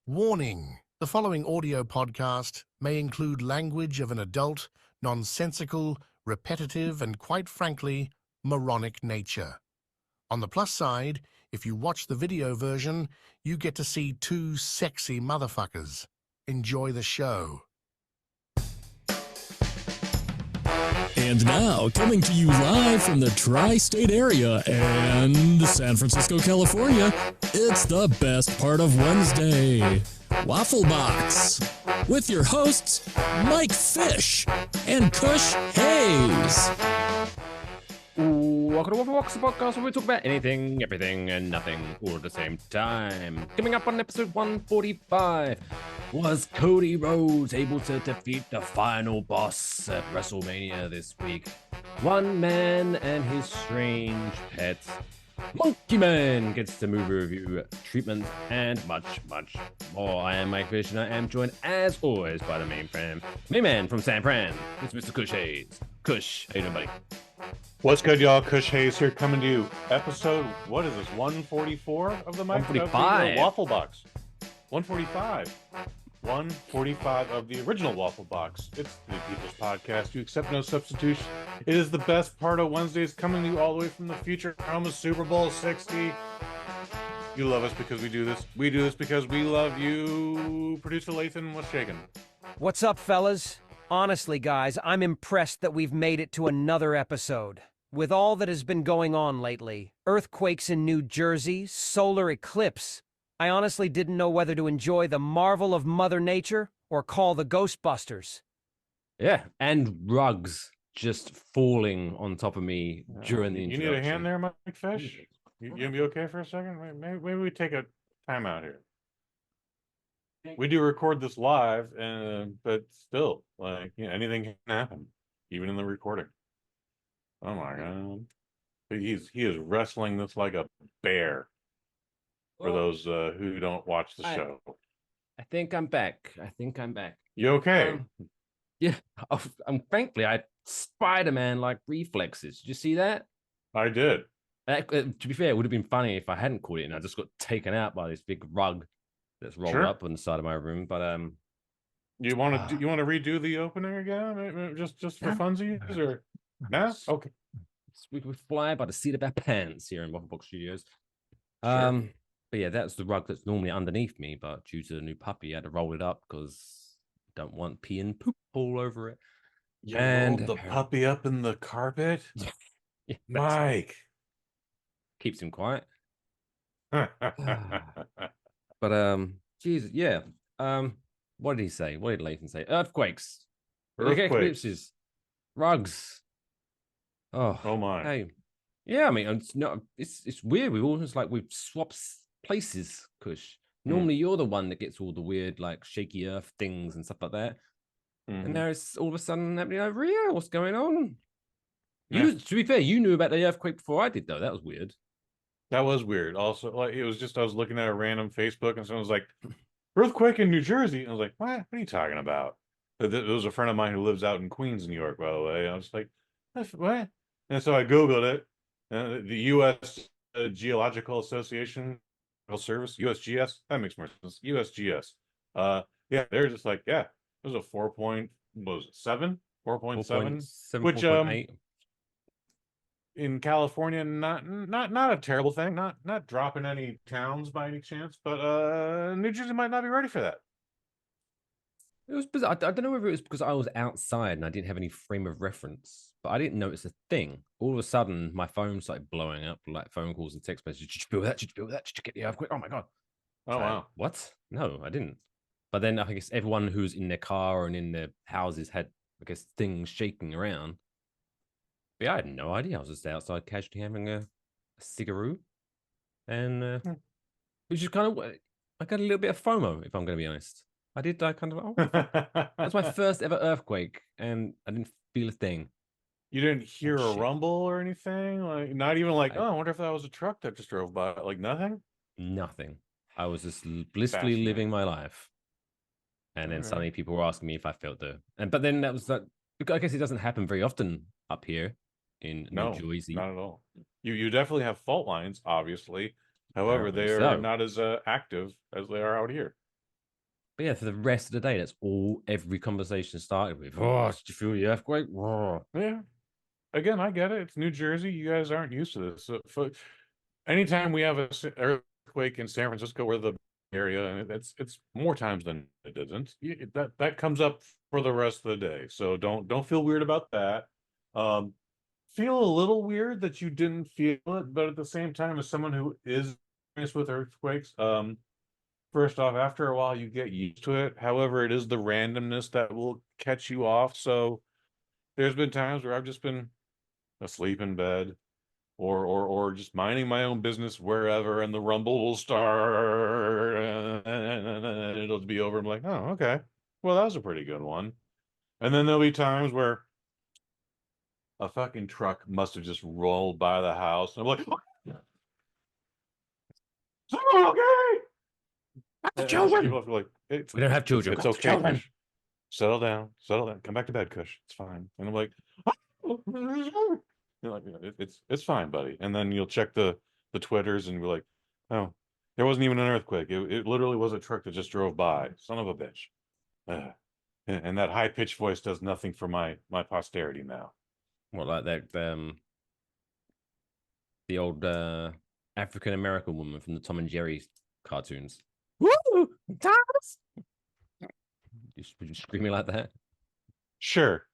Warning: the following audio podcast may include language of an adult, nonsensical, repetitive, and quite frankly, moronic nature. On the plus side, if you watch the video version, you get to see two sexy motherfuckers. Enjoy the show. And now, coming to you live from the tri-state area and San Francisco, California, it's the best part of Wednesday, Waffle Box, with your hosts, Mike Fish and Kush Hayes. Welcome to Waffle Box, the podcast where we talk about anything, everything, and nothing all at the same time. Coming up on episode 145, was Cody Rhodes able to defeat the final boss at WrestleMania this week? One man and his strange pet, Monkey Man, gets the movie review, treatment, and much, much more. I am Mike Fish, and I am joined, as always, by the main man from San Fran. It's Mr. Kush Hayes. Kush, how you doing, buddy? What's good, y'all? Kush Hayes here, coming to you. Episode, what is this, 144 of the Mike? 145. Waffle Box. 145. 145 of the original Waffle Box. It's the People's Podcast. You accept no substitution. It is the best part of Wednesdays, coming to you all the way from the future, home of Super Bowl 60. You love us because we do this. We do this because we love you. Producer Lathan, what's shaking? What's up, fellas? Honestly, guys, I'm impressed that we've made it to another episode. With all that has been going on lately, earthquakes in New Jersey, solar eclipse, I honestly didn't know whether to enjoy the marvel of Mother Nature or call the Ghostbusters. Yeah, and rugs just falling on top of me during the introduction. You need a hand there, Mike Fish? You gonna be okay for a second? Maybe we take a time out here. We do record this live, but still, like, anything can happen, even in the recording. Oh my god, he is wrestling this like a bear. For those who don't watch the show, I think I'm back. You okay? Yeah, thankfully I had Spider-Man like reflexes. Did you see that? I did. To be fair, it would have been funny if I hadn't caught it and I just got taken out by this big rug that's rolled up on the side of my room. But you want to redo the opening again, just for funsies, or no? Okay, we fly by the seat of our pants here in Waffle Box Studios. Sure. But yeah, that's the rug that's normally underneath me, but due to the new puppy, I had to roll it up because I don't want pee and poop all over it. You rolled the puppy up in the carpet? Yeah, Mike. Keeps him quiet. But Jesus, yeah. What did he say? What did Lathan say? Earthquakes. Eclipses. Rugs. Oh my. Hey. Yeah, I mean, it's weird. We've swapped places, Kush. Normally you're the one that gets all the weird, like, shaky earth things and stuff like that. And now it's all of a sudden happening over here. What's going on? To be fair, you knew about the earthquake before I did, though. That was weird. That was weird. Also, like, it was just, I was looking at a random Facebook and someone was like, earthquake in New Jersey. And I was like, what are you talking about? It was a friend of mine who lives out in Queens, New York, by the way. I was like, what? And so I Googled it. The U.S. Geological Association Service, USGS, that makes more sense. USGS. Yeah, they're just like, yeah, it was a 4.7, which 4.8. In California, not a terrible thing. Not dropping any towns by any chance, but New Jersey might not be ready for that. It was bizarre. I don't know whether it was because I was outside and I didn't have any frame of reference, but I didn't notice a thing. All of a sudden, my phone started blowing up, like phone calls and text messages. Did you feel that? Did you feel that? Did you get the earthquake? Oh my god! Oh wow! What? No, I didn't. But then I guess everyone who's in their car and in their houses had, I guess, things shaking around. But yeah, I had no idea. I was just outside casually having a cigaroo, and it was just kind of, I got a little bit of FOMO, if I'm going to be honest. I did kind of, that's my first ever earthquake, and I didn't feel a thing. You didn't hear a rumble or anything? Like, not even like, I wonder if that was a truck that just drove by. Like, nothing? Nothing. I was just blissfully living my life. And then suddenly people were asking me if I felt but then that was like, I guess it doesn't happen very often up here in New Jersey. Not at all. You definitely have fault lines, obviously. However, they are not as active as they are out here. But yeah, for the rest of the day, that's all every conversation started with. Oh, did you feel the earthquake? Oh. Yeah. Again, I get it. It's New Jersey. You guys aren't used to this. So anytime we have a earthquake in San Francisco or the area, and it's more times than it isn't. That comes up for the rest of the day. So don't feel weird about that. Um, feel a little weird that you didn't feel it, but at the same time, as someone who is experienced with earthquakes, first off, after a while, you get used to it. However, it is the randomness that will catch you off. So there's been times where I've just been asleep in bed or just minding my own business wherever, and the rumble will start and it'll be over. I'm like, oh, okay. Well, that was a pretty good one. And then there'll be times where a fucking truck must have just rolled by the house. And I'm like, okay. The And children. people are like, We don't have children. It's Got the okay, children. Kush. Settle down. Settle down. Come back to bed, Kush. It's fine. And I'm like, you're like, it's fine, buddy. And then you'll check the Twitters and be like, oh, there wasn't even an earthquake. It literally was a truck that just drove by. Son of a bitch. And that high pitched voice does nothing for my posterity now. What, like that? The old African American woman from the Tom and Jerry cartoons. Woo, Thomas! Would you screaming like that? Sure.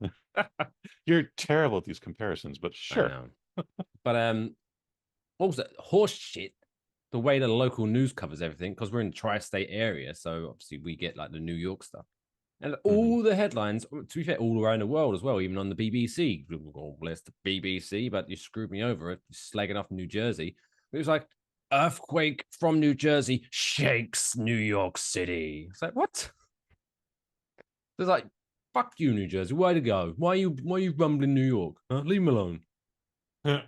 You're terrible at these comparisons, but I sure. know. But what was that? Horse shit. The way the local news covers everything, because we're in the tri-state area, so obviously we get like the New York stuff. And all the headlines, to be fair, all around the world as well, even on the BBC. God bless the BBC, but you screwed me over slagging off New Jersey. It was like, earthquake from New Jersey shakes New York City. It's like, what? It's like, fuck you, New Jersey. Way to go. Why are you rumbling New York? Huh? Leave me alone. So,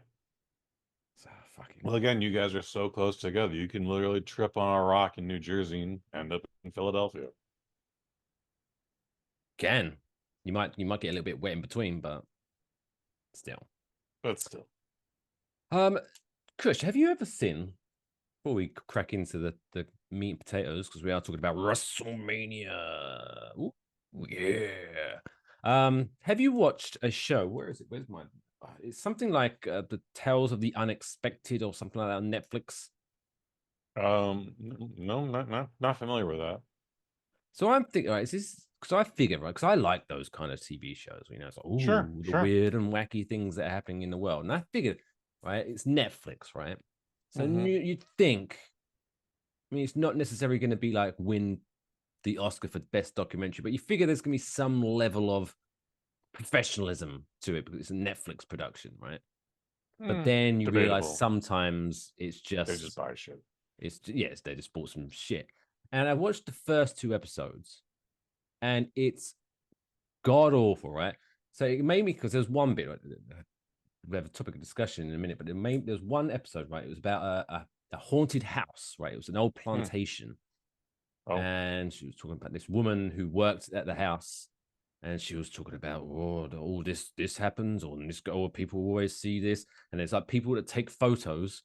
fucking... Well, again, you guys are so close together. You can literally trip on a rock in New Jersey and end up in Philadelphia. Can. You might get a little bit wet in between, but still. But still. Kush, have you ever seen, before we crack into the meat and potatoes, because we are talking about WrestleMania. Ooh, yeah. Have you watched a show? Where is it? Where's mine? It's something like the Tales of the Unexpected or something like that on Netflix. No, not familiar with that. So I'm thinking, right, is this because I figured, right? Because I like those kind of TV shows, you know, it's like, ooh, Sure, the sure. weird and wacky things that are happening in the world. And I figured, right, it's Netflix, right? So you'd think, I mean, it's not necessarily going to be like win the Oscar for best documentary, but you figure there's going to be some level of professionalism to it because it's a Netflix production, right? But then you realize Debatable. sometimes it's just They just buy shit. It's yes, they just bought some shit. And I watched the first 2 episodes, and it's god awful, right? So it made me, because there's one bit, right, we have a topic of discussion in a minute, but there's one episode, right? It was about a haunted house, right? It was an old plantation. Oh. And she was talking about this woman who worked at the house, and she was talking about, oh, all this happens, or people always see this, and there's like people that take photos,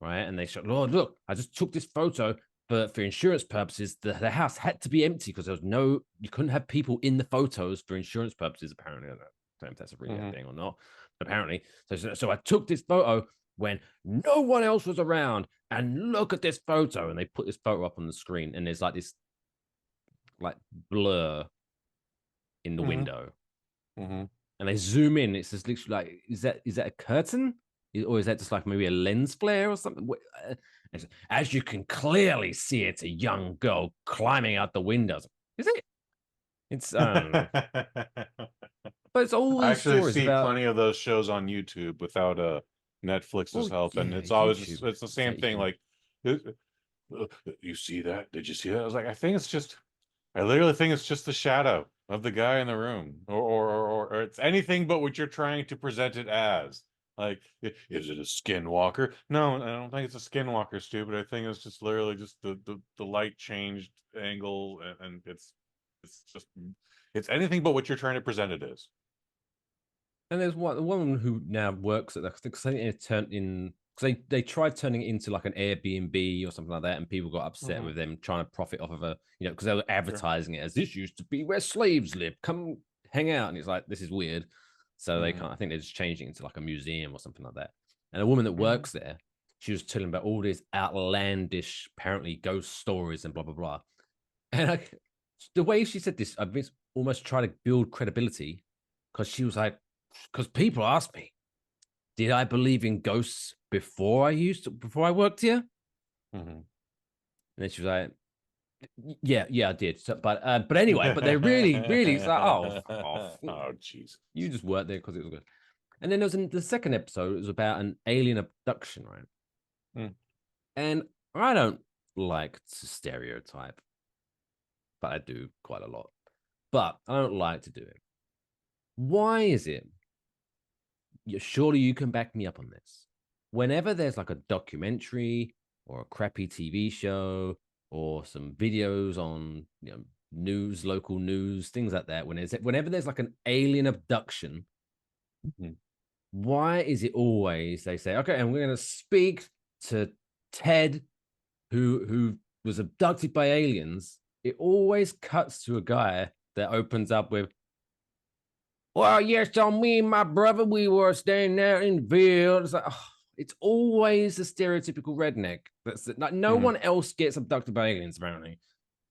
right? And they show, oh, look, I just took this photo, but for insurance purposes, the house had to be empty because there was you couldn't have people in the photos for insurance purposes, apparently. I don't know if that's a really thing or not, apparently. So I took this photo when no one else was around, and look at this photo. And they put this photo up on the screen, and there's like this like blur in the window. And they zoom in. It's just literally like, is that a curtain? Or is that just like maybe a lens flare or something? As you can clearly see, it's a young girl climbing out the windows. Is it? It's I don't know. But it's all these I actually stories see about... plenty of those shows on YouTube without Netflix's help, and it's always it's the same thing. Like, you see that? Did you see that? I was like, I literally think it's just the shadow of the guy in the room, or it's anything but what you're trying to present it as. Like, is it a skinwalker? No, I don't think it's a skinwalker, stupid. I think it's just literally just the light changed angle, and it's anything but what you're trying to present it as. And there's one woman who now works at the thing. It turned in because they tried turning it into like an Airbnb or something like that, and people got upset Mhm. with them trying to profit off of because they were advertising it as this used to be where slaves lived. Come hang out, and it's like this is weird. So they Mhm. can't. I think they're just changing it into like a museum or something like that. And a woman that works there, she was telling about all these outlandish, apparently ghost stories and blah blah blah. And the way she said this, I've been almost trying to build credibility because she was like, because people ask me, did I believe in ghosts before I worked here? Mhm. And then she was like, yeah, I did. So, but anyway, but they're really, it's like, oh, fuck off. Oh, jeez. You just worked there because it was good. And then there was the second episode. It was about an alien abduction, right? Mm. And I don't like to stereotype, but I do quite a lot. But I don't like to do it. Why is it? Surely you can back me up on this. Whenever there's like a documentary or a crappy TV show or some videos on news, local news, things like that, whenever there's like an alien abduction, Mhm. why is it always they say, okay, and we're going to speak to Ted, who was abducted by aliens? It always cuts to a guy that opens up with, well, yes, so me and my brother, we were staying there in the field. It's like, it's always the stereotypical redneck. That's like no Mhm. one else gets abducted by aliens, apparently.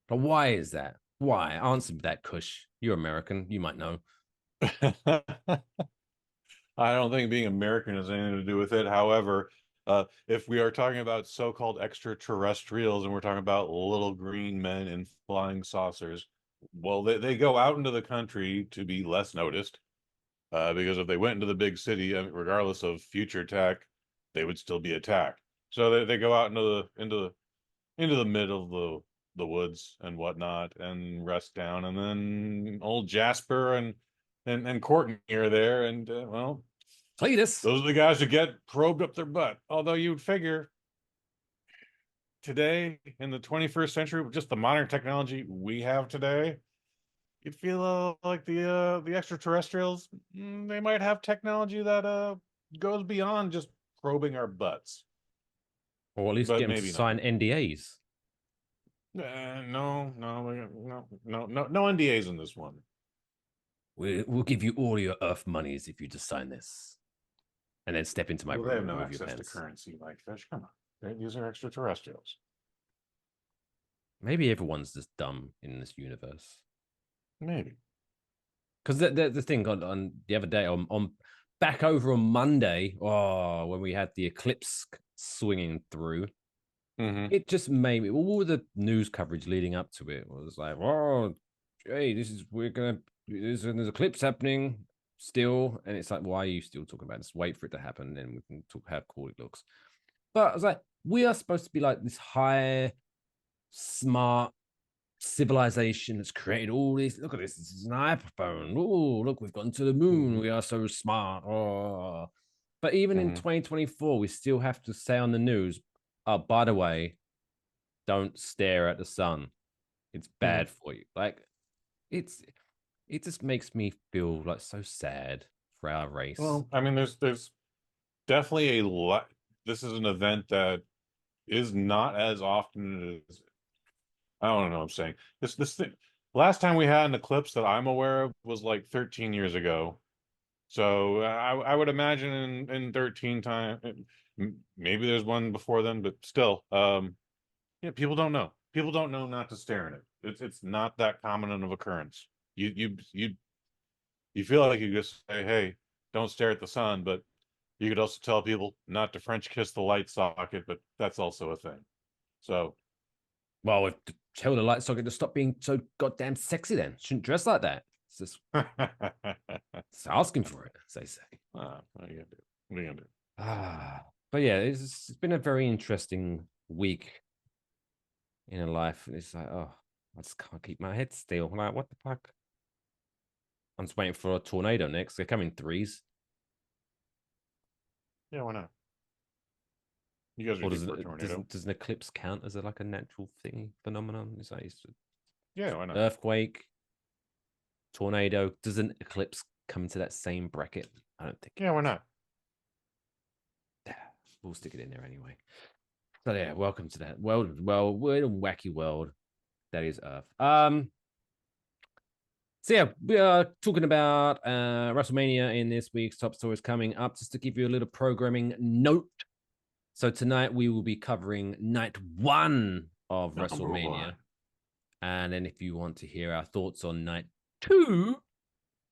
But why is that? Why? Answer that, Kush. You're American. You might know. I don't think being American has anything to do with it. However, if we are talking about so-called extraterrestrials and we're talking about little green men in flying saucers, well, they go out into the country to be less noticed. Because if they went into the big city, regardless of future tech, they would still be attacked. So they go out into the middle of the woods and whatnot and rest down, and then old Jasper and Courtney are there, and well, Cletus. those are the guys who get probed up their butt. Although you'd figure today in the 21st century, with just the modern technology we have today, you'd feel like the extraterrestrials, they might have technology that goes beyond just probing our butts, Or at least get but them to maybe not. sign NDAs. No NDAs in this one. We'll give you all your Earth monies if you just sign this. And then step into my Well, room they have and no remove your access to pants. currency like fish. Come on, these are extraterrestrials. Maybe everyone's just dumb in this universe. Maybe. Because the thing on the other day on back over on Monday, when we had the eclipse swinging through, Mm-hmm. it just made me all the news coverage leading up to it was like, oh, hey, there's an eclipse happening still, and it's like, why are you still talking about this? Wait for it to happen, and then we can talk how cool it looks. But I was like, we are supposed to be like this high, smart civilization that's created all these. Look at this. This is an iPhone. Oh, look, we've gone to the moon. We are so smart. Oh. But even in Mm-hmm. 2024, we still have to say on the news, oh, by the way, don't stare at the sun. It's bad for you. Like, it just makes me feel like so sad for our race. Well, I mean, there's definitely a lot. This is an event that is not as often as I don't know what I'm saying. This thing last time we had an eclipse that I'm aware of was like 13 years ago. So I would imagine in 13 time maybe there's one before then, but still, yeah, people don't know. People don't know not to stare at it. It's not that common of occurrence. You feel like you just say, hey, don't stare at the sun, but you could also tell people not to French kiss the light socket, but that's also a thing. So Well, if tell the light socket to stop being so goddamn sexy, then shouldn't dress like that. It's just it's asking for it, as they say. what are you gonna do? What are you gonna do? But yeah, it's been a very interesting week in a life. It's like, oh, I just can't keep my head still. I'm like, what the fuck? I'm just waiting for a tornado next. They come in threes. Yeah, why not? You guys are Or due for a tornado. does an eclipse count as like a natural thing phenomenon? It's like Yeah, why not? earthquake, tornado. Does an eclipse come into that same bracket? I don't think. Yeah, why not? we'll stick it in there anyway. So yeah, welcome to that weird and wacky world that is Earth. So yeah, we are talking about WrestleMania in this week's top stories coming up. Just to give you a little programming note. So tonight we will be covering night 1 of WrestleMania. And then if you want to hear our thoughts on night 2,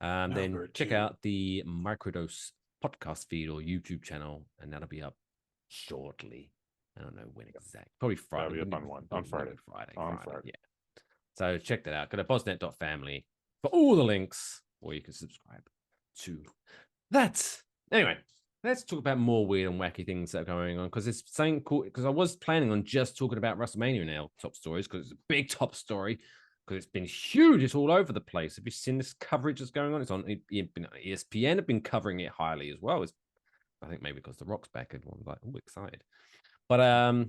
then check out the Microdose podcast feed or YouTube channel, and that'll be up shortly. I don't know when exactly. Probably Friday. That'll be up on Friday. Friday. Yeah. So check that out. Go to bosnet.family for all the links, or you can subscribe to that. Anyway, let's talk about more weird and wacky things that are going on, because it's something cool. Because I was planning on just talking about WrestleMania in our top stories, because it's a big top story, because it's been huge. It's all over the place. Have you seen this coverage that's going on? It's on ESPN. Have been covering it highly as well. I think maybe because The Rock's back, everyone's like, oh, excited. But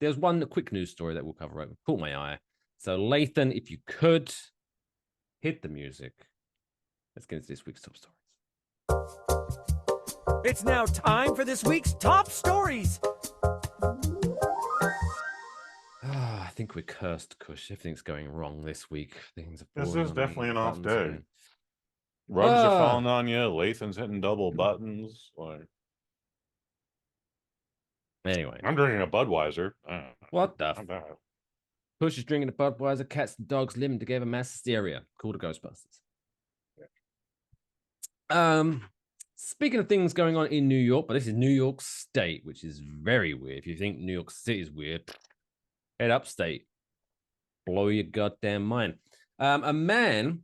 there's one quick news story that we'll cover. It caught my eye. So Lathan, if you could hit the music, let's get into this week's top stories. It's now time for this week's top stories. I think we're cursed, Kush. Everything's going wrong this week. Things are This is definitely an off day. and- Rugs are falling on you. Lathan's hitting double buttons. Like, Anyway, I'm drinking a Budweiser. what the Not f- bad. Kush is drinking a Budweiser, cats and dogs living together, mass hysteria. Call to Ghostbusters. Speaking of things going on in New York, but this is New York State, which is very weird. If you think New York City is weird, head upstate. Blow your goddamn mind. A man,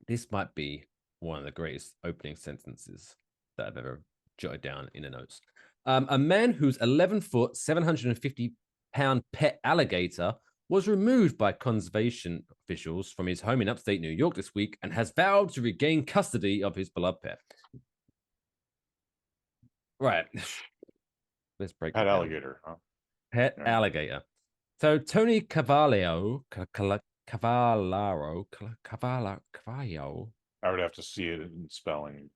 this might be one of the greatest opening sentences that I've ever jotted down in the notes. A man whose 11-foot, 750-pound pet alligator was removed by conservation officials from his home in upstate New York this week and has vowed to regain custody of his beloved pet. Right. Let's break Pet it down. alligator. Huh? Pet Yeah. alligator. So Tony Cavallo, I would have to see it in spelling.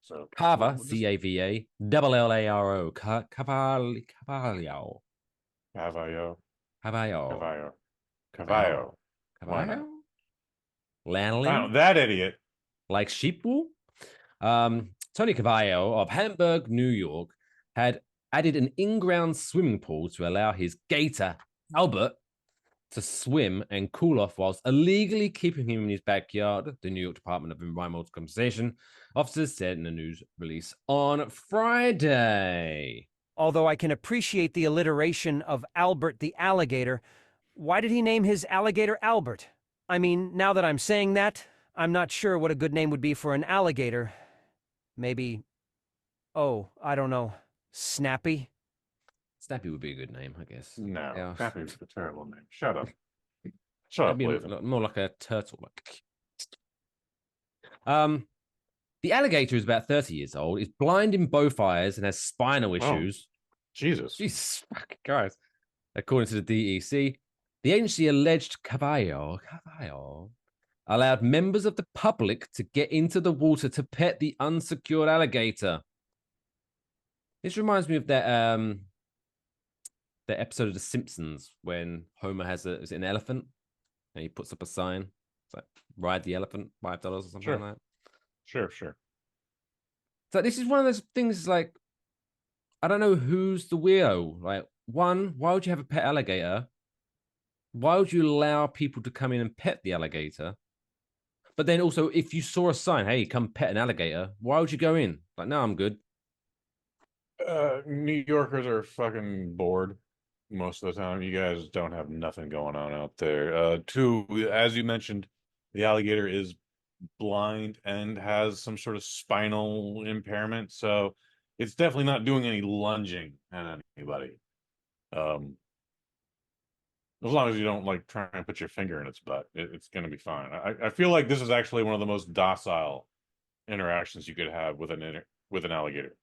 So Cava, we'll just- C-A-V-A, L-L-A-R-O, Cavallo, Cavallo. Cavallo, Cavallo. Cavallo. Why not? Cavallo, Lanley, Oh, that idiot. like sheep wool. Tony Cavallo of Hamburg, New York, had added an in-ground swimming pool to allow his gator, Albert, to swim and cool off whilst illegally keeping him in his backyard, the New York Department of Environmental Conservation officers said in a news release on Friday. Although I can appreciate the alliteration of Albert the alligator, why did he name his alligator Albert? I mean, now that I'm saying that, I'm not sure what a good name would be for an alligator. Maybe, I don't know, Snappy? Snappy would be a good name, I guess. No, Yeah. Snappy's a terrible name. Shut up. Shut up, That'd be Lathan. more like a turtle. The alligator is about 30 years old, is blind in both eyes, and has spinal issues. Jesus. Jesus fucking Christ. According to the DEC, the agency alleged Cavallo allowed members of the public to get into the water to pet the unsecured alligator. This reminds me of that episode of The Simpsons when Homer has is it an elephant and he puts up a sign. It's like ride the elephant, $5 or something Sure. like that. Sure. So this is one of those things like I don't know who's the weirdo. Like, one, why would you have a pet alligator? Why would you allow people to come in and pet the alligator? But then also, if you saw a sign, hey, come pet an alligator, why would you go in? Like, no, I'm good. New Yorkers are fucking bored most of the time. You guys don't have nothing going on out there. Two, as you mentioned, the alligator is blind and has some sort of spinal impairment, so it's definitely not doing any lunging at anybody. As long as you don't like try and put your finger in its butt, it's going to be fine. I feel like this is actually one of the most docile interactions you could have with an alligator.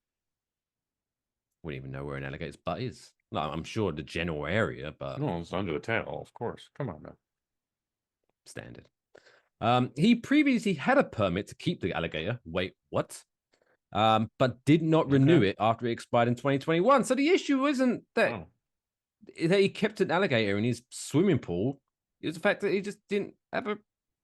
Wouldn't even know where an alligator's butt is. Like, I'm sure the general area, but No, it's under the tail, of course. Come on now. standard. He previously had a permit to keep the alligator. Wait, what? but did not renew Okay. it after it expired in 2021. So the issue isn't that Oh. he kept an alligator in his swimming pool. It was the fact that he just didn't have a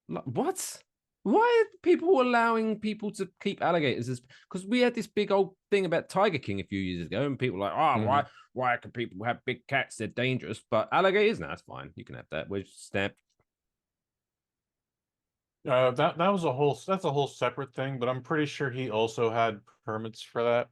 what? Why are people allowing people to keep alligators? Because we had this big old thing about Tiger King a few years ago, and people were like, oh, Mhm. why can people have big cats? They're dangerous. But alligators, no, that's fine. You can have that. We're snap. That was that's a whole separate thing, but I'm pretty sure he also had permits for that.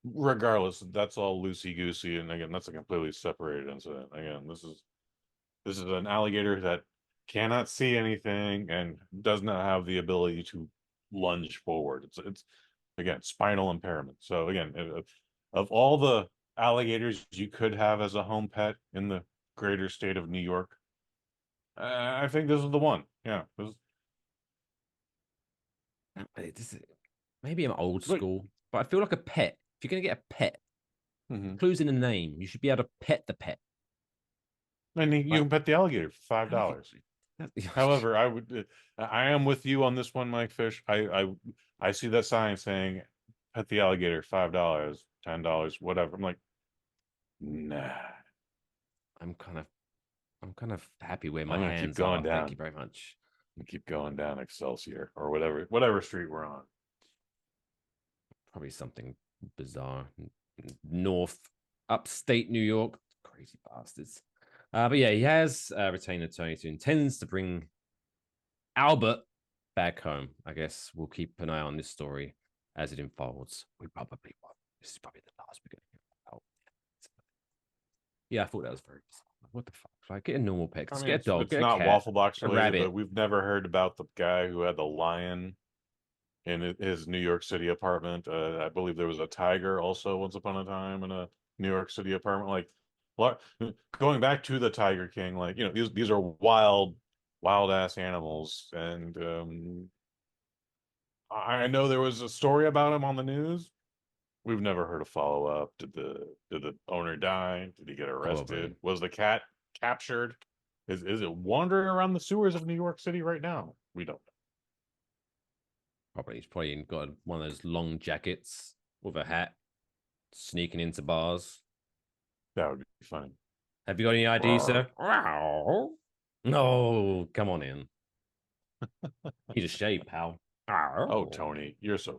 Regardless, that's all loosey goosey, and again, that's a completely separated incident. Again, this is an alligator that cannot see anything and does not have the ability to lunge forward. It's again spinal impairment. So again, of all the alligators you could have as a home pet in the greater state of New York, I think this is the one. Yeah, Maybe I'm old like, school, but I feel like a pet. If you're gonna get a pet, mhm. clues in the name. You should be able to pet the pet. And you Like, can pet the alligator for $5. However, I am with you on this one, Mike Fish. I see that sign saying pet the alligator, $5, $10, whatever. I'm like, nah. I'm kind of happy where my I'm gonna keep hands going are. Thank down. you very much. I'm gonna keep going down Excelsior or whatever street we're on. Probably something bizarre. North, upstate New York, crazy bastards. But yeah, he has retained attorney who intends to bring Albert back home. I guess we'll keep an eye on this story as it unfolds. We probably won't. This is probably the last we're going to hear about. Yeah, I thought that was very bizarre. What the fuck? Like, get a normal pet. I Just mean, get a dog, it's get a not cat, Waffle Box a related, but rabbit. we've never heard about the guy who had the lion in his New York City apartment. I believe there was a tiger also once upon a time in a New York City apartment. Going back to the Tiger King, like these are wild ass animals, and I know there was a story about him on the news. We've never heard a follow up. Did the owner die? Did he get Probably. arrested? Was the cat captured? Is it wandering around the sewers of New York City right now? We don't Probably. He's probably got one of those long jackets with a hat, sneaking into bars. know. That would be fine. Have you got any ID, sir? No, come on in. He's a shave, pal. Oh, Tony, you're so.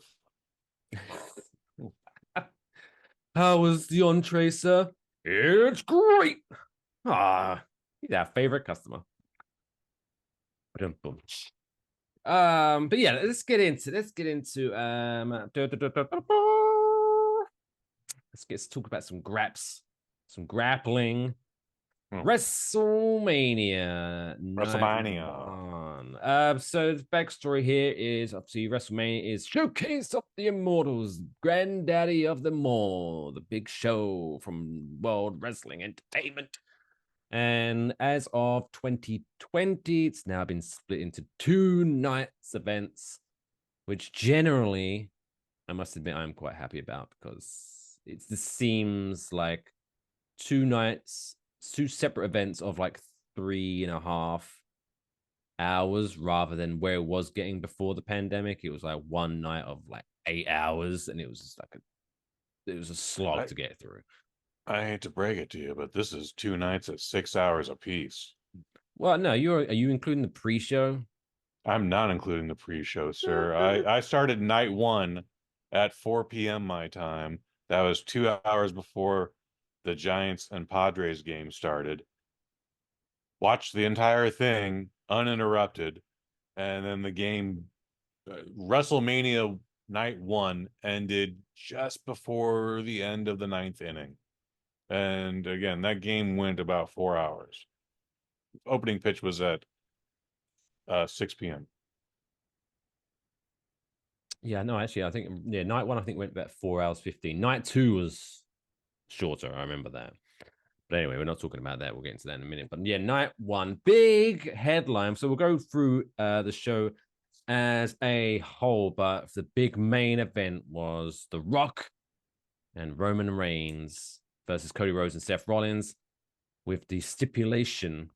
How was the entree, sir? It's great. He's our favorite customer. But yeah, let's talk about some graps, some grappling. Hmm. WrestleMania night WrestleMania. one. So the backstory here is obviously WrestleMania is Showcase of the Immortals, granddaddy of them all, the big show from World Wrestling Entertainment. And as of 2020, it's now been split into 2 nights events, which generally, I must admit, I'm quite happy about because this seems like 2 nights, 2 separate events of like 3.5 hours rather than where it was getting before the pandemic. It was like one night of like 8 hours, and it was just like it was a slog to get through. I hate to break it to you, but this is 2 nights at 6 hours apiece. Well, no, are you including the pre-show? I'm not including the pre-show, sir. I started night one at 4 p.m. my time. That was 2 hours before the Giants and Padres game started. Watched the entire thing uninterrupted, and then the game, WrestleMania night one, ended just before the end of the ninth inning. And again, that game went about 4 hours. Opening pitch was at 6 p.m. Yeah, no, actually, I think night one I think went about 4 hours 15. Night two was shorter. I remember that. But anyway, we're not talking about that. We'll get into that in a minute. But yeah, night one, big headline. So we'll go through the show as a whole. But the big main event was The Rock and Roman Reigns versus Cody Rhodes and Seth Rollins, with the stipulation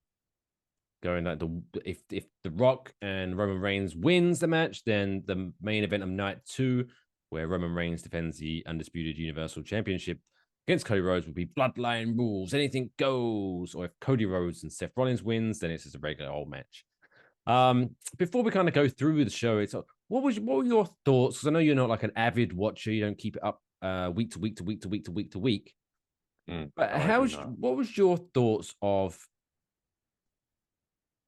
going like if The Rock and Roman Reigns wins the match, then the main event of night two where Roman Reigns defends the undisputed Universal Championship against Cody Rhodes, will be bloodline rules. Anything goes. Or if Cody Rhodes and Seth Rollins wins, then it's just a regular old match. Before we kind of go through the show, it's what were your thoughts? Because I know you're not like an avid watcher. You don't keep it up week to week to week to week to week to week. But what was your thoughts of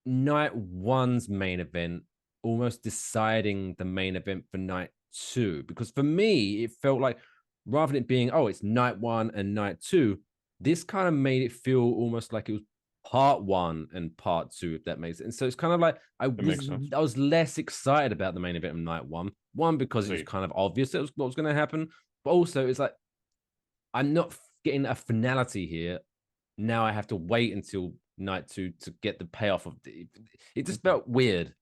night one's main event almost deciding the main event for night two? Because for me, it felt like rather than it being, oh, it's night one and night two, this kind of made it feel almost like it was part one and part two, if that makes sense. And so it's kind of like I was less excited about the main event of night one. One, because it was kind of obvious that was what was going to happen, but also it's like I'm not getting a finality here. Now I have to wait until night two to get the payoff of it. Just felt weird.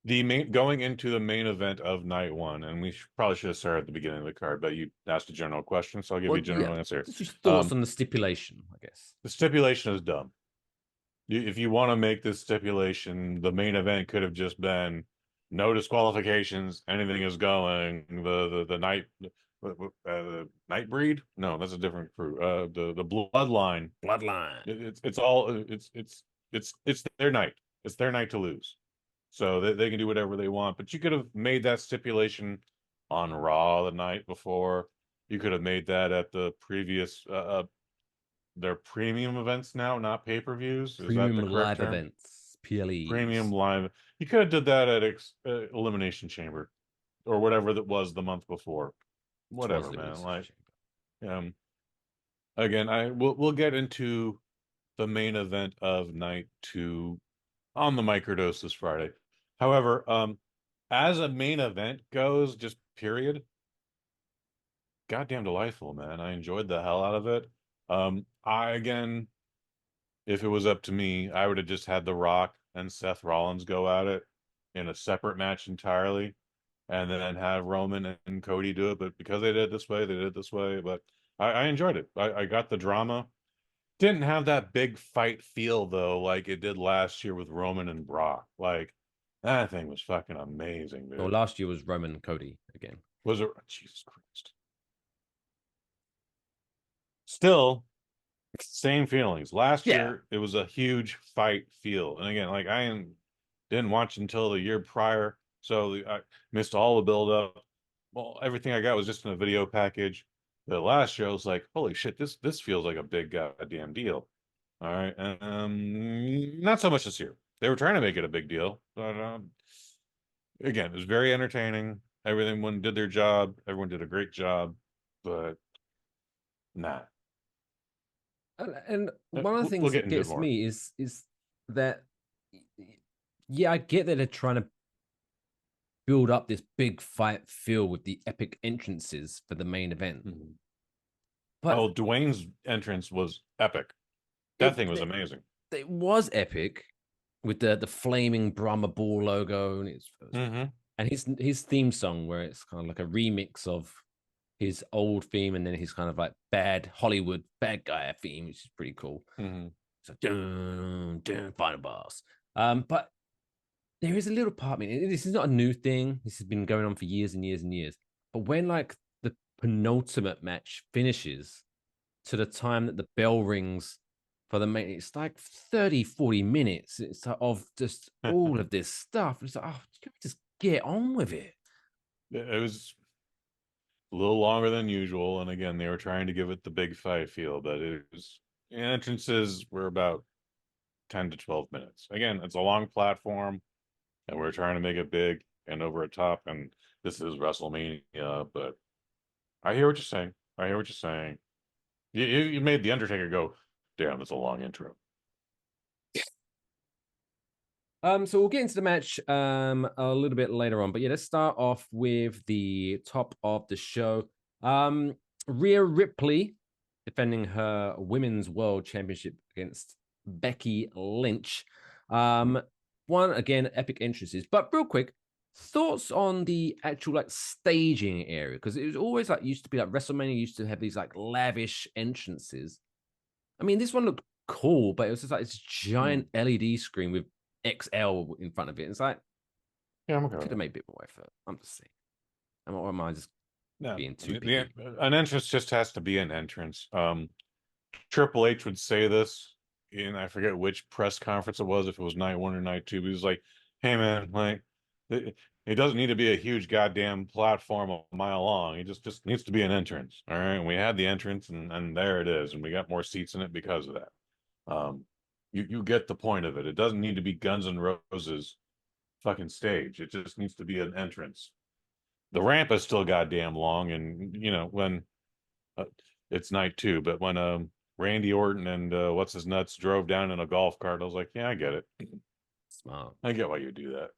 Going into the main event of night one, and we probably should have started at the beginning of the card, but you asked a general question, so I'll give you a general answer. Just thoughts on the stipulation, I guess. The stipulation is dumb. If you want to make this stipulation, the main event could have just been no disqualifications, anything is going. The night Nightbreed? No, that's a different crew. The Bloodline. It's their night. It's their night to lose. So they can do whatever they want. But you could have made that stipulation on Raw the night before. You could have made that at the previous their premium events now, not pay-per-views. Premium live events, PLEs. Premium live. You could have did that at Elimination Chamber or whatever that was the month before. Whatever, man. Like, again, we'll get into the main event of night two on the microdose this Friday. However, as a main event goes, just period, goddamn delightful, man. I enjoyed the hell out of it. Again, if it was up to me, I would have just had The Rock and Seth Rollins go at it in a separate match entirely, and then have Roman and Cody do it. But because they did it this way, they did it this way. But I enjoyed it. I got the drama. Didn't have that big fight feel though, like it did last year with Roman and Brock. Like that thing was fucking amazing, dude. Well, last year was Roman and Cody again. Was it? Jesus Christ. Still, same feelings. Last year, it was a huge fight feel. And again, like didn't watch until the year prior, so I missed all the build up. Well, everything I got was just in a video package. The last year, I was like, holy shit, this feels like a big goddamn deal. All right. Not so much this year. They were trying to make it a big deal. But again, it was very entertaining. Everyone did their job. Everyone did a great job. But nah. And one of the things that gets me is that, yeah, I get that they're trying to build up this big fight feel with the epic entrances for the main event. Mm-hmm. But Dwayne's entrance was epic. That thing was amazing. It was epic with the flaming Brahma Bull logo, and and his theme song, where it's kind of like a remix of his old theme, and then his kind of like bad Hollywood bad guy theme, which is pretty cool. So dun dun final boss. But there is a little part of me. This is not a new thing. This has been going on for years and years and years. But when like the penultimate match finishes to the time that the bell rings for the main, it's like 30-40 minutes. It's like of just all of this stuff. It's like, oh, can we just get on with it? It was a little longer than usual, and again, they were trying to give it the big fight feel, but the entrances were about 10 to 12 minutes. Again, it's a long platform, and we're trying to make it big and over a top, and this is WrestleMania, but I hear what you're saying. You made The Undertaker go, damn, that's a long intro. So we'll get into the match a little bit later on, but yeah, let's start off with the top of the show. Rhea Ripley defending her Women's World Championship against Becky Lynch. One, again, epic entrances, but real quick, thoughts on the actual like staging area, because it was always like used to be like WrestleMania used to have these like lavish entrances. I mean, this one looked cool, but it was just like this giant LED screen with XL in front of it. It's like, yeah, I'm okay. Could have made a bit more effort. I'm just saying. Or am I just No, being too picky? an entrance just has to be an entrance. Triple H would say this in, I forget which press conference it was, if it was night one or night two, but he was like, "Hey man, like it doesn't need to be a huge goddamn platform a mile long. It just needs to be an entrance. All right." And we had the entrance, and there it is, and we got more seats in it because of that. You get the point of it. It doesn't need to be Guns N' Roses fucking stage. It just needs to be an entrance. The ramp is still goddamn long, and when uh, it's night two, but when Randy Orton and what's his nuts drove down in a golf cart, I was like, yeah, I get it. Smart. I get why you do that.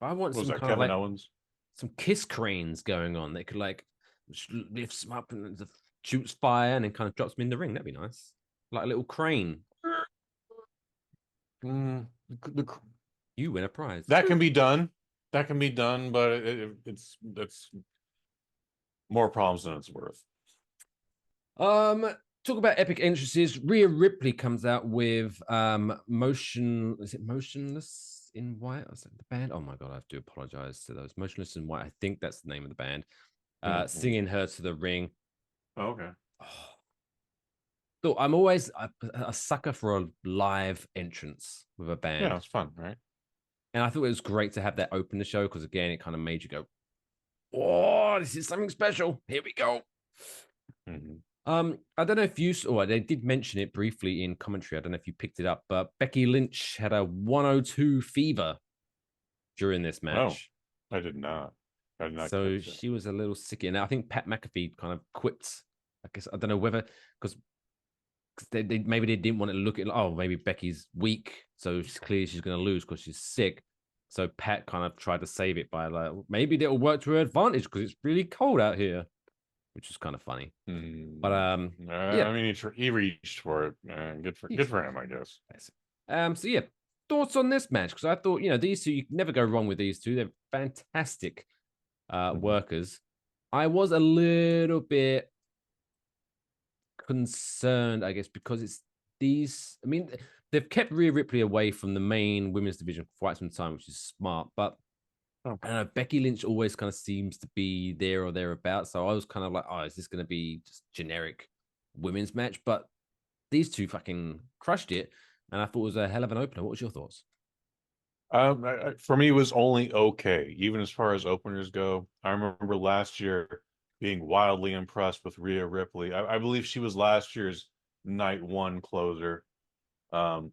I want What was some that, kind of Kevin like Owens? some kiss cranes going on. They could like lifts him up and shoots fire and then kind of drops him in the ring. That'd be nice. Like a little crane. Mm, You win a prize. that can be done. That can be done, but it's more problems than it's worth. Talk about epic entrances. Rhea Ripley comes out with motion. Is it Motionless in White? Or is it the band? Oh my god, I have to apologize to those. Motionless in White. I think that's the name of the band. Singing her to the ring. Oh, okay. So I'm always a sucker for a live entrance with a band. Yeah, it's fun, right? And I thought it was great to have that open the show because again, it kind of made you go, "Oh, this is something special. Here we go." Mm-hmm. I don't know if you saw. They did mention it briefly in commentary. I don't know if you picked it up, but Becky Lynch had a 102 fever during this match. Oh, I did not. I did not. So she was a little sick. And I think Pat McAfee kind of quit. I guess I don't know whether because they maybe they didn't want to look at maybe Becky's weak, so it's clear she's going to lose because she's sick. So Pat kind of tried to save it by like maybe that'll work to her advantage because it's really cold out here, which is kind of funny. But yeah, I mean, he reached for it. Good for him, I guess. So yeah, thoughts on this match? Because I thought these two, you can never go wrong with these two. They're fantastic workers. I was a little bit concerned, I guess, because it's these. I mean, they've kept Rhea Ripley away from the main women's division for quite some time, which is smart. But I don't know, Becky Lynch always kind of seems to be there or thereabouts. So I was kind of like, is this going to be just generic women's match? But these two fucking crushed it, and I thought it was a hell of an opener. What was your thoughts? For me, it was only okay, even as far as openers go. I remember last year being wildly impressed with Rhea Ripley. I believe she was last year's night one closer, to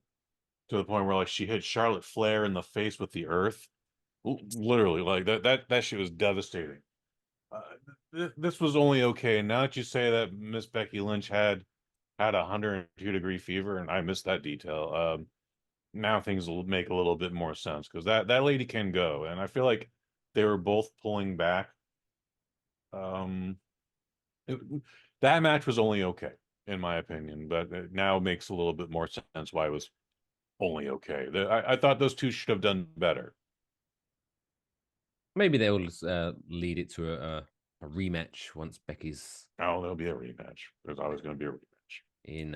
the point where like she hit Charlotte Flair in the face with the earth, literally like that shit was devastating. This was only okay. Now that you say that Miss Becky Lynch had a 102-degree fever, and I missed that detail. Now things will make a little bit more sense because that lady can go, and I feel like they were both pulling back. That match was only okay in my opinion, but it now makes a little bit more sense why it was only okay. I thought those two should have done better. Maybe they'll lead it to a rematch once Becky's. Oh, there'll be a rematch. There's always going to be a rematch In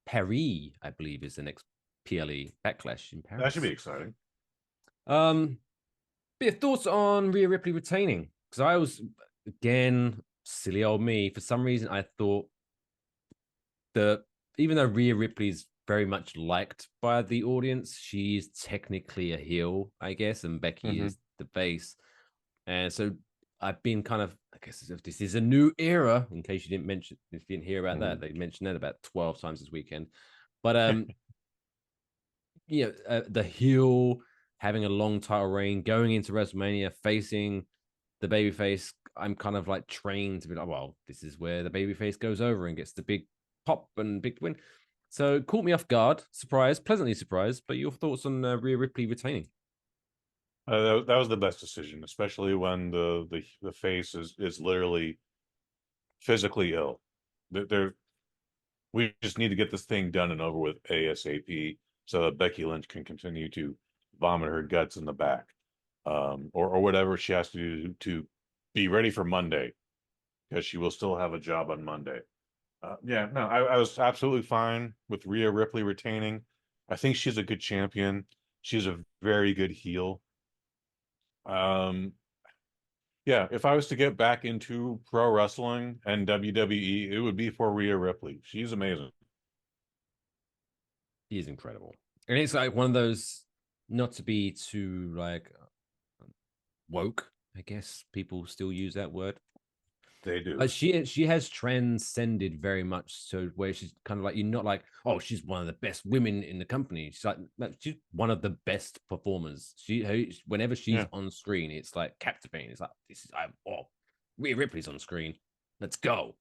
Paris, I believe, is the next PLE Backlash in Paris. That should be exciting. But your thoughts on Rhea Ripley retaining? Because I was, again, silly old me. For some reason, I thought that even though Rhea Ripley's very much liked by the audience, she's technically a heel, I guess, and Becky is the face. And so I've been kind of, I guess this is a new era, in case you didn't mention, if you didn't hear about that, they mentioned that about 12 times this weekend. But, the heel having a long title reign, going into WrestleMania, facing the babyface, I'm kind of like trained to be like, well, this is where the babyface goes over and gets the big pop and big win. So caught me off guard, surprised, pleasantly surprised. But your thoughts on Rhea Ripley retaining? That was the best decision, especially when the face is literally physically ill. We just need to get this thing done and over with ASAP so that Becky Lynch can continue to vomit her guts in the back, or whatever she has to do to be ready for Monday, because she will still have a job on Monday. I was absolutely fine with Rhea Ripley retaining. I think she's a good champion. She's a very good heel. Yeah, if I was to get back into pro wrestling and WWE, it would be for Rhea Ripley. She's amazing. He is incredible. And it's like one of those, not to be too like woke, I guess people still use that word. They do. She has transcended very much so where she's kind of like, you're not like, oh, she's one of the best women in the company. She's like, no, she's one of the best performers. Whenever she's Yeah. on screen, it's like captivating. It's like, this is Rhea Ripley's on screen. Let's go.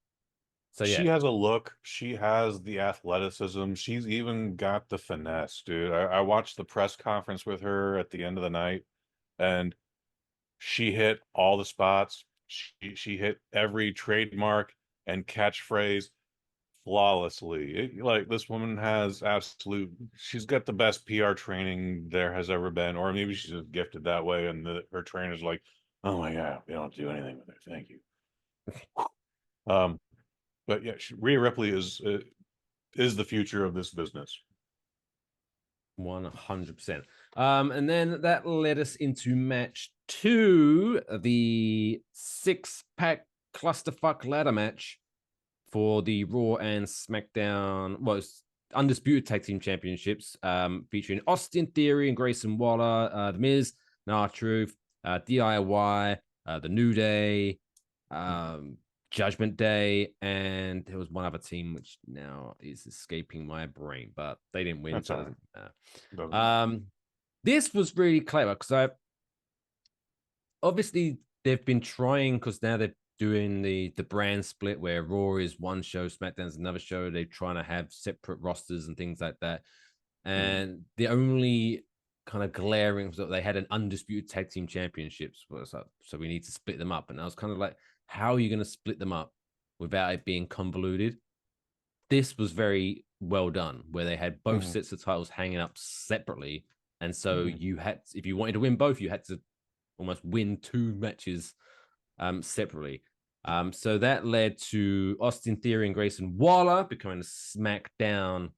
So She yeah, has a look. She has the athleticism. She's even got the finesse, dude. I watched the press conference with her at the end of the night, and she hit all the spots. She hit every trademark and catchphrase flawlessly. Like this woman has absolute. She's got the best PR training there has ever been, or maybe she's just gifted that way, and her trainer's like, "Oh my God, we don't do anything with her. Thank you." Um, but yeah, Rhea Ripley is the future of this business. 100%. And then that led us into match 2, the 6-pack clusterfuck ladder match for the Raw and SmackDown, well, it's Undisputed Tag Team Championships, featuring Austin Theory and Grayson Waller, The Miz, R-Truth, DIY, The New Day, Judgment Day, and there was one other team which now is escaping my brain, but they didn't win. That's So all it right. doesn't matter. This was really clever because obviously they've been trying, because now they're doing the brand split where Raw is one show, SmackDown's another show. They're trying to have separate rosters and things like that. And the only kind of glaring was that they had an undisputed tag team championships. So we need to split them up. And I was kind of like, how are you going to split them up without it being convoluted? This was very well done, where they had both sets of titles hanging up separately. And so you had, if you wanted to win both, you had to almost win 2 matches separately. So that led to Austin Theory and Grayson Waller becoming the SmackDown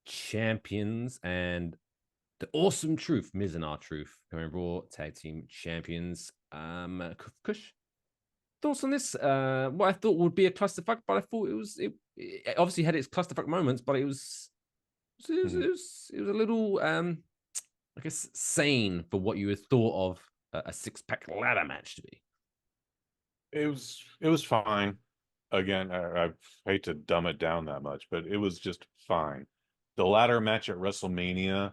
champions, and the Awesome Truth, Miz and R-Truth, becoming Raw Tag Team Champions. Kush, thoughts on this? What I thought would be a clusterfuck, but I thought it obviously had its clusterfuck moments, but it was a little I guess sane for what you would thought of a 6-pack ladder match to be. It was fine. Again, I hate to dumb it down that much, but it was just fine. The ladder match at WrestleMania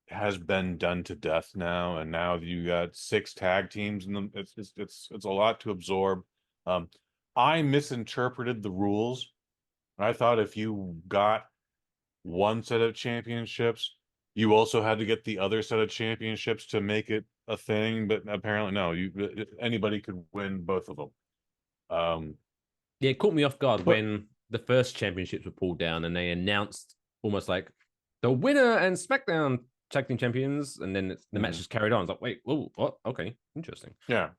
has been done to death now, and now you got 6 tag teams, and it's a lot to absorb. I misinterpreted the rules. I thought if you got one set of championships, you also had to get the other set of championships to make it a thing, but apparently no, anybody could win both of them. Yeah, it caught me off guard But when the first championships were pulled down and they announced almost like the winner and SmackDown tag team champions, and then the match just carried on. It's like, wait, whoa, what? Okay, interesting. yeah,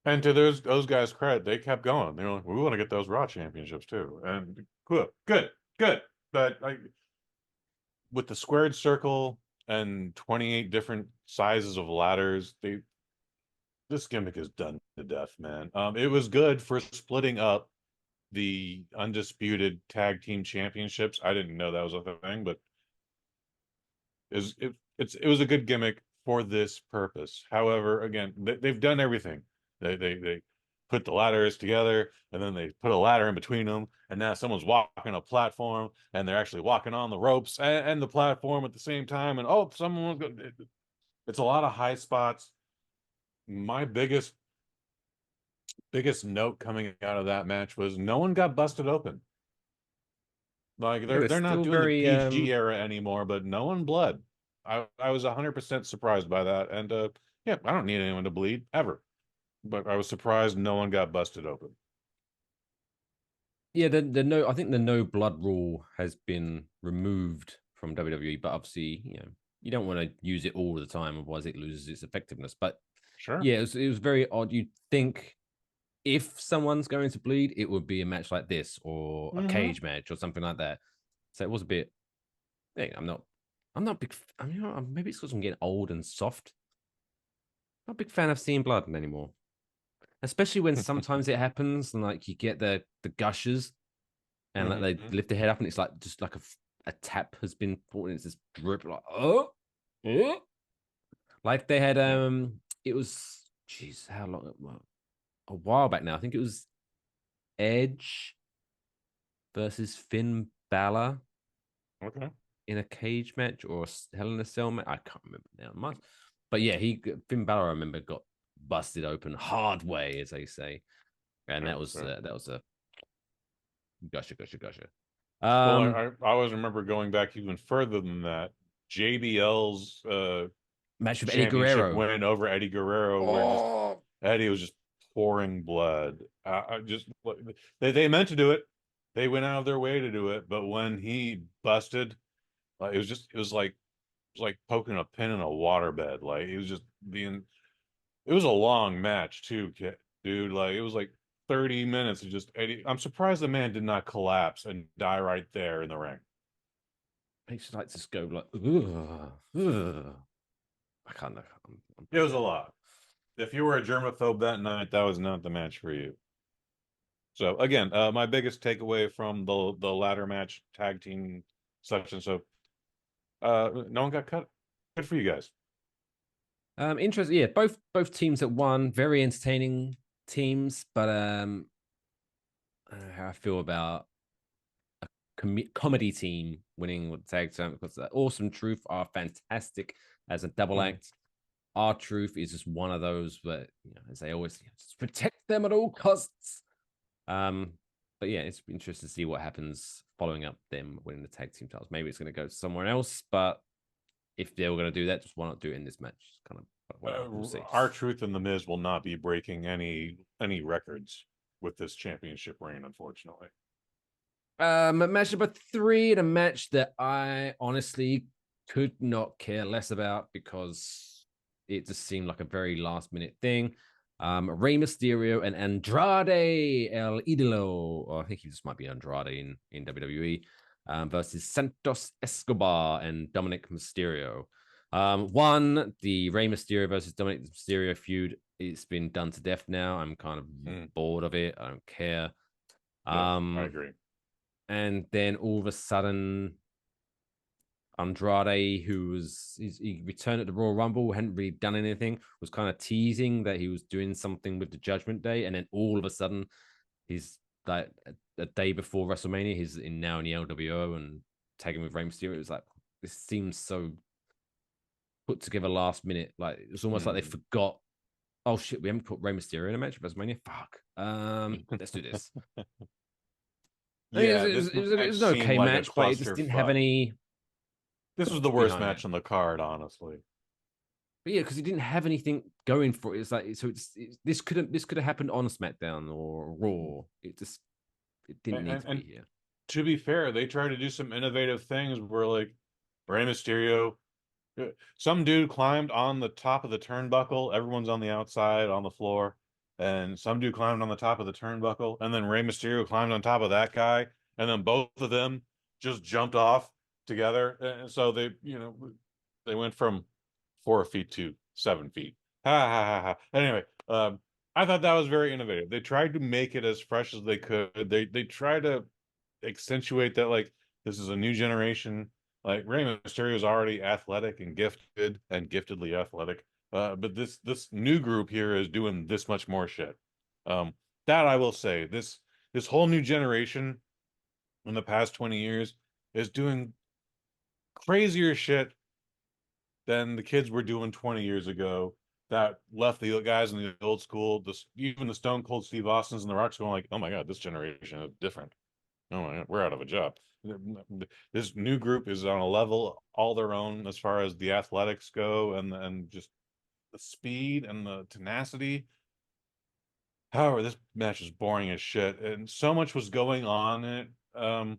and to those guys' credit, they kept going. They were like, we want to get those Raw championships too, and good. But with the squared circle and 28 different sizes of ladders, this gimmick is done to death, man. It was good for splitting up the undisputed tag team championships. I didn't know that was a thing, but it was a good gimmick for this purpose. However, again, they've done everything. They put the ladders together, and then they put a ladder in between them, and now someone's walking a platform, and they're actually walking on the ropes and the platform at the same time, and oh, someone's going. It's a lot of high spots. My biggest note coming out of that match was no one got busted open. Like Yeah, they're not still doing the very PG era anymore, but no one bled. I was 100% surprised by that, and yeah, I don't need anyone to bleed ever, but I was surprised no one got busted open. yeah, the no, I think the no blood rule has been removed from WWE, but obviously, you don't want to use it all the time, otherwise it loses its effectiveness. But Sure. yeah, it was very odd. You'd think if someone's going to bleed, it would be a match like this or a cage match or something like that. So it was a bit. Yeah, I'm not big. I mean, maybe it's because I'm getting old and soft. Not a big fan of seeing blood anymore. Especially when sometimes it happens and like you get the gushers and like they lift their head up and it's like just like a tap has been put and it's just drip like oh. Like they had it was jeez, how long a while back now. I think it was Edge versus Finn Balor Okay. in a cage match or a Hell in a Cell match. I can't remember now much. But yeah, Finn Balor, I remember, got busted open hard way, as they say. And that was a gusher. Well, I always remember going back even further than that. JBL's match with Eddie championship Guerrero. win over Eddie Guerrero, where Eddie was just pouring blood. I just they meant to do it. They went out of their way to do it, but when he busted, it was like poking a pin in a waterbed. Like it was just being. It was a long match too, dude. Like it was like 30 minutes of just Eddie. I'm surprised the man did not collapse and die right there in the ring. I just like to go like, ugh. I can't. It was a lot. If you were a germaphobe that night, that was not the match for you. So again, my biggest takeaway from the ladder match, tag team, such and so, no one got cut. Good for you guys. Interesting. Yeah, both teams that won, very entertaining teams, but I don't know how I feel about a comedy team winning with tag team because Awesome Truth are fantastic as a double act. Our Truth is just one of those, but as they always just protect them at all costs. But yeah, it's interesting to see what happens following up them winning the tag team titles. Maybe it's going to go somewhere else, but if they were going to do that, just why not do it in this match? Kind of we'll see. Our Truth and the Miz will not be breaking any records with this championship reign, unfortunately. Match number 3 in a match that I honestly could not care less about because it just seemed like a very last minute thing. Rey Mysterio and Andrade El Idolo, or I think he just might be Andrade in WWE, versus Santos Escobar and Dominic Mysterio. The Rey Mysterio versus Dominic Mysterio feud, it's been done to death now. I'm kind of bored of it. I don't care. I agree. And then all of a sudden, Andrade, he returned at the Royal Rumble, hadn't really done anything, was kind of teasing that he was doing something with the Judgment Day, and then all of a sudden, he's like a day before WrestleMania, he's now in the LWO and tagging with Rey Mysterio. It was like this seems so put together last minute. Like it's almost like they forgot. Oh shit, we haven't put Rey Mysterio in a match at WrestleMania. Fuck. Let's do this. Yeah, it was an okay match, but it just didn't have any. This was the worst match on the card, honestly. But yeah, because it didn't have anything going for it. It's like this could have happened on SmackDown or Raw. It didn't need to be here. To be fair, they tried to do some innovative things where like Rey Mysterio, some dude climbed on the top of the turnbuckle. Everyone's on the outside on the floor. And some dude climbed on the top of the turnbuckle, and then Rey Mysterio climbed on top of that guy, and then both of them just jumped off together. And so they went from 4 feet to 7 feet. Ha ha ha ha. Anyway, I thought that was very innovative. They tried to make it as fresh as they could. They tried to accentuate that like this is a new generation. Like Rey Mysterio is already athletic and gifted and giftedly athletic. But this new group here is doing this much more shit. That I will say, this whole new generation in the past 20 years is doing crazier shit than the kids were doing 20 years ago that left the guys in the old school, even the Stone Cold Steve Austins and the Rocks going like, oh my God, this generation is different. Oh my God, we're out of a job. This new group is on a level all their own as far as the athletics go and just the speed and the tenacity. However, this match was boring as shit, and so much was going on in it.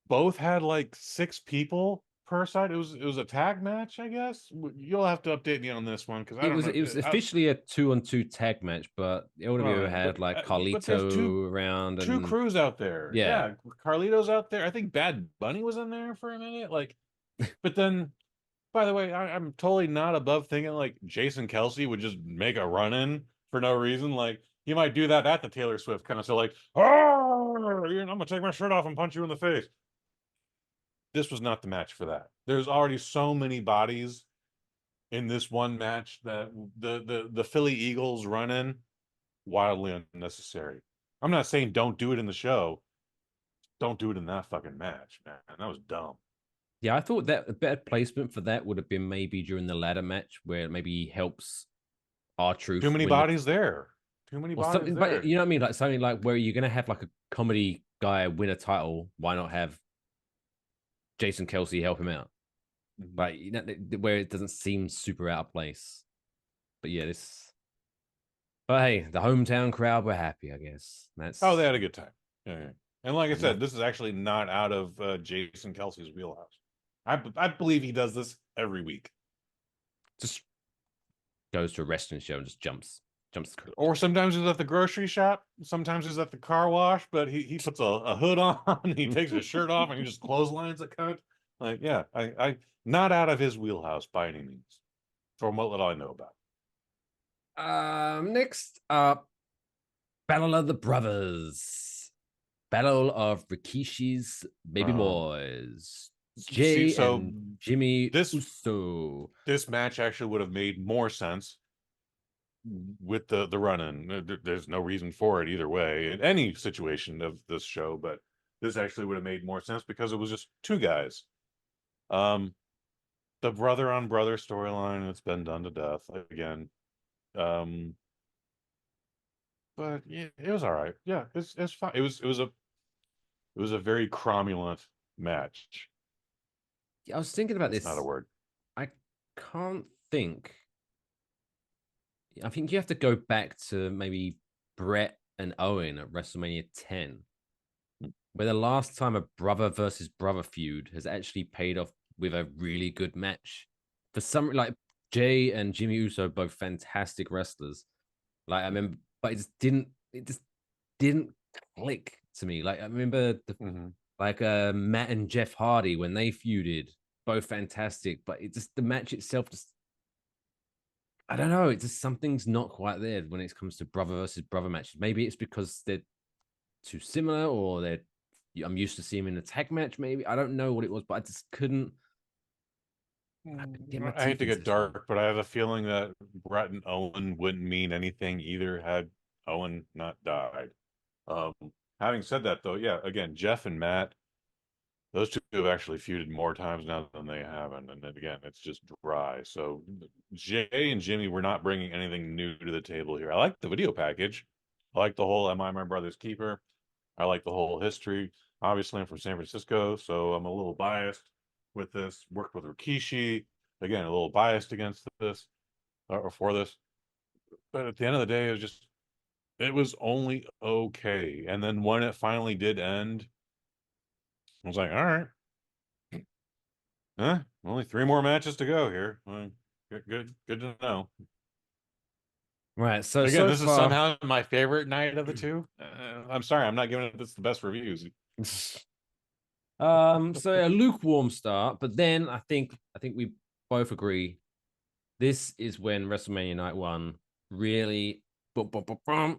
Both had like 6 people per side. It was a tag match, I guess. You'll have to update me on this one because it was officially a 2-on-2 tag match, but the LWO had like Carlito around and 2 crews out there. Yeah, Carlito's out there. I think Bad Bunny was in there for a minute. Like, but then By the way, I'm totally not above thinking like Jason Kelsey would just make a run in for no reason. Like he might do that at the Taylor Swift kind of so like, oh, I'm gonna take my shirt off and punch you in the face. This was not the match for that. There's already so many bodies in this one match that the Philly Eagles run in wildly unnecessary. I'm not saying don't do it in the show. Don't do it in that fucking match, man. That was dumb. Yeah, I thought that a better placement for that would have been maybe during the ladder match where maybe he helps Too R-Truth many win the bodies there. Too many or bodies something, but there. you know what I mean? Like something like where you're gonna have like a comedy guy win a title. Why not have Jason Kelsey help him out? Mhm. Like you know, where it doesn't seem super out of place. But yeah, this. But hey, the hometown crowd were happy, I guess. Oh, they That's had a good time. Yeah. And like I said, this is actually not out of Jason Kelsey's wheelhouse. I believe he does this every week. just goes to a wrestling show and just jumps. Or sometimes he's at the grocery shop. Sometimes he's at the car wash, but he puts a hood on, he takes his shirt off, and he just clotheslines a cut. Like, yeah, I not out of his wheelhouse by any means, from what little I know about. Next up, Battle of the Brothers. Battle of Rikishi's baby boys. See, Jay so and Jimmy this Uso. this match actually would have made more sense with the run-in. There's no reason for it either way in any situation of this show, but this actually would have made more sense because it was just two guys. Um, the brother on brother storyline, it's been done to death again. Um, but yeah, it was all right. Yeah, it's fine. It was a very cromulent match. I was thinking about That's not a this. word. I can't think. I think you have to go back to maybe Brett and Owen at WrestleMania 10, where the last time a brother versus brother feud has actually paid off with a really good match. For some, like Jay and Jimmy Uso, both fantastic wrestlers. Like I remember, but it just didn't click to me. Like I remember Mhm. like Matt and Jeff Hardy when they feuded, both fantastic, but it just the match itself just I don't know. It's just something's not quite there when it comes to brother versus brother matches. Maybe it's because they're too similar, or they're I'm used to seeing them in a tag match. Maybe I don't know what it was, but I just couldn't get my I hate teeth to into get this one. dark, but I have a feeling that Brett and Owen wouldn't mean anything either had Owen not died. Um, Having said that, though, yeah, again, Jeff and Matt, those two have actually feuded more times now than they haven't, and then again, it's just dry. So Jay and Jimmy were not bringing anything new to the table here. I like the video package. I like the whole "Am I my brother's keeper?" I like the whole history. Obviously, I'm from San Francisco, so I'm a little biased with this. Worked with Rikishi. Again, a little biased against this or for this. But at the end of the day, it was only okay. And then when it finally did end, I was like, all right, only three more matches to go here. Well, good to know. Right. So Again, so this is far, somehow my favorite night of the two. I'm sorry, I'm not giving this the best reviews. so a lukewarm start, but then I think we both agree this is when WrestleMania Night One really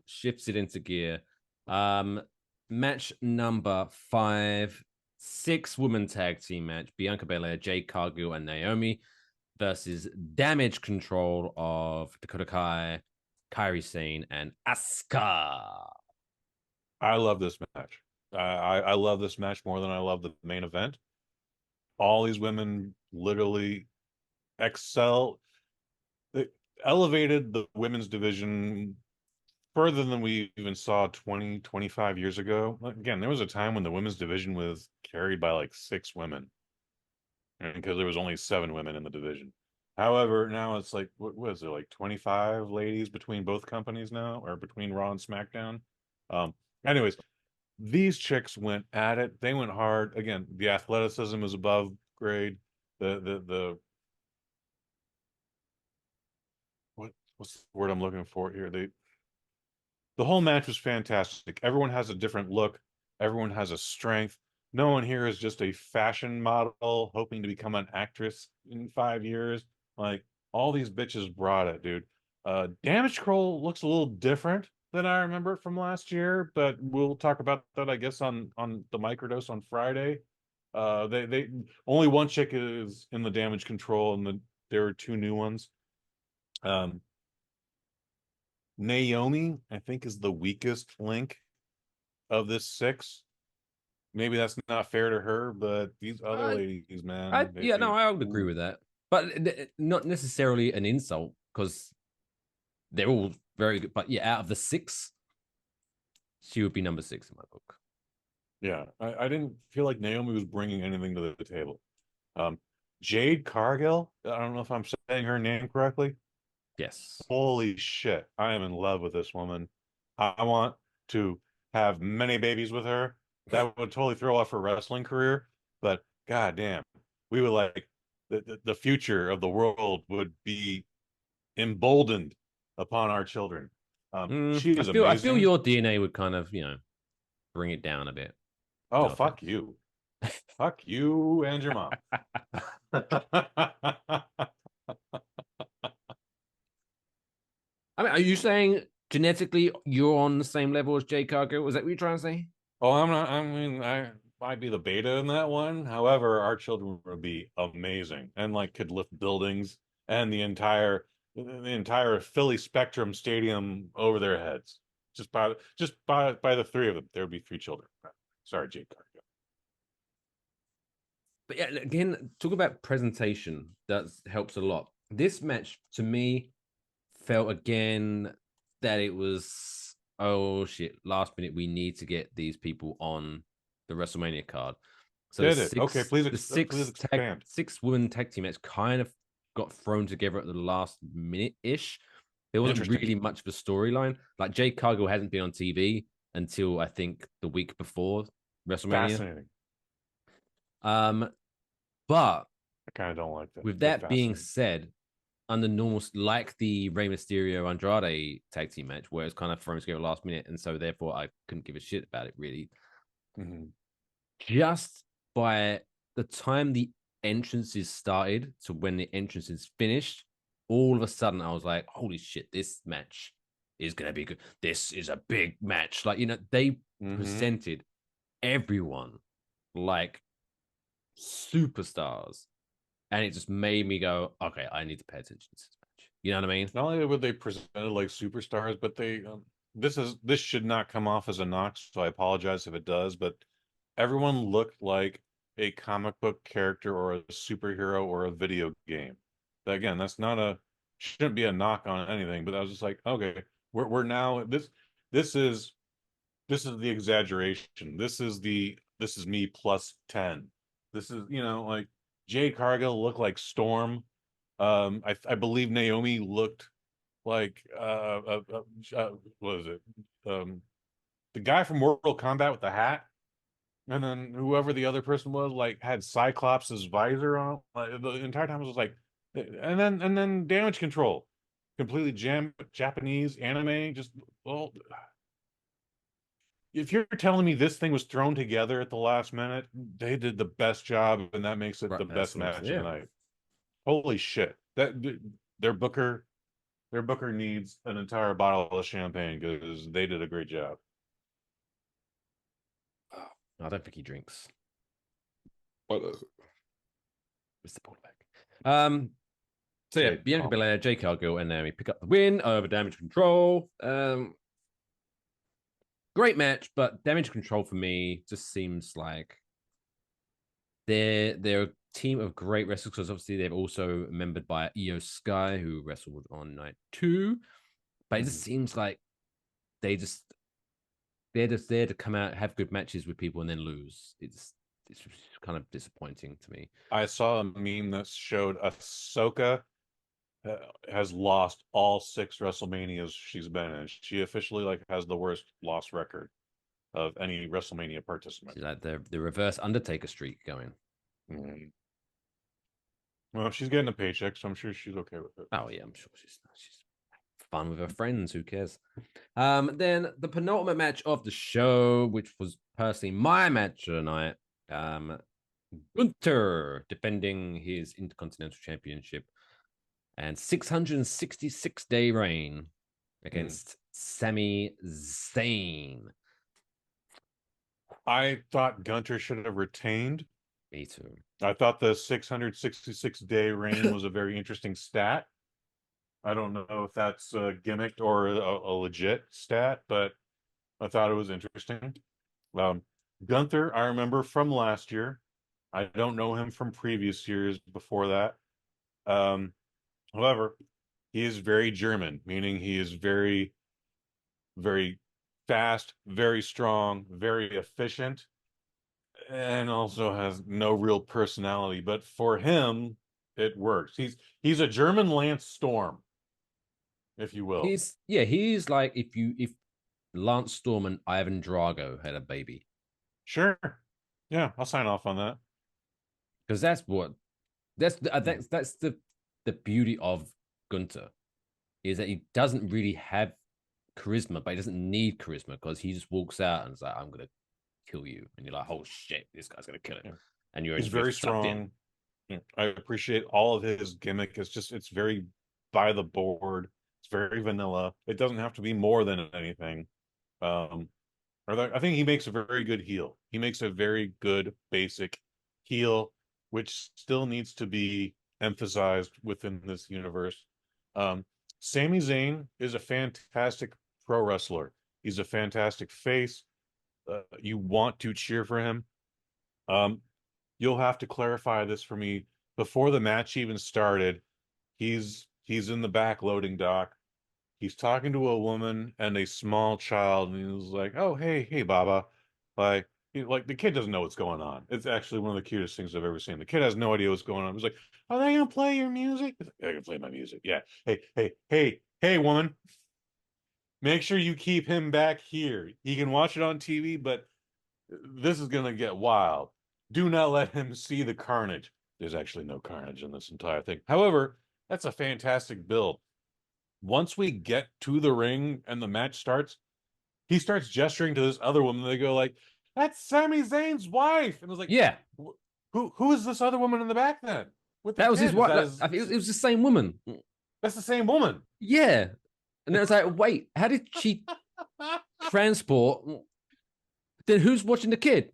shifts it into gear. Um, Match number 5, 6-woman tag team match: Bianca Belair, Jade Cargill, and Naomi versus Damage Control of Dakota Kai, Kairi Sane, and Asuka. I love this match. I love this match more than I love the main event. All these women literally excel. They elevated the women's division further than we even saw 20, 25 years ago. Again, there was a time when the women's division was carried by like 6 women, and because there was only 7 women in the division. However, now it's like, what was it, like 25 ladies between both companies now, or between Raw and SmackDown? Um, Anyways, these chicks went at it. They went hard. Again, the athleticism is above grade. The what's the word I'm looking for here? The whole match was fantastic. Everyone has a different look. Everyone has a strength. no one here is just a fashion model hoping to become an actress in 5 years. Like all these bitches brought it, dude. Damage Control looks a little different than I remember from last year, but we'll talk about that, I guess, on the microdose on Friday. They only one chick is in the Damage Control, and there are two new ones. Naomi, I think, is the weakest link of this six. Maybe that's not fair to her, but these other ladies, man, no, I would agree with that, but not necessarily an insult because they're all very good. But yeah, out of the six, she would be number 6 in my book. Yeah, I didn't feel like Naomi was bringing anything to the table. Jade Cargill, I don't know if I'm saying her name correctly. Yes. Holy shit, I am in love with this woman. I want to have many babies with her. That would totally throw off her wrestling career, but goddamn, we would like the future of the world would be emboldened upon our children. She is I feel amazing. your DNA would kind of bring it down a bit. Oh, No fuck offense. you. Fuck you and your mom. I mean, are you saying genetically you're on the same level as Jay Cargill? Was that what you're trying to say? Oh, I'm not. I mean, I might be the beta in that one. However, our children would be amazing and like could lift buildings and the entire Philly Spectrum Stadium over their heads. Just by the three of them, there would be 3 children. Sorry, Jake Cargill. But yeah, again, talk about presentation. That helps a lot. This match to me felt again that it was, oh shit, last minute we need to get these people on the WrestleMania card. So Did it? Okay, please, please expand. 6-woman tag team match kind of got thrown together at the last minute ish. There wasn't really much of a storyline. Like Jay Cargill hasn't been on TV until I think the week before WrestleMania. Fascinating. But I kind of don't like that. with that being said, under normal, like the Rey Mysterio Andrade tag team match, where it's kind of thrown together last minute, and so therefore I couldn't give a shit about it really. Mm-hmm. Just by the time the entrances started to when the entrances finished, all of a sudden I was like, holy shit, this match is going to be good. This is a big match. Like, they presented everyone like superstars. And it just made me go, okay, I need to pay attention to this match. You know what I mean? Not only were they presented like superstars, but this should not come off as a knock, so I apologize if it does, but everyone looked like a comic book character or a superhero or a video game. Again, shouldn't be a knock on anything, but I was just like, okay, we're now this is the exaggeration. This is me plus 10. This is, like Jade Cargill looked like Storm. I believe Naomi looked like what is it? The guy from Mortal Kombat with the hat, and then whoever the other person was, like had Cyclops' visor on. Like, the entire time I was like, and then Damage Control, completely Japanese anime. Just well, if you're telling me this thing was thrown together at the last minute, they did the best job, and that makes it the best match of the night. Holy shit! Their booker needs an entire bottle of champagne because they did a great job. Oh, I don't think he drinks. What? Mr. Porterback. So yeah, Bianca Belair, Jay Cargill, and Naomi pick up the win over Damage Control. Great match, but Damage Control for me just seems like they're a team of great wrestlers because obviously they're also membered by Io Sky, who wrestled on night 2. But it just seems like they're just there to come out, have good matches with people, and then lose. It's kind of disappointing to me. I saw a meme that showed Ahsoka has lost all 6 WrestleManias she's been in. She officially has the worst loss record of any WrestleMania participant. She's like the reverse Undertaker streak going. Well, she's getting a paycheck, so I'm sure she's okay with it. Oh yeah, I'm sure she's fun with her friends. Who cares? Then the penultimate match of the show, which was personally my match of the night, Gunther defending his Intercontinental Championship and 666-day reign against Sami Zayn. I thought Gunter should have retained. Me too. I thought the 666-day reign was a very interesting stat. I don't know if that's a gimmick or a legit stat, but I thought it was interesting. Gunther, I remember from last year. I don't know him from previous years before that. However, he is very German, meaning he is very, very fast, very strong, very efficient, and also has no real personality. But for him, it works. He's a German Lance Storm, if you will. He's like if Lance Storm and Ivan Drago had a baby. Sure. Yeah, I'll sign off on that. Because that's the beauty of Gunther, is that he doesn't really have charisma, but he doesn't need charisma because he just walks out and is like, I'm gonna kill you. And you're like, oh shit, this guy's gonna kill him. Yeah. And He's very strong. Yeah. I appreciate all of his gimmick. It's very by the board. It's very vanilla. It doesn't have to be more than anything. I think he makes a very good heel. He makes a very good basic heel, which still needs to be emphasized within this universe. Sami Zayn is a fantastic pro wrestler. He's a fantastic face. You want to cheer for him. You'll have to clarify this for me before the match even started. He's in the back loading dock. He's talking to a woman and a small child, and he was like, "Oh, hey, Baba," like the kid doesn't know what's going on. It's actually one of the cutest things I've ever seen. The kid has no idea what's going on. He's like, "Are they gonna play your music?" They're gonna play my music. Yeah. Hey, woman. Make sure you keep him back here. He can watch it on TV, but this is gonna get wild. Do not let him see the carnage. There's actually no carnage in this entire thing. However, that's a fantastic build. Once we get to the ring and the match starts, he starts gesturing to this other woman. They go like, "That's Sami Zayn's wife," and I was like, Yeah. Who is this other woman in the back then?" That was his wife. It was the same woman. That's the same woman. Yeah. And it was like, wait, how did she transport? Then who's watching the kid?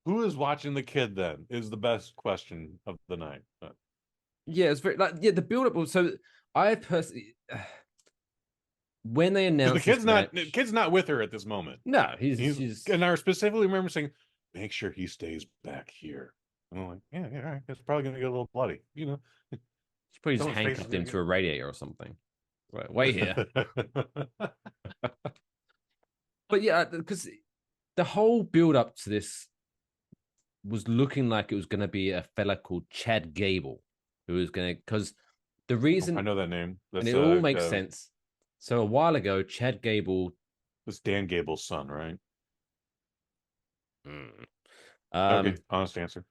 Who is watching the kid then is the best question of the night. Yeah, it's very the build up. So I personally, when they announced the kid's not with her at this moment. No, he's and I specifically remember saying, "Make sure he stays back here." And I'm like, yeah, all right. It's probably gonna get a little bloody, He's probably just handcuffed into a radiator or something. Right, wait here. But yeah, because the whole build up to this was looking like it was going to be a fella called Chad Gable, who was going to, because the reason I know that name, and it all makes sense. So a while ago, Chad Gable, was Dan Gable's son, right? Okay, honest answer.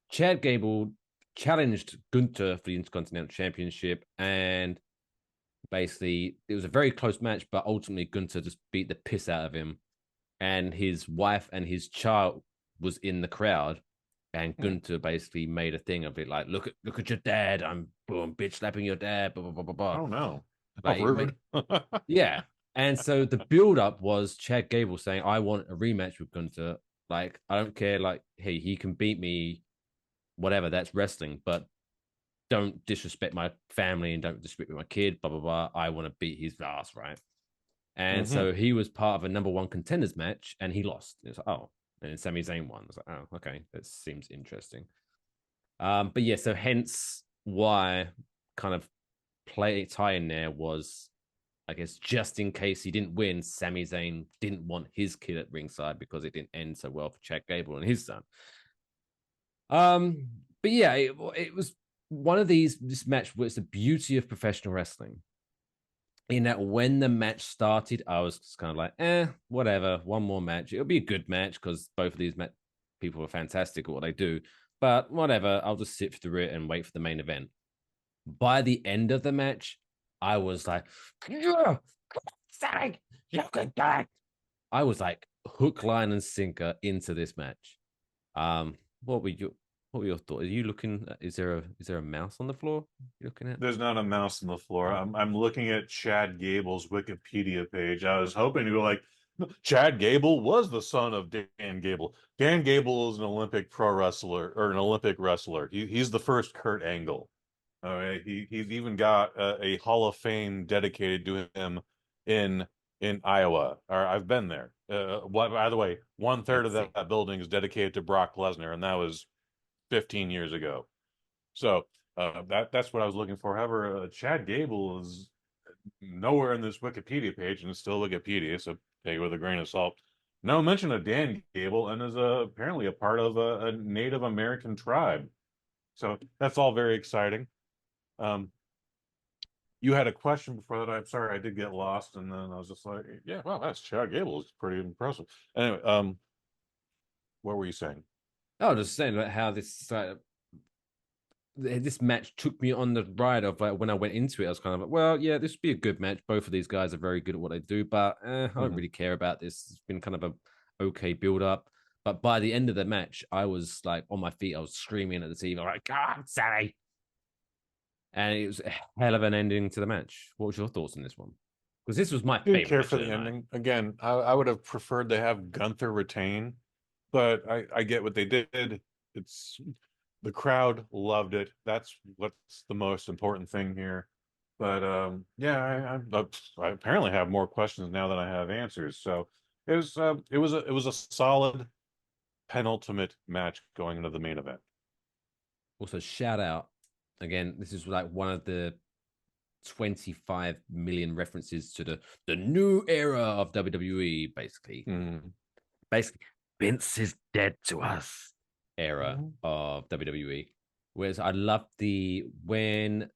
Chad Gable challenged Gunther for the Intercontinental Championship, and basically it was a very close match, but ultimately Gunther just beat the piss out of him, and his wife and his child was in the crowd, and Gunther basically made a thing of it, like, look at your dad, I'm boom bitch slapping your dad, blah blah blah blah blah. Oh no, like, rude. Yeah. And so the build up was Chad Gable saying, I want a rematch with Gunther. Like, I don't care, like, hey, he can beat me, whatever, that's wrestling, but don't disrespect my family and don't disrespect my kid, blah blah blah. I want to beat his ass, right? And so he was part of a number one contenders match and he lost. It's like, oh, and then Sami Zayn won. I was like, oh, okay, that seems interesting. But yeah, so hence why kind of tie in there was, I guess, just in case he didn't win, Sami Zayn didn't want his kid at ringside because it didn't end so well for Chad Gable and his son. But yeah, it was one of this match was the beauty of professional wrestling. In that when the match started, I was just kind of like, whatever, one more match. It'll be a good match because both of these people are fantastic at what they do. But whatever, I'll just sit through it and wait for the main event. By the end of the match, I was like, I was like hook, line, and sinker into this match. What were your thoughts? Are you looking? Is there a mouse on the floor you're looking at? There's not a mouse on the floor. I'm looking at Chad Gable's Wikipedia page. I was hoping to go like, Chad Gable was the son of Dan Gable. Dan Gable is an Olympic pro wrestler or an Olympic wrestler. He's the first Kurt Angle. All right, he's even got a Hall of Fame dedicated to him in Iowa. Or I've been there. By the way, 1/3 of that building is dedicated to Brock Lesnar, and that was 15 years ago. So that's what I was looking for. However, Chad Gable is nowhere in this Wikipedia page, and it's still Wikipedia, so take it with a grain of salt. No mention of Dan Gable, and is apparently a part of a Native American tribe. So that's all very exciting. You had a question before that. I'm sorry, I did get lost, and then I was just like, yeah, well, that's Chad Gable. It's pretty impressive. Anyway, what were you saying? Oh, just saying about how this match took me on the ride of like when I went into it, I was kind of like, well, yeah, this would be a good match. Both of these guys are very good at what they do, but I don't really care about this. It's been kind of a okay build up. But by the end of the match, I was like on my feet. I was screaming at the TV, like, God, Sammy. And it was a hell of an ending to the match. What was your thoughts on this one? Because this was my favorite. Didn't care for the ending. Again, I would have preferred to have Gunther retain, but I get what they did. It's the crowd loved it. That's what's the most important thing here. But yeah, I apparently have more questions now than I have answers. So it was a solid penultimate match going into the main event. Also, shout out again. This is like one of the 25 million references to the new era of WWE. Basically, Vince is dead to us era of WWE. Whereas I loved when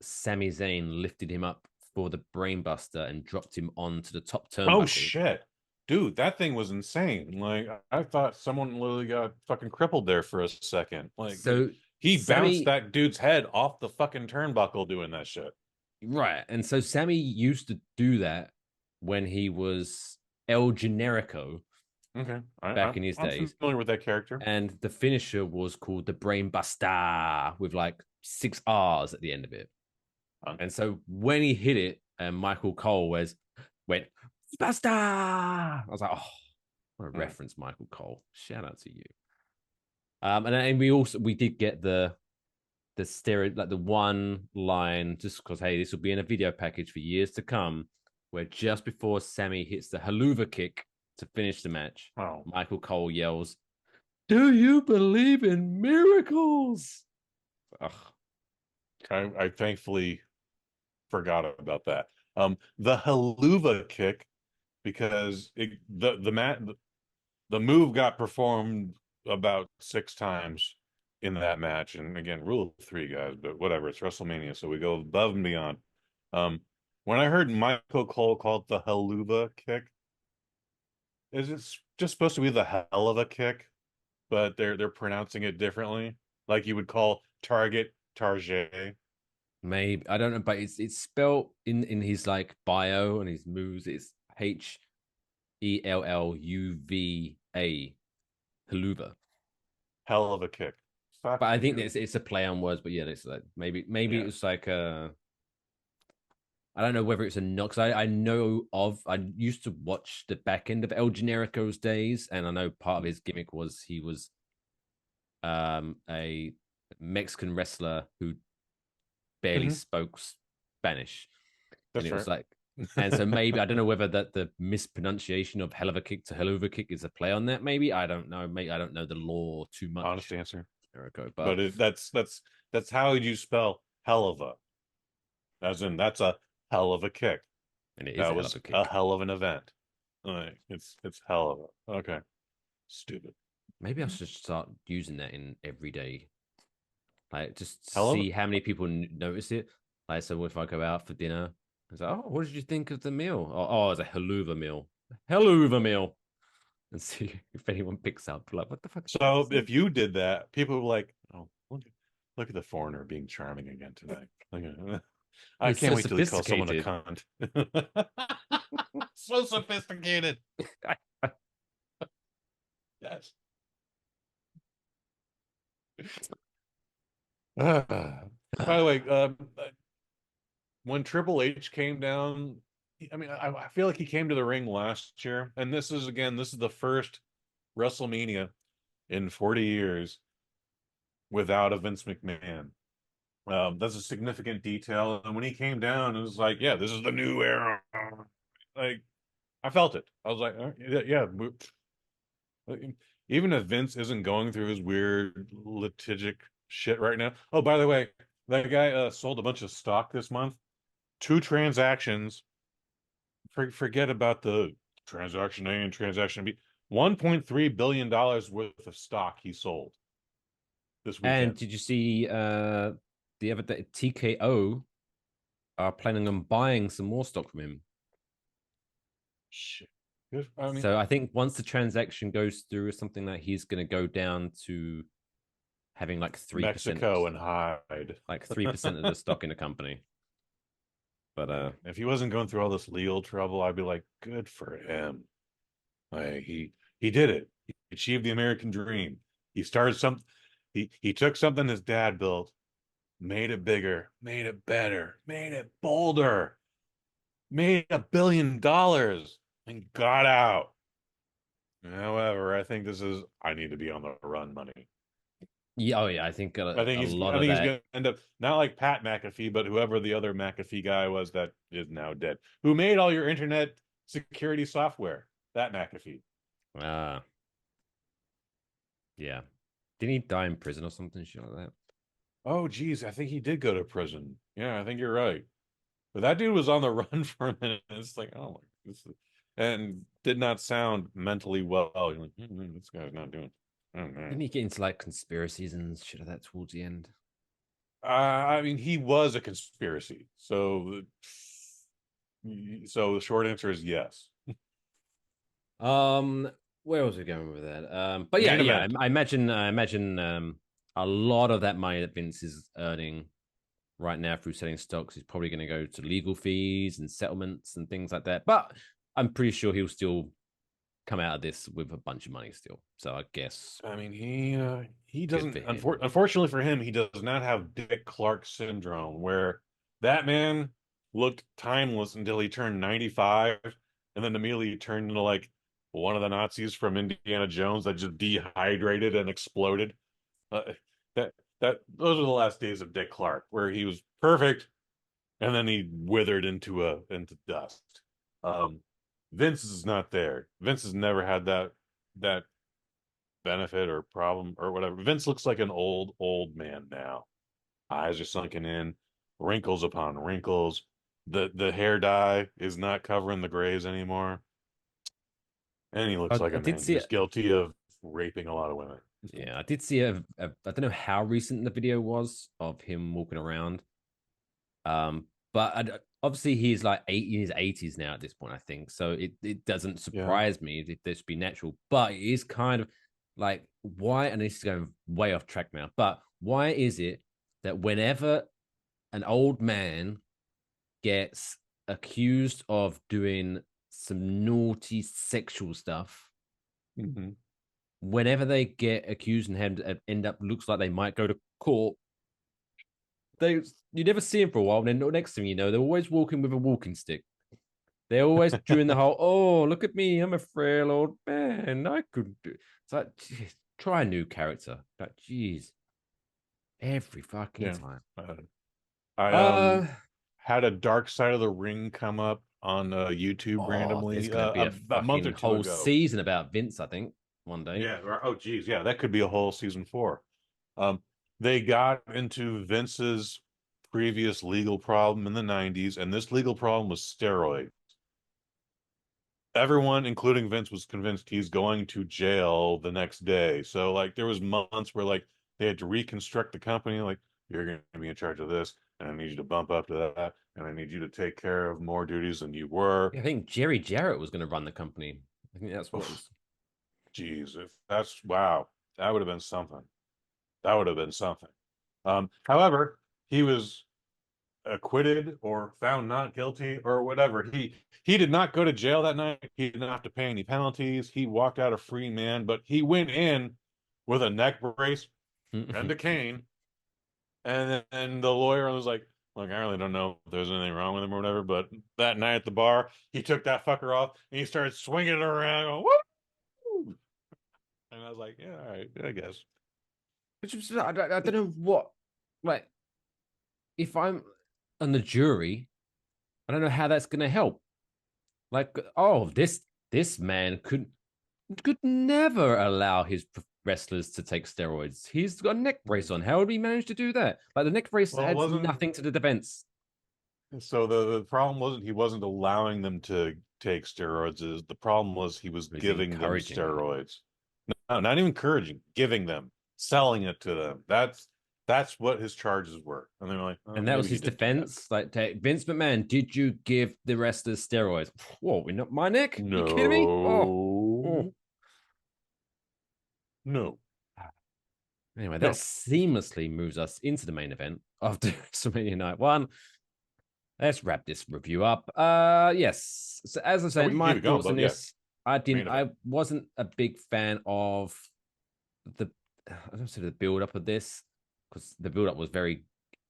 Sami Zayn lifted him up for the brainbuster and dropped him onto the top turnbuckle. Oh shit. Dude, that thing was insane. Like I thought someone literally got fucking crippled there for a second. Like so he bounced that dude's head off the fucking turnbuckle doing that shit. Right. And so Sammy used to do that when he was El Generico. Okay. Back in his days. I'm familiar with that character. And the finisher was called the Brainbuster with like 6 R's at the end of it. And so when he hit it, and Michael Cole went, Buster! I was like, oh, what a reference, Michael Cole. Shout out to you. And we did get the stereo, like the one line, just because hey, this will be in a video package for years to come, where just before Sammy hits the haluva kick to finish the match, Michael Cole yells, "Do you believe in miracles?" Ugh. I thankfully forgot about that. The haluva kick, because the move got performed about 6 times in that match, and again, rule of 3, guys, but whatever, it's WrestleMania, so we go above and beyond. When I heard Michael Cole call it the haluva kick, is it just supposed to be the hell of a kick, but they're pronouncing it differently, like you would call Target Target? Maybe, I don't know, but it's spelled in his like bio and his moves. It's HELLUVA, haluva. Hell of a kick. But I think it's a play on words. But yeah, it's like maybe it was like I don't know whether it's a knock, because I used to watch the back end of El Generico's days, and I know part of his gimmick was he was a Mexican wrestler who barely spoke Spanish. That's and it right. was like, and so maybe I don't know whether that the mispronunciation of hell of a kick to haluva kick is a play on that. Maybe I don't know. Maybe I don't know the law too much. Honest answer. But that's how you spell hell of a, as in that's a hell of a kick. And it is that was a hell of an event. It's hell of a, okay. Stupid. Maybe I should start using that in everyday. Like, just Hell see how many people notice it. Like, so if I go out for dinner, I was like, oh, what did you think of the meal? Oh, it's a haluva meal. Haluva meal. And see if anyone picks up. Like, what the fuck? So if you did that, people were like, oh, look at the foreigner being charming again tonight. I can't wait till he calls someone a cunt. So sophisticated. Yes. By the way, when Triple H came down, I mean, I feel like he came to the ring last year, and this is the first WrestleMania in 40 years without a Vince McMahon. That's a significant detail. And when he came down, it was like, yeah, this is the new era. Like, I felt it. I was like, yeah. Even if Vince isn't going through his weird litigic shit right now. Oh, by the way, that guy sold a bunch of stock this month. 2 transactions. Forget about the transaction A and transaction B. $1.3 billion worth of stock he sold this And weekend. did you see the other day TKO are planning on buying some more stock from him? Shit. I mean, So I think once the transaction goes through, or something like he's going to go down to having like 3%, Mexico and hide. like 3% of the stock in the company. But If he wasn't going through all this legal trouble, I'd be like, good for him. Like, he did it. He achieved the American dream. He started some. He took something his dad built, made it bigger, made it better, made it bolder, made $1 billion, and got out. However, I think I need to be on the run money. yeah, oh yeah, I think I think a he's lot I of think he's that. gonna end up not like Pat McAfee, but whoever the other McAfee guy was that is now dead. Who made all your internet security software? That McAfee. Uh, yeah. Didn't he die in prison or something shit like that? Oh geez, I think he did go to prison. Yeah, I think you're right. But that dude was on the run for a minute. It's like, oh my, and did not sound mentally well. You're like, this guy's not doing. Oh Didn't man. he get into like conspiracies and shit like that towards the end? I mean, he was a conspiracy. So the short answer is yes. Um, where was we going with that? But yeah, Main yeah, event. I imagine a lot of that money that Vince is earning right now through selling stocks is probably going to go to legal fees and settlements and things like that. But I'm pretty sure he'll still come out of this with a bunch of money still. So I guess I mean, he good doesn't. for him. Unfortunately for him, he does not have Dick Clark syndrome, where that man looked timeless until he turned 95, and then immediately turned into like one of the Nazis from Indiana Jones that just dehydrated and exploded. Uh, that those are the last days of Dick Clark, where he was perfect, and then he withered into dust. Um, Vince is not there. Vince has never had that benefit or problem or whatever. Vince looks like an old man now. Eyes are sunken in, wrinkles upon wrinkles. The hair dye is not covering the grays anymore. And he looks like I a did man see who's it. guilty of raping a lot of women. Yeah, I did see I don't know how recent the video was of him walking around. But obviously he's like in his 80s now at this point, I think. So it doesn't Yeah. surprise me if this be natural. But it is kind of like why, and this is going way off track now, but why is it that whenever an old man gets accused of doing some naughty sexual stuff, Mm-hmm. whenever they get accused and end up looks like they might go to court, they you never see him for a while, and then the next thing you know, they're always walking with a walking stick. They're always doing the whole, oh, look at me, I'm a frail old man. I could do. It's like, geez, try a new character. Like, geez, every fucking Yeah. time. I Uh, had a Dark Side of the Ring come up on YouTube oh, there's randomly gonna be a month or fucking two whole ago. season about Vince, I think, one day. Yeah. Oh, geez. Yeah, that could be a whole season 4. They got into Vince's previous legal problem in the 90s, and this legal problem was steroids. Everyone, including Vince, was convinced he's going to jail the next day. So, like, there was months where, like, they had to reconstruct the company. Like, you're going to be in charge of this, and I need you to bump up to that, and I need you to take care of more duties than you were. I think Jerry Jarrett was going to run the company. I think that's what was. Geez, if that's wow, that would have been something. That would have been something. However, he was acquitted or found not guilty or whatever. He did not go to jail that night. He did not have to pay any penalties. He walked out a free man, but he went in with a neck brace and to Kane. And then the lawyer was like, look, I really don't know if there's anything wrong with him or whatever, but that night at the bar, he took that fucker off and he started swinging it around, going, woo! And I was like, yeah, all right, I guess. Which is, I don't know what, like, if I'm on the jury, I don't know how that's going to help. Like, oh, this man could never allow his wrestlers to take steroids. He's got a neck brace on. How would he manage to do that? Like, the neck brace Well, it adds wasn't. nothing to the defense. So the problem wasn't he wasn't allowing them to take steroids. Is the problem was he was He's giving them encouraging them. steroids. No, not even encouraging, giving them, selling it to them. That's what his charges were. And they were like, oh, And that was maybe he his did do that. defense. Like, Vince McMahon, did you give the wrestlers steroids? Whoa, not my neck? No. You kidding me? Oh. No. Anyway, No. that seamlessly moves us into the main event after WrestleMania Night 1. Let's wrap this review up. Yes. So as I we said, can my keep it going, thoughts on but yeah. this, I wasn't a big fan of I don't say the build up of this, because the build up was very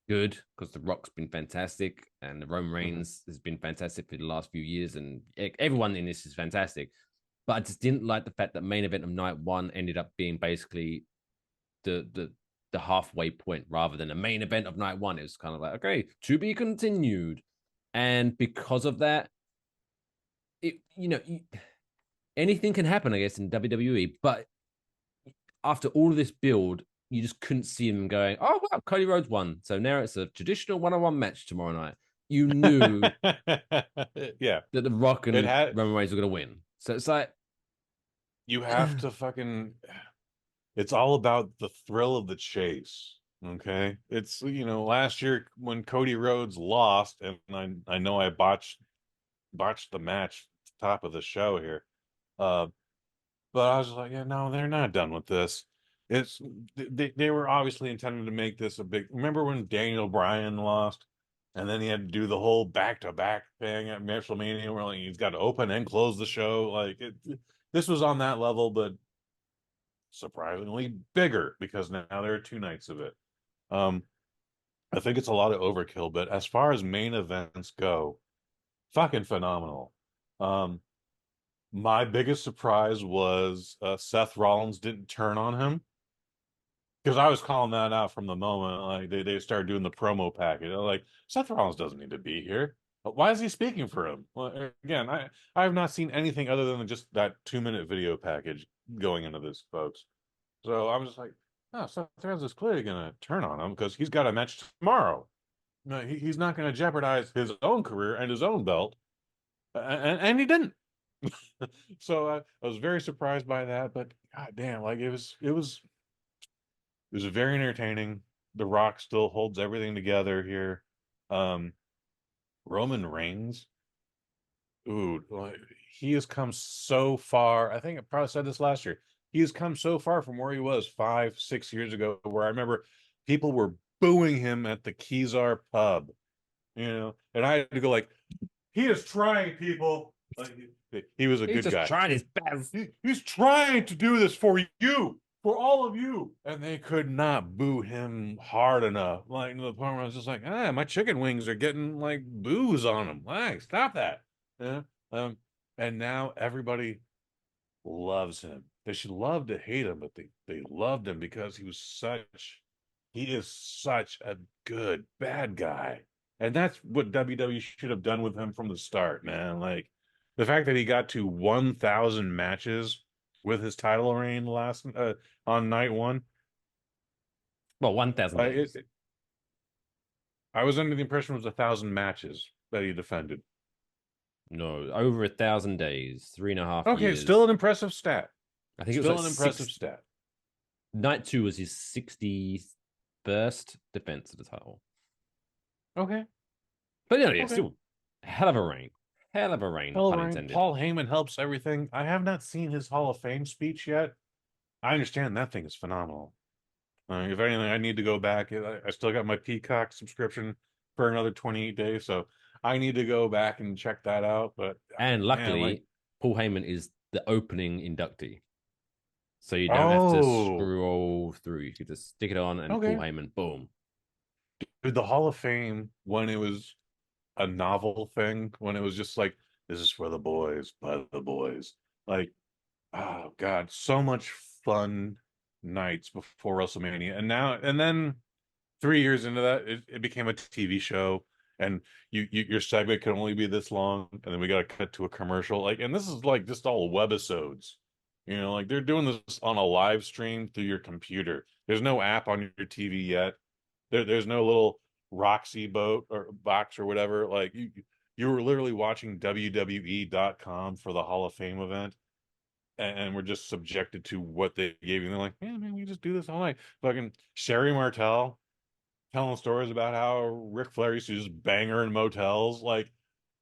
good, because The Rock's been fantastic and the Roman Reigns has been fantastic for the last few years, and everyone in this is fantastic. But I just didn't like the fact that main event of night 1 ended up being basically the halfway point rather than a main event of night 1. It was kind of like, okay, to be continued. And because of that, anything can happen, I guess, in WWE. But after all of this build, you just couldn't see him going, oh, wow, Cody Rhodes won. So now it's a traditional one-on-one match tomorrow night. You knew yeah, that The Rock and Roman Reigns were going to win. So it's like, you have to fucking, it's all about the thrill of the chase. Okay. It's, last year when Cody Rhodes lost, and I know I botched the match at the top of the show here. But I was like, yeah, no, they're not done with this. They were obviously intending to make this a big. Remember when Daniel Bryan lost, and then he had to do the whole back-to-back thing at WrestleMania, where like he's got to open and close the show. Like this was on that level, but surprisingly bigger, because now there are 2 nights of it. I think it's a lot of overkill, but as far as main events go, fucking phenomenal. My biggest surprise was Seth Rollins didn't turn on him, because I was calling that out from the moment like they started doing the promo package. Like, Seth Rollins doesn't need to be here. Why is he speaking for him? Well, again, I have not seen anything other than just that 2-minute video package going into this, folks. So I'm just like, oh, Seth Rollins is clearly going to turn on him because he's got a match tomorrow. No, he's not going to jeopardize his own career and his own belt, and he didn't. So I was very surprised by that, but god damn, like it was very entertaining. The Rock still holds everything together here. Roman Reigns, ooh, like, he has come so far. I think I probably said this last year. He has come so far from where he was 5-6 years ago, where I remember people were booing him at the Kezar pub, and I had to go like, he is trying, people. Like, he was a good guy. He's just trying his best. He's trying to do this for you, for all of you. And they could not boo him hard enough. Like, to the point where I was just like, my chicken wings are getting like boos on them. Like, stop that. Yeah. And now everybody loves him. They should love to hate him, but they loved him because he is such a good bad guy. And that's what WWE should have done with him from the start, man. Like, the fact that he got to 1,000 matches with his title reign on night 1. Well, 1,000 days. I was under the impression it was 1,000 matches that he defended. No, over 1,000 days, 3.5 years. Okay, still an impressive stat. I think still it was an impressive stat. Night 2 was his 61st defense of the title. Okay. But yeah, still hell of a reign. Hell of a reign, pun intended. Paul Heyman helps everything. I have not seen his Hall of Fame speech yet. I understand that thing is phenomenal. If anything, I need to go back. I still got my Peacock subscription for another 28 days, so I need to go back and check that out. But luckily, Paul Heyman is the opening inductee. So you don't have to Oh, scroll through. You could just stick it on and Paul okay. Heyman, boom. Dude, the Hall of Fame, when it was a novel thing, when it was just like, this is for the boys, by the boys. Like, oh God, so much fun nights before WrestleMania. And then 3 years into that, it became a TV show. And your segment can only be this long, and then we got to cut to a commercial. Like, and this is like just all webisodes. Like they're doing this on a live stream through your computer. There's no app on your TV yet. There's no little Roxy boat or box or whatever. Like you were literally watching WWE.com for the Hall of Fame event, and we're just subjected to what they gave you. And they're like, yeah, man, we just do this all night. Fucking Sherry Martel telling stories about how Ric Flair used to just bang her in motels. Like,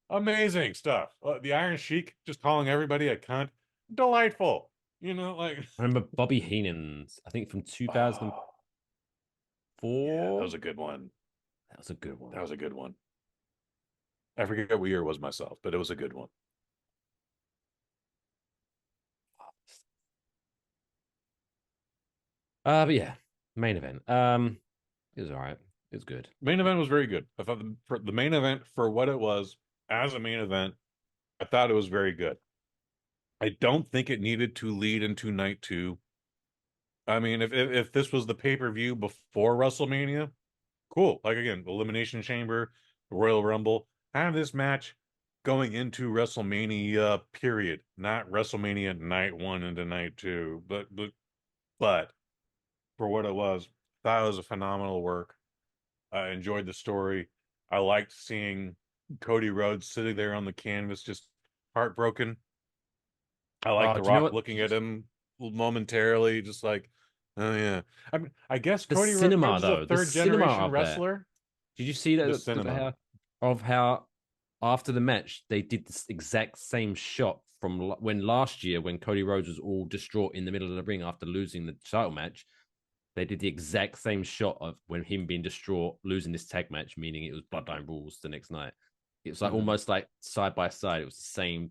amazing stuff. The Iron Sheik just calling everybody a cunt. Delightful. Like, I remember Bobby Heenan's, I think from 2004. oh, yeah, that was a good one. That was a good one. That was a good one. I forget what year it was myself, but it was a good one. But yeah, main event. It was all right. It was good. Main event was very good. I thought for the main event, for what it was as a main event, I thought it was very good. I don't think it needed to lead into night two. I mean, if this was the pay-per-view before WrestleMania, cool. Like again, Elimination Chamber, Royal Rumble, have this match going into WrestleMania, period. Not WrestleMania night one into night two. But for what it was, thought it was a phenomenal work. I enjoyed the story. I liked seeing Cody Rhodes sitting there on the canvas, just heartbroken. I like Oh, The do you know Rock what? looking at him momentarily, just like, oh yeah. I mean, I guess The Cody cinema Rhodes is a though, the third cinema generation of that. wrestler. Did you see The that cinema. how after the match they did this exact same shot from when last year when Cody Rhodes was all distraught in the middle of the ring after losing the title match. They did the exact same shot of when him being distraught, losing this tag match, meaning it was Bloodline Rules the next night. It was like Mhm. almost like side by side. It was the same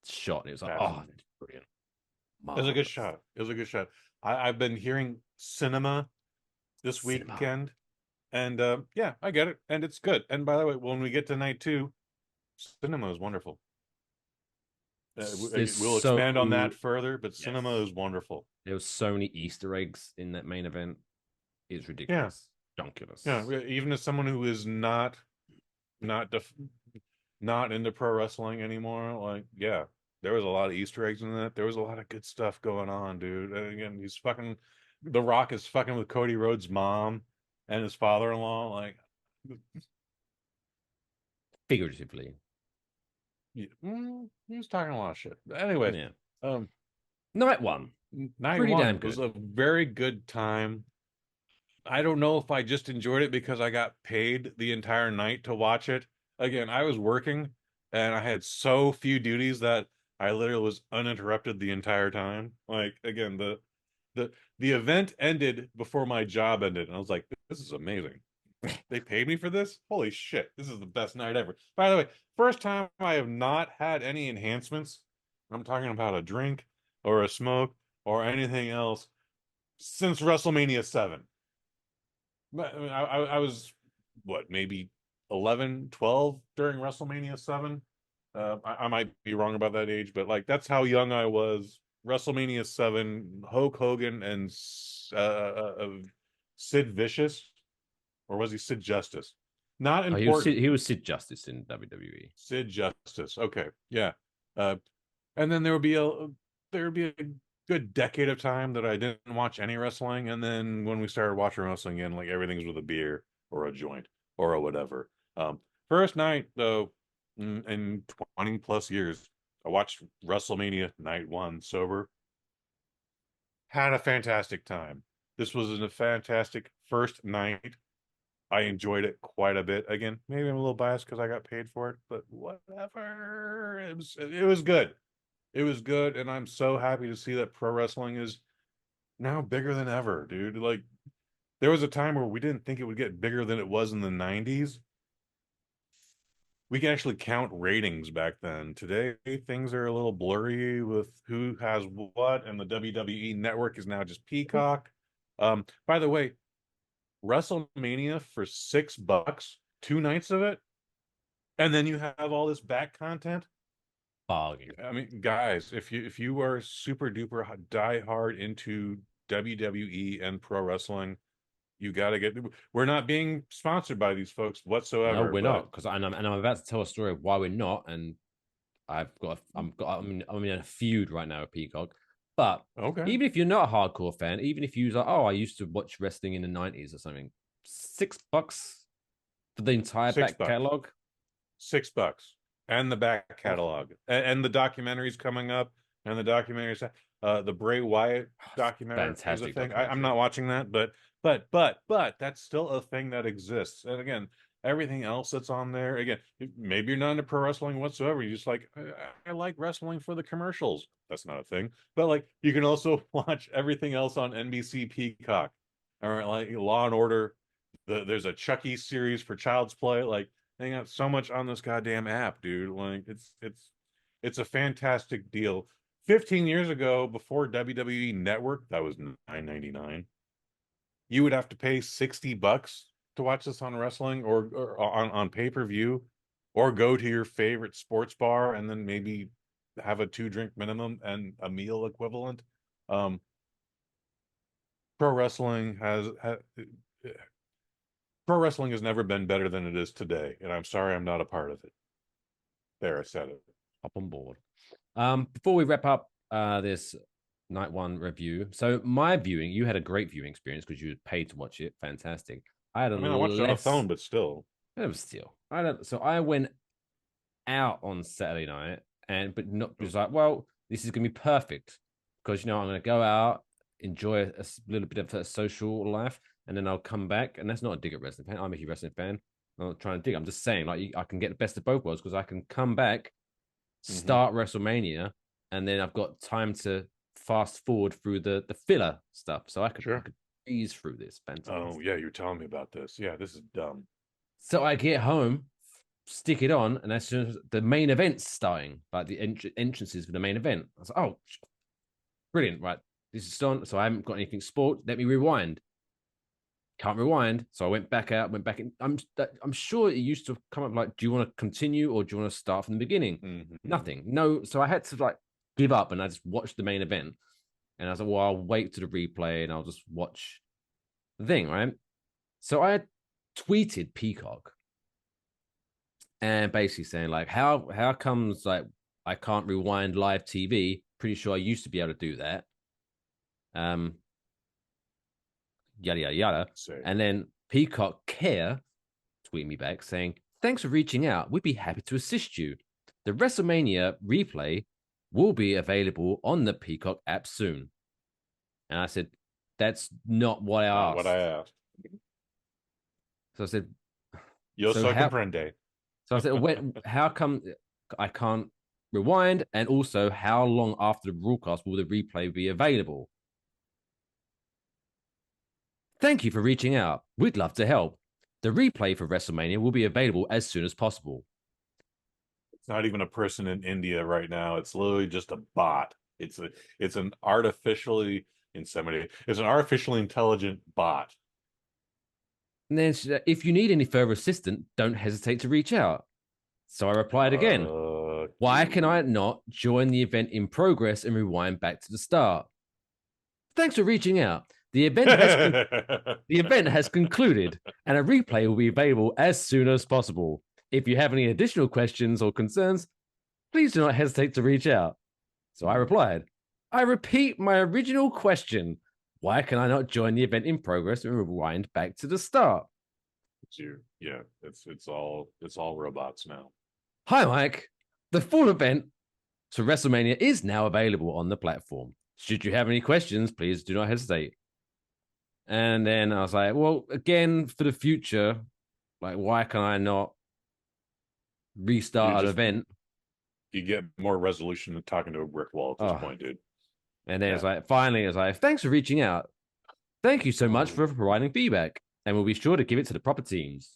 shot. And it was like, Gotcha. oh, that's brilliant. It was a good Marvelous. shot. It was a good shot. I've been hearing cinema this Cinema. weekend, and yeah, I get it, and it's good. And by the way, when we get to night two, cinema is wonderful. There's We'll so expand on that further, but yes. cinema is wonderful. There was so many Easter eggs in that main event. It's Yeah, ridiculous. Donkulous. yeah. Even as someone who is not def not into pro wrestling anymore, like yeah, there was a lot of Easter eggs in that. There was a lot of good stuff going on, dude. And again, The Rock is fucking with Cody Rhodes' mom and his father-in-law. Like, Figuratively. he was talking a lot of shit. But anyway, Yeah. um, Night one. night Pretty damn one was good. a very good time. I don't know if I just enjoyed it because I got paid the entire night to watch it. Again, I was working and I had so few duties that I literally was uninterrupted the entire time. Like again, the the event ended before my job ended, and I was like, this is amazing. They paid me for this? Holy shit, this is the best night ever. By the way, first time I have not had any enhancements. I'm talking about a drink or a smoke or anything else since WrestleMania 7. I was what, maybe 11, 12 during WrestleMania 7. I might be wrong about that age, but like that's how young I was. WrestleMania 7, Hulk Hogan and Sid Vicious, or was he Sid Justice? Not Oh, important. he was Sid Justice in WWE. Sid Justice. Okay, yeah. Uh, and then there would be a good decade of time that I didn't watch any wrestling, and then when we started watching wrestling again, like everything's with a beer or a joint or a whatever. First night though, in 20 plus years, I watched WrestleMania night one sober. Had a fantastic time. This was a fantastic first night. I enjoyed it quite a bit. Again, maybe I'm a little biased because I got paid for it, but whatever. It was good. It was good, and I'm so happy to see that pro wrestling is now bigger than ever, dude. Like there was a time where we didn't think it would get bigger than it was in the 90s. we can actually count ratings back then. Today, things are a little blurry with who has what, and the WWE network is now just Peacock. By the way, WrestleMania for $6, 2 nights of it, and then you have all this back content. Bargain. I mean, guys, if you are super duper die hard into WWE and pro wrestling, you got to get. We're not being sponsored by these folks whatsoever. No, we're but not, because I'm about to tell a story of why we're not, and I'm in a feud right now with Peacock. But Okay. even if you're not a hardcore fan, even if you're like, oh, I used to watch wrestling in the 90s or something, $6 for the entire $6. back catalog. $6 and the back catalog and the documentaries coming up and the documentaries. The Bray Wyatt documentary is a Fantastic thing. I'm documentary. not watching that, but that's still a thing that exists. And again, everything else that's on there. Again, maybe you're not into pro wrestling whatsoever. You just like I like wrestling for the commercials. That's not a thing. But like you can also watch everything else on NBC Peacock, or like Law and Order. There's a Chucky series for Child's Play. Like they got so much on this goddamn app, dude. Like it's a fantastic deal. 15 years ago, before WWE Network, that was $9.99. You would have to pay $60 to watch this on wrestling or on pay-per-view, or go to your favorite sports bar and then maybe have a 2-drink minimum and a meal equivalent. Pro wrestling pro wrestling has never been better than it is today, and I'm sorry I'm not a part of it. There, I said it. Up on board. Before we wrap up this night one review, so my viewing, you had a great viewing experience because you paid to watch it. Fantastic. I watched it on a phone, but still. It was still. So I went out on Saturday night, but not was like, well, this is gonna be perfect because I'm gonna go out, enjoy a little bit of a social life, and then I'll come back. And that's not a dig at wrestling fan. I'm a huge wrestling fan. I'm not trying to dig. I'm just saying, like, I can get the best of both worlds because I can come back, start WrestleMania, and then I've got time to fast forward through the filler stuff. So I could ease through this. Fantastic. Oh yeah, you're telling me about this. Yeah, this is dumb. So I get home, stick it on, and as soon as the main event's starting, like the entrances for the main event, I was like, oh, brilliant, right? This is on, so I haven't got anything sport. Let me rewind. Can't rewind, so I went back out, went back in. I'm sure it used to come up like, do you want to continue or do you want to start from the beginning? Mm-hmm. Nothing. No, so I had to like give up and I just watched the main event. And I was like, well, I'll wait to the replay and I'll just watch the thing, right? So I tweeted Peacock and basically saying like, how comes like I can't rewind live TV? Pretty sure I used to be able to do that. Yada yada yada. And then Peacock Care tweeted me back saying, thanks for reaching out. We'd be happy to assist you. The WrestleMania replay will be available on the Peacock app soon. And I said, that's not what I asked. What I asked. So I said, Yo soy comprende. So I said, how come I can't rewind? And also, how long after the broadcast will the replay be available? Thank you for reaching out. We'd love to help. The replay for WrestleMania will be available as soon as possible. It's not even a person in India right now. It's literally just a bot. It's an artificially inseminated. It's an artificially intelligent bot. And then if you need any further assistance, don't hesitate to reach out. So I replied again. Why can I not join the event in progress and rewind back to the start? Thanks for reaching out. The event has concluded, and a replay will be available as soon as possible. If you have any additional questions or concerns, please do not hesitate to reach out. So I replied, I repeat my original question. Why can I not join the event in progress and rewind back to the start? Yeah, it's all robots now. Hi, Mike. The full event to WrestleMania is now available on the platform. Should you have any questions, please do not hesitate. And then I was like, well, again, for the future, like, why can I not restart an event? You get more resolution than talking to a brick wall at this point, dude. And then it's like, finally, it's like, thanks for reaching out. Thank you so much for providing feedback. And we'll be sure to give it to the proper teams.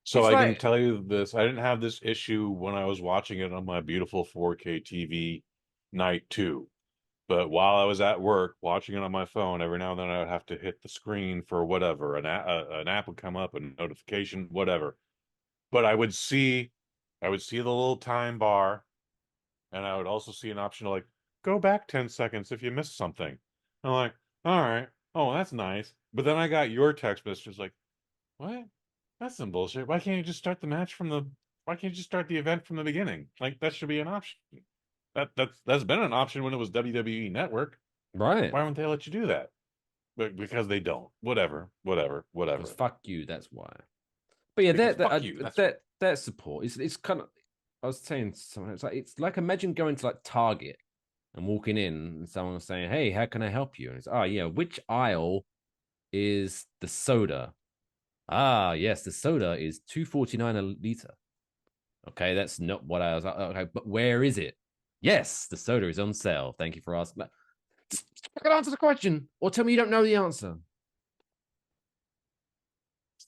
So It's I can like, tell you this, I didn't have this issue when I was watching it on my beautiful 4K TV night 2. But while I was at work watching it on my phone, every now and then I would have to hit the screen for whatever. An app would come up, a notification, whatever. But I would see the little time bar, and I would also see an option to like go back 10 seconds if you missed something. I'm like, all right, oh, that's nice. But then I got your text messages like, what? That's some bullshit. Why can't you just start the match from the? Why can't you just start the event from the beginning? Like that should be an option. That's been an option when it was WWE Network. right. Why wouldn't they let you do that? But because they don't. Whatever. Whatever. Whatever. Because fuck you, that's why. But yeah, Because fuck you. That's that support it's kind of. I was saying something. It's like imagine going to like Target and walking in and someone was saying, "Hey, how can I help you?" And it's, "Oh yeah, which aisle is the soda?" "Ah, yes, the soda is $2.49 a liter." Okay, that's not what I was. Okay, but where is it? Yes, the soda is on sale. Thank you for asking. Just fucking answer the question, or tell me you don't know the answer.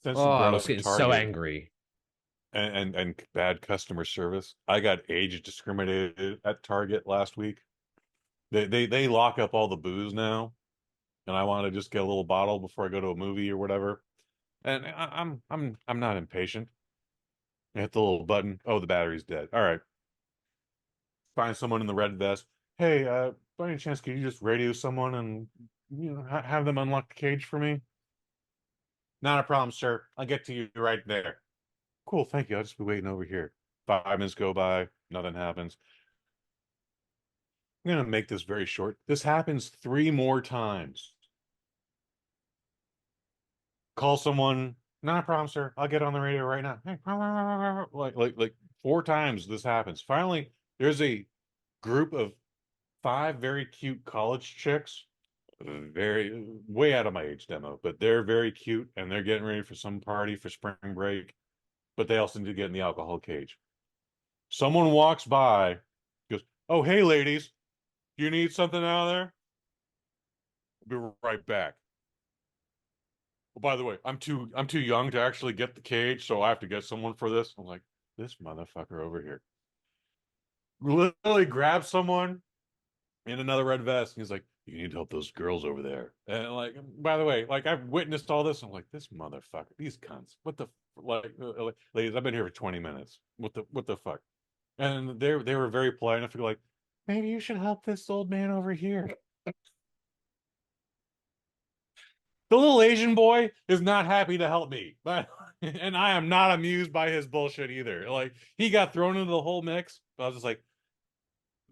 since Oh, you I brought was up getting so Target angry. and bad customer service. I got age discriminated at Target last week. They lock up all the booze now, and I want to just get a little bottle before I go to a movie or whatever. And I'm not impatient. I hit the little button. Oh, the battery's dead. All right. Find someone in the red vest. Hey, by any chance, could you just radio someone and have them unlock the cage for me? Not a problem, sir. I'll get to you right there. Cool, thank you. I'll just be waiting over here. 5 minutes go by, nothing happens. I'm gonna make this very short. This happens 3 more times. Call someone. Not a problem, sir. I'll get on the radio right now. Hey, like 4 times this happens. Finally, there's a group of 5 very cute college chicks, very way out of my age demo, but they're very cute and they're getting ready for some party for spring break, but they also need to get in the alcohol cage. Someone walks by, goes, "Oh, hey, ladies, you need something out of there? I'll be right back. Oh, by the way, I'm too young to actually get the cage, so I have to get someone for this." I'm like, this motherfucker over here literally grabs someone in another red vest, and he's like, "You need to help those girls over there." And like, by the way, like I've witnessed all this. I'm like, this motherfucker, these cunts. What the ladies? I've been here for 20 minutes. What the fuck? And they were very polite enough to go like, maybe you should help this old man over here. The little Asian boy is not happy to help me, but and I am not amused by his bullshit either. Like he got thrown into the whole mix. But I was just like,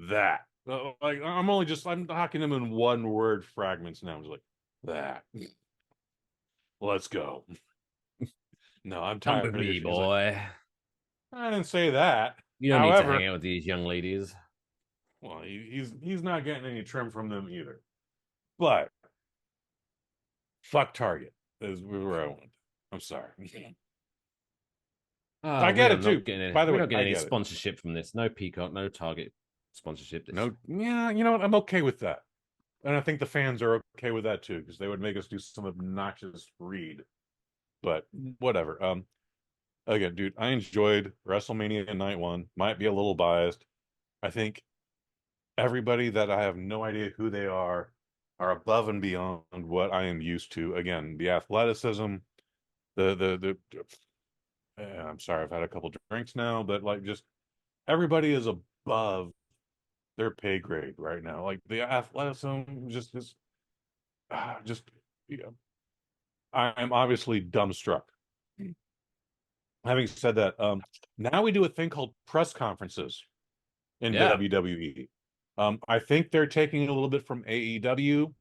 that. Like I'm talking him in one word fragments now. I'm just like, that. Let's go. No, I'm Come tired with of this me, shit. He's like, boy. I didn't say that. You don't need to hang However, out with these young ladies. well, he's not getting any trim from them either. But fuck Target is where I went. I'm sorry. I We get are it too. not getting any, By the we're way, not I getting any get it. sponsorship from this. No Peacock, no Target sponsorship. This. No, yeah, you know what? I'm okay with that. And I think the fans are okay with that too, because they would make us do some obnoxious read. But whatever. Again, dude, I enjoyed WrestleMania Night 1. Might be a little biased. I think everybody that I have no idea who they are above and beyond what I am used to. Again, the athleticism, the I'm sorry, I've had a couple drinks now, but like just everybody is above their pay grade right now. Like the athleticism just is just you know, I'm obviously dumbstruck. Having said that, now we do a thing called press conferences in Yeah. WWE. I think they're taking a little bit from AEW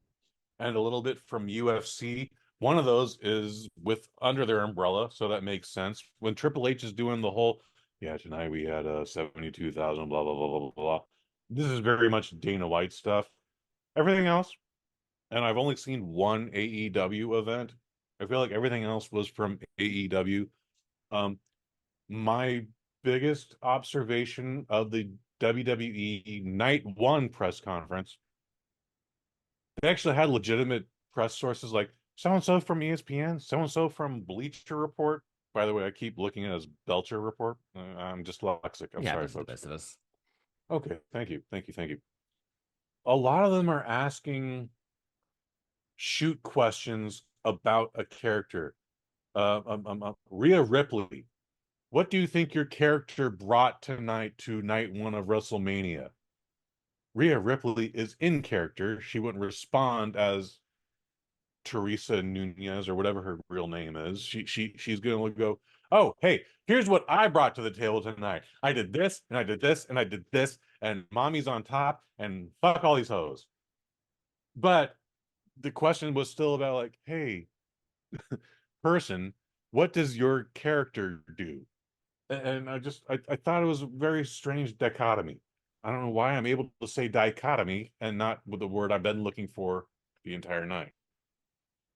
and a little bit from UFC. One of those is with under their umbrella, so that makes sense. When Triple H is doing the whole, yeah, tonight we had 72,000, blah blah blah blah blah blah. This is very much Dana White stuff. Everything else, and I've only seen one AEW event. I feel like everything else was from AEW. Um, my biggest observation of the WWE Night 1 press conference, they actually had legitimate press sources like so and so from ESPN, so and so from Bleacher Report. By the way, I keep looking at his Belcher report. I'm dyslexic. I'm Yeah, sorry, that's the folks. best of us. Okay, thank you, thank you, thank you. A lot of them are asking shoot questions about a character. Rhea Ripley, what do you think your character brought tonight to night one of WrestleMania? Rhea Ripley is in character. She wouldn't respond as Teresa Nunez or whatever her real name is. She's gonna go, oh, hey, here's what I brought to the table tonight. I did this and I did this and I did this, and mommy's on top, and fuck all these hoes. But the question was still about like, hey, person, what does your character do? And I thought it was a very strange dichotomy. I don't know why I'm able to say dichotomy and not with the word I've been looking for the entire night.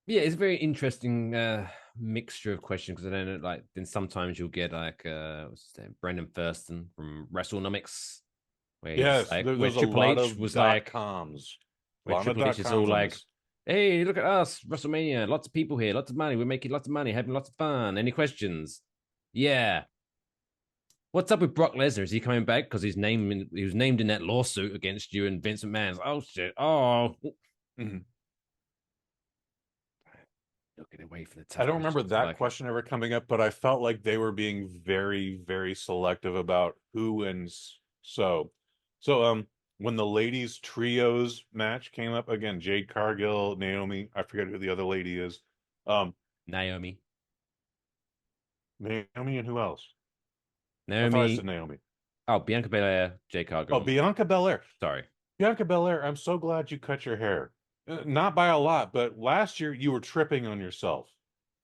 Yeah, it's a very interesting mixture of questions because then then sometimes you'll get like what's his name? Brendan Thurston from WrestleNomics, where he's Yes, like where there's a Triple lot H of was dot like coms. A where lot of Triple H dot is all coms on like, this. hey, look at us, WrestleMania, lots of people here, lots of money, we're making lots of money, having lots of fun. Any questions? Yeah. What's up with Brock Lesnar? Is he coming back because he was named in that lawsuit against you and Vince McMahon's? Oh shit! Oh, Mhm. looking away from the I tough don't remember questions. I that like it. question ever coming up, but I felt like they were being very, very selective about who wins. So when the ladies trios match came up again, Jade Cargill, Naomi, I forget who the other lady is. Um, Naomi. Naomi and who else? I thought I said Naomi. Naomi. Oh, Bianca Belair, Jade Oh, Cargill. Bianca Belair. Sorry. Bianca Belair, I'm so glad you cut your hair. Not by a lot, but last year you were tripping on yourself.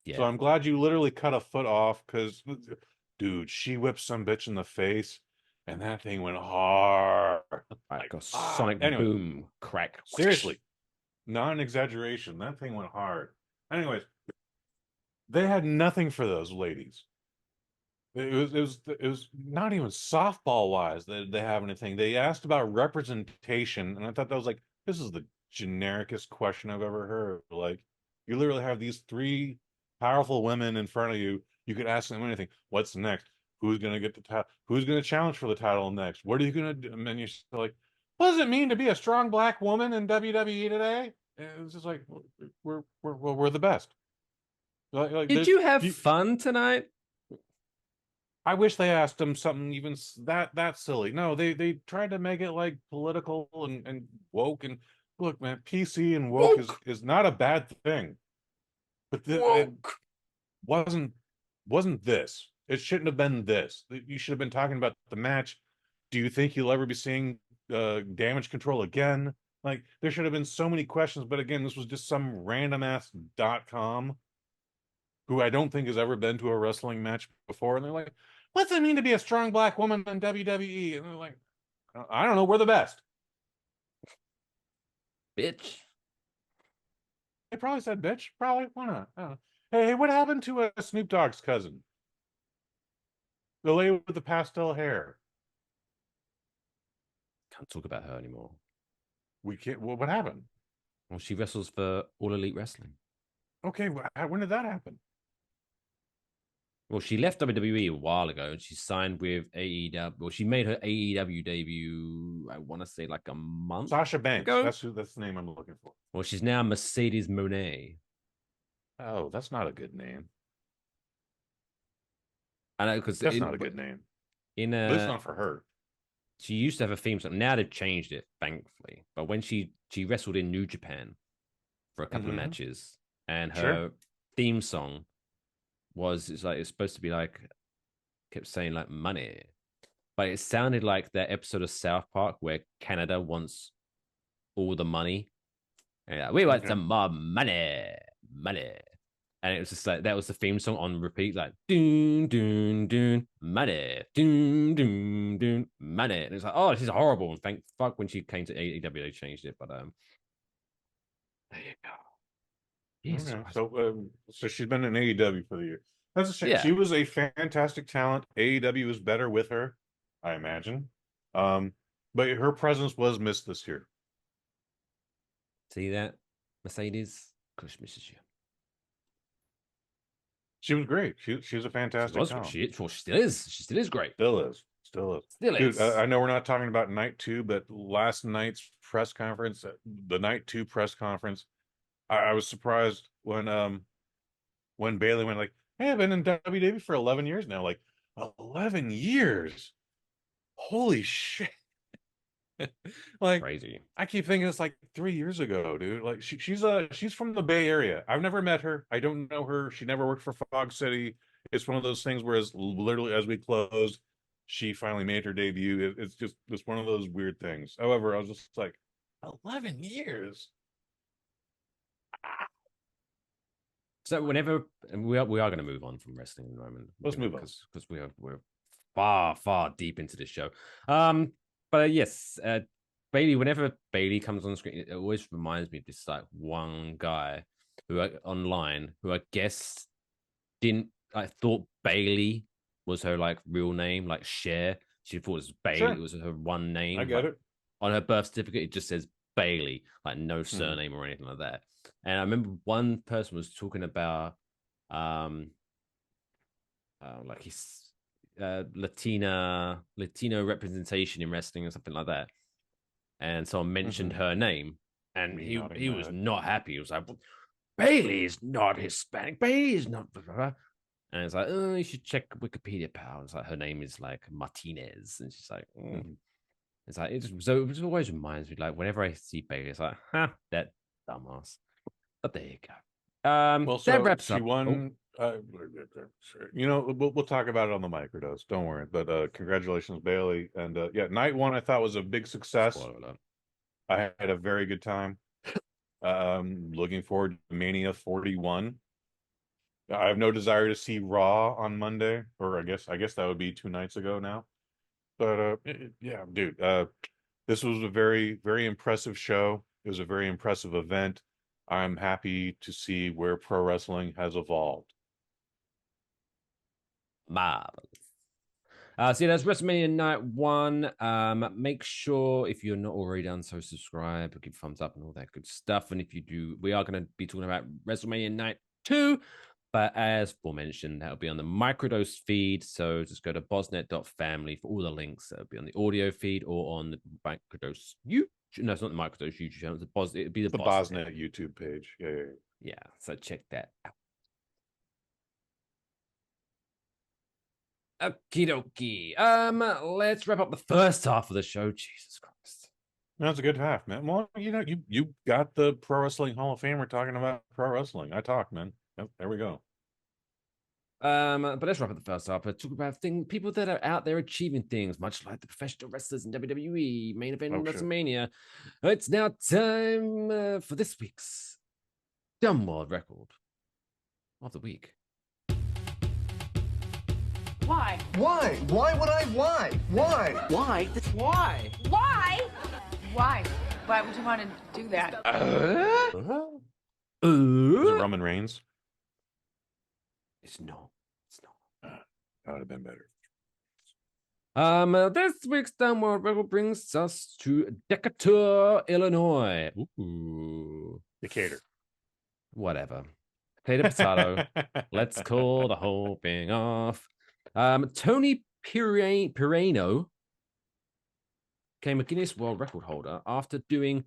So Yeah. I'm glad you literally cut a foot off because, dude, she whipped some bitch in the face and that thing went hard. Right, Like, got sonic Anyway, boom, crack. seriously, not an exaggeration. That thing went hard. Anyways, they had nothing for those ladies. It was not even softball wise that they have anything. They asked about representation, and I thought that was like, this is the genericest question I've ever heard. Like, you literally have these three powerful women in front of you. You could ask them anything. What's next? Who's gonna get the title? Who's gonna challenge for the title next? What are you gonna do? And then you're like, what does it mean to be a strong black woman in WWE today? And it's just like we're the best. Like Did you have fun tonight? I wish they asked him something even that silly. No, they tried to make it like political and woke, and look, man, PC and woke is not a bad thing, but it wasn't this. It shouldn't have been this. You should have been talking about the match. Do you think you'll ever be seeing damage control again? Like there should have been so many questions, but again, this was just some random ass .com who I don't think has ever been to a wrestling match before, and they're like, "What's it mean to be a strong black woman in WWE?" And they're like, "I don't know, we're the best." Bitch. They probably said "bitch." Probably, why not? I don't know. Hey, what happened to Snoop Dogg's cousin, the lady with the pastel hair? Can't talk about her anymore. We can't. What happened? Well, she wrestles for All Elite Wrestling. Okay, when did that happen? Well, she left WWE a while ago and she signed with AEW. Well, she made her AEW debut, I want to say like a month Sasha Banks. ago. That's the name I'm looking for. Well, she's now Mercedes Moné. Oh, that's not a good name. I know because That's not a good name. In At least not for her. She used to have a theme song. Now they've changed it, thankfully. But when she wrestled in New Japan for a couple of matches, and her theme song it's supposed to be like kept saying like money, but it sounded like that episode of South Park where Canada wants all the money. And like, we want some more money, money. And it was just like that was the theme song on repeat, like doon doon doon money, doon doon doon money. And it's like, oh, this is horrible. And thank fuck when she came to AEW, they changed it. But there you go. Yes. Okay. So she's been in AEW for the year. That's a shame. Yeah. She was a fantastic talent. AEW was better with her, I imagine. But her presence was missed this year. See that, Mercedes? Kush misses you. She was great. She was a She fantastic was. talent. She still is. She still is great. Still is. Still is. Still Dude, is. I know we're not talking about night two, but last night's press conference, the night two press conference, I was surprised when Bailey went like, "Hey, I've been in WWE for 11 years now." Like, 11 years. Holy shit. Like, Crazy. I keep thinking it's like 3 years ago, dude. Like she's from the Bay Area. I've never met her. I don't know her. She never worked for Fog City. It's one of those things where it's literally as we closed, she finally made her debut. It's one of those weird things. However, I was just like, 11 years. So whenever and we are going to move on from wrestling in the moment. Let's move on. Because we're far deep into this show. But yes, Bailey. Whenever Bailey comes on screen, it always reminds me of this like one guy online who I guess didn't. I thought Bailey was her like real name, like Cher. She thought it was Bailey. Sure. It was her one name. I get like, it. On her birth certificate, it just says Bailey, like no surname or anything like that. And I remember one person was talking about like his Latino representation in wrestling or something like that. And someone mentioned her name, and he was not happy. He was like, Bailey is not Hispanic. Bailey is not. And it's like, oh, you should check Wikipedia, pal. It's like her name is like Martinez, and she's like, it's like it always reminds me, like whenever I see Bailey, it's like, that dumbass. But there you go. Well, so that wraps she up. won. We'll talk about it on the microdose. Don't worry. But congratulations, Bailey. And yeah, night one I thought was a big success. Spoiler alert. I had a very good time. Looking forward to Mania 41. I have no desire to see Raw on Monday, or I guess that would be 2 nights ago now. But yeah, dude, this was a very, very impressive show. It was a very impressive event. I'm happy to see where pro wrestling has evolved. Marvelous. So yeah, that's WrestleMania Night 1. Make sure if you're not already done so, subscribe, give thumbs up and all that good stuff. And if you do, we are going to be talking about WrestleMania Night 2. But as aforementioned, that'll be on the microdose feed. So just go to bosnet.family for all the links. That'll be on the audio feed or on the microdose YouTube. No, it's not the microdose YouTube channel. It'll be the Bosnet YouTube page. Yeah. Yeah, so check that out. Okie dokie. Let's wrap up the first half of the show. Jesus Christ. That's a good half, man. Well, you got the Pro Wrestling Hall of Famer talking about pro wrestling. I talk, man. Yep, there we go. But let's wrap up the first half. Talk about people that are out there achieving things, much like the professional wrestlers in WWE, main event in WrestleMania. It's now time for this week's Dumb World Record of the week. Why? Why? Why would I? Why? Why? Why? Why? Why? Why? Why would you want to do that? Is it Roman Reigns? It's not. That would have been better. This week's Dumb World Record brings us to Decatur, Illinois. Ooh. Decatur. Whatever. Potato. Let's call the whole thing off. Tony Pirano became a Guinness World Record holder after doing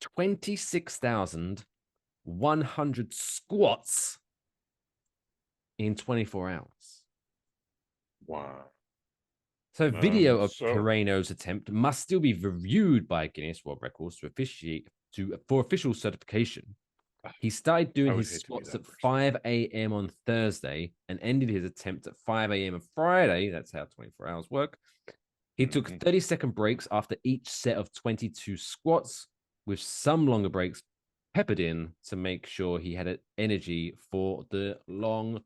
26,100 squats in 24 hours. Wow. So video of Pirano's attempt must still be reviewed by Guinness World Records for official certification. He started doing his squats at 5 a.m. on Thursday and ended his attempt at 5 a.m. on Friday. That's how 24 hours work. He took 30-second breaks after each set of 22 squats, with some longer breaks peppered in to make sure he had energy for the long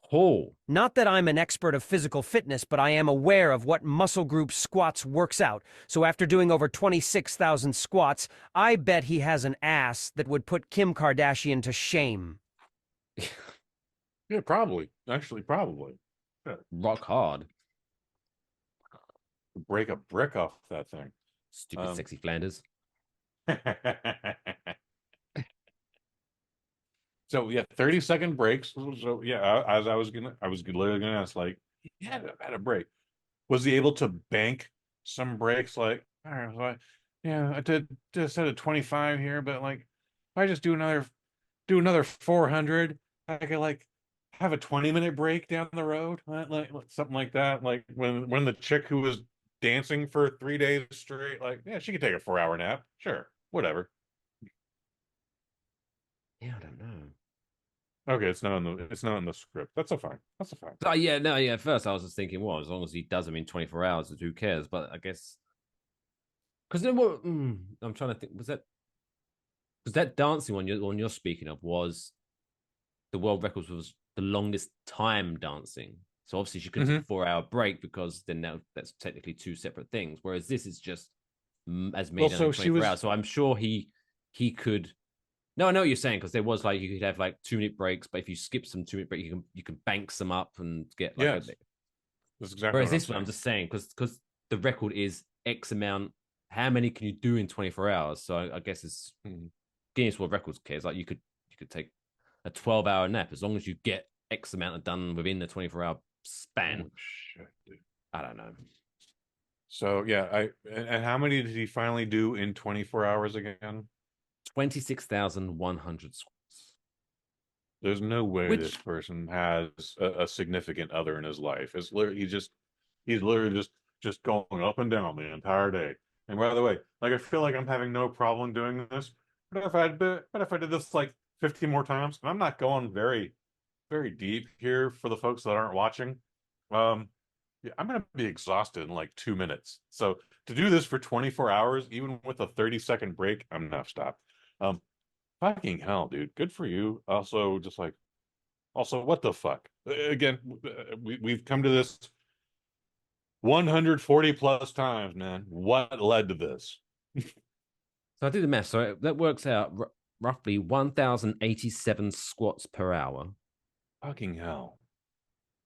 haul. Not that I'm an expert of physical fitness, but I am aware of what muscle group squats works out. So after doing over 26,000 squats, I bet he has an ass that would put Kim Kardashian to shame. Yeah, probably. Actually, probably. Yeah. Rock hard. Break a brick off that thing. Stupid sexy Flanders. So yeah, 30-second breaks. So yeah, as I was literally gonna ask, like, yeah, had a break. Was he able to bank some breaks? Like, all right, so I did just set a 25 here, but like, if I just do another 400, I could like have a 20-minute break down the road, like something like that. Like when the chick who was dancing for 3 days straight, like, yeah, she could take a 4-hour nap. Sure, whatever. Yeah, I don't know. Okay, it's not in the script. That's a fine. Oh yeah, no, yeah. At first, I was just thinking, well, as long as he does them in 24 hours, who cares? But I guess because then what? I'm trying to think. Was that dancing one you're speaking of was the world records was the longest time dancing. So obviously she couldn't take a 4-hour break because then that's technically two separate things. Whereas this is just as made in 24 hours. So I'm sure he could. No, I know what you're saying because there was like you could have like 2-minute breaks, but if you skip some 2-minute break, you can bank some up and get like. Yes. That's exactly. Whereas this one, I'm just saying because the record is X amount. How many can you do in 24 hours? So I guess it's Guinness World Records cares. Like you could take a 12-hour nap as long as you get X amount done within the 24-hour span. Oh, shit, dude. I don't know. So yeah, and how many did he finally do in 24 hours again? 26,100 squats. There's no way this person has a significant other in his life. It's literally he's literally just going up and down the entire day. And by the way, like I feel like I'm having no problem doing this. But if I did this like 50 more times, and I'm not going very, very deep here for the folks that aren't watching. Yeah, I'm gonna be exhausted in like 2 minutes. So to do this for 24 hours, even with a 30-second break, I'm not stop. Fucking hell, dude. Good for you. Also, what the fuck? Again, we've come to this 140 plus times, man. What led to this? So I did the math. So that works out roughly 1,087 squats per hour. Fucking hell.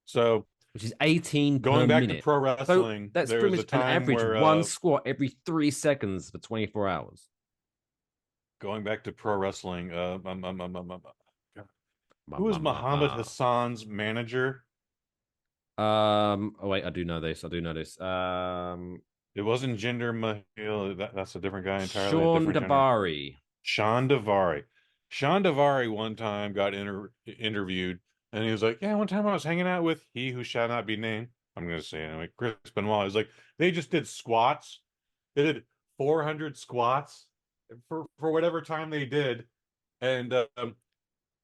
So, which is 18 going per back minute. to pro wrestling, So that's there pretty was much an average where, one squat every 3 seconds for 24 hours. Going back to pro wrestling, who was Muhammad Hassan's manager? Oh wait, I do know this. It wasn't Jinder Mahal. That's a different guy entirely. Sean Davari. Sean Davari one time got interviewed, and he was like, "Yeah, one time I was hanging out with he who shall not be named. I'm going to say it anyway. Chris Benoit." He's like, they just did squats. They did 400 squats for whatever time they did, and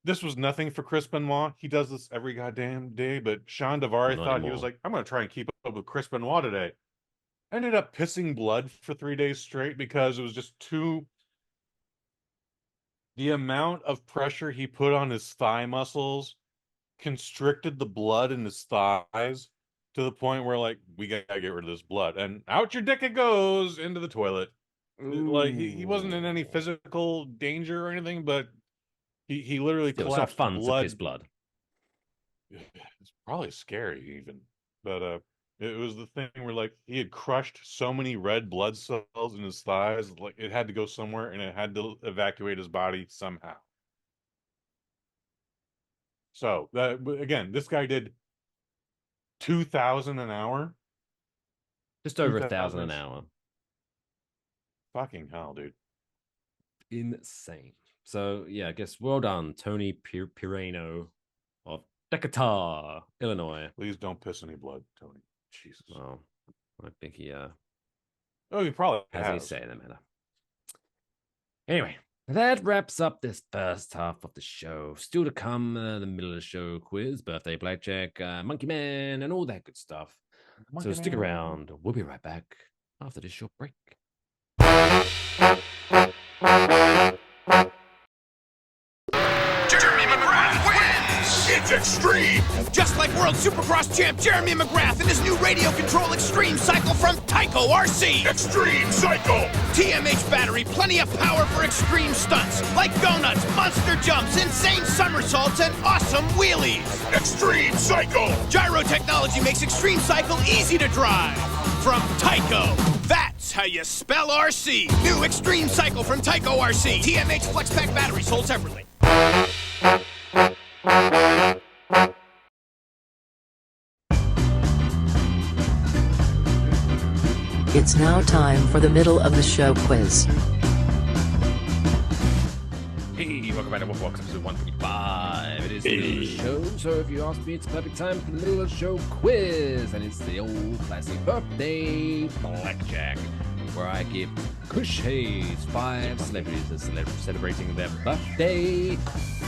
this was nothing for Chris Benoit. He does this every goddamn day, but Sean Davari thought he was like, I'm going to try and keep up with Chris Benoit today. Ended up pissing blood for 3 days straight because it was just the amount of pressure he put on his thigh muscles constricted the blood in his thighs to the point where, like, we gotta get rid of this blood. And out your dick it goes into the toilet. Ooh. Like, he wasn't in any physical danger or anything, but he literally collapsed. Fun to piss blood. It's probably scary even, but it was the thing where, like, he had crushed so many red blood cells in his thighs, like it had to go somewhere and it had to evacuate his body somehow. So again, this guy did 2,000 an hour, just over 1,000 an hour. Fucking hell, dude! Insane. So yeah, I guess well done, Tony Pirano of Decatur, Illinois. Please don't piss any blood, Tony. Jesus. Well, I think he he probably has any say in the matter. Anyway, that wraps up this first half of the show. Still to come, the middle of the show quiz, birthday blackjack, Monkey Man, and all that good stuff. So stick around. We'll be right back after this short break. Jeremy McGrath wins! It's extreme! Just like World Supercross champ Jeremy McGrath and his new Radio Control Extreme Cycle from Tyco RC! Extreme Cycle! TMH battery, plenty of power for extreme stunts, like donuts, monster jumps, insane somersaults, and awesome wheelies! Extreme Cycle! Gyro technology makes Extreme Cycle easy to drive! from Tyco. That's how you spell RC. New Extreme Cycle from Tyco RC. TMH Flex Pack batteries sold separately. It's now time for the middle of the show quiz. Hey, welcome back to Waffle Box, episode 145. It is the middle of the show, so if you ask me, it's perfect time for the middle of the show quiz. And it's the old classic birthday blackjack, where I give Kush Hayes 5 celebrities that are celebrating their birthday,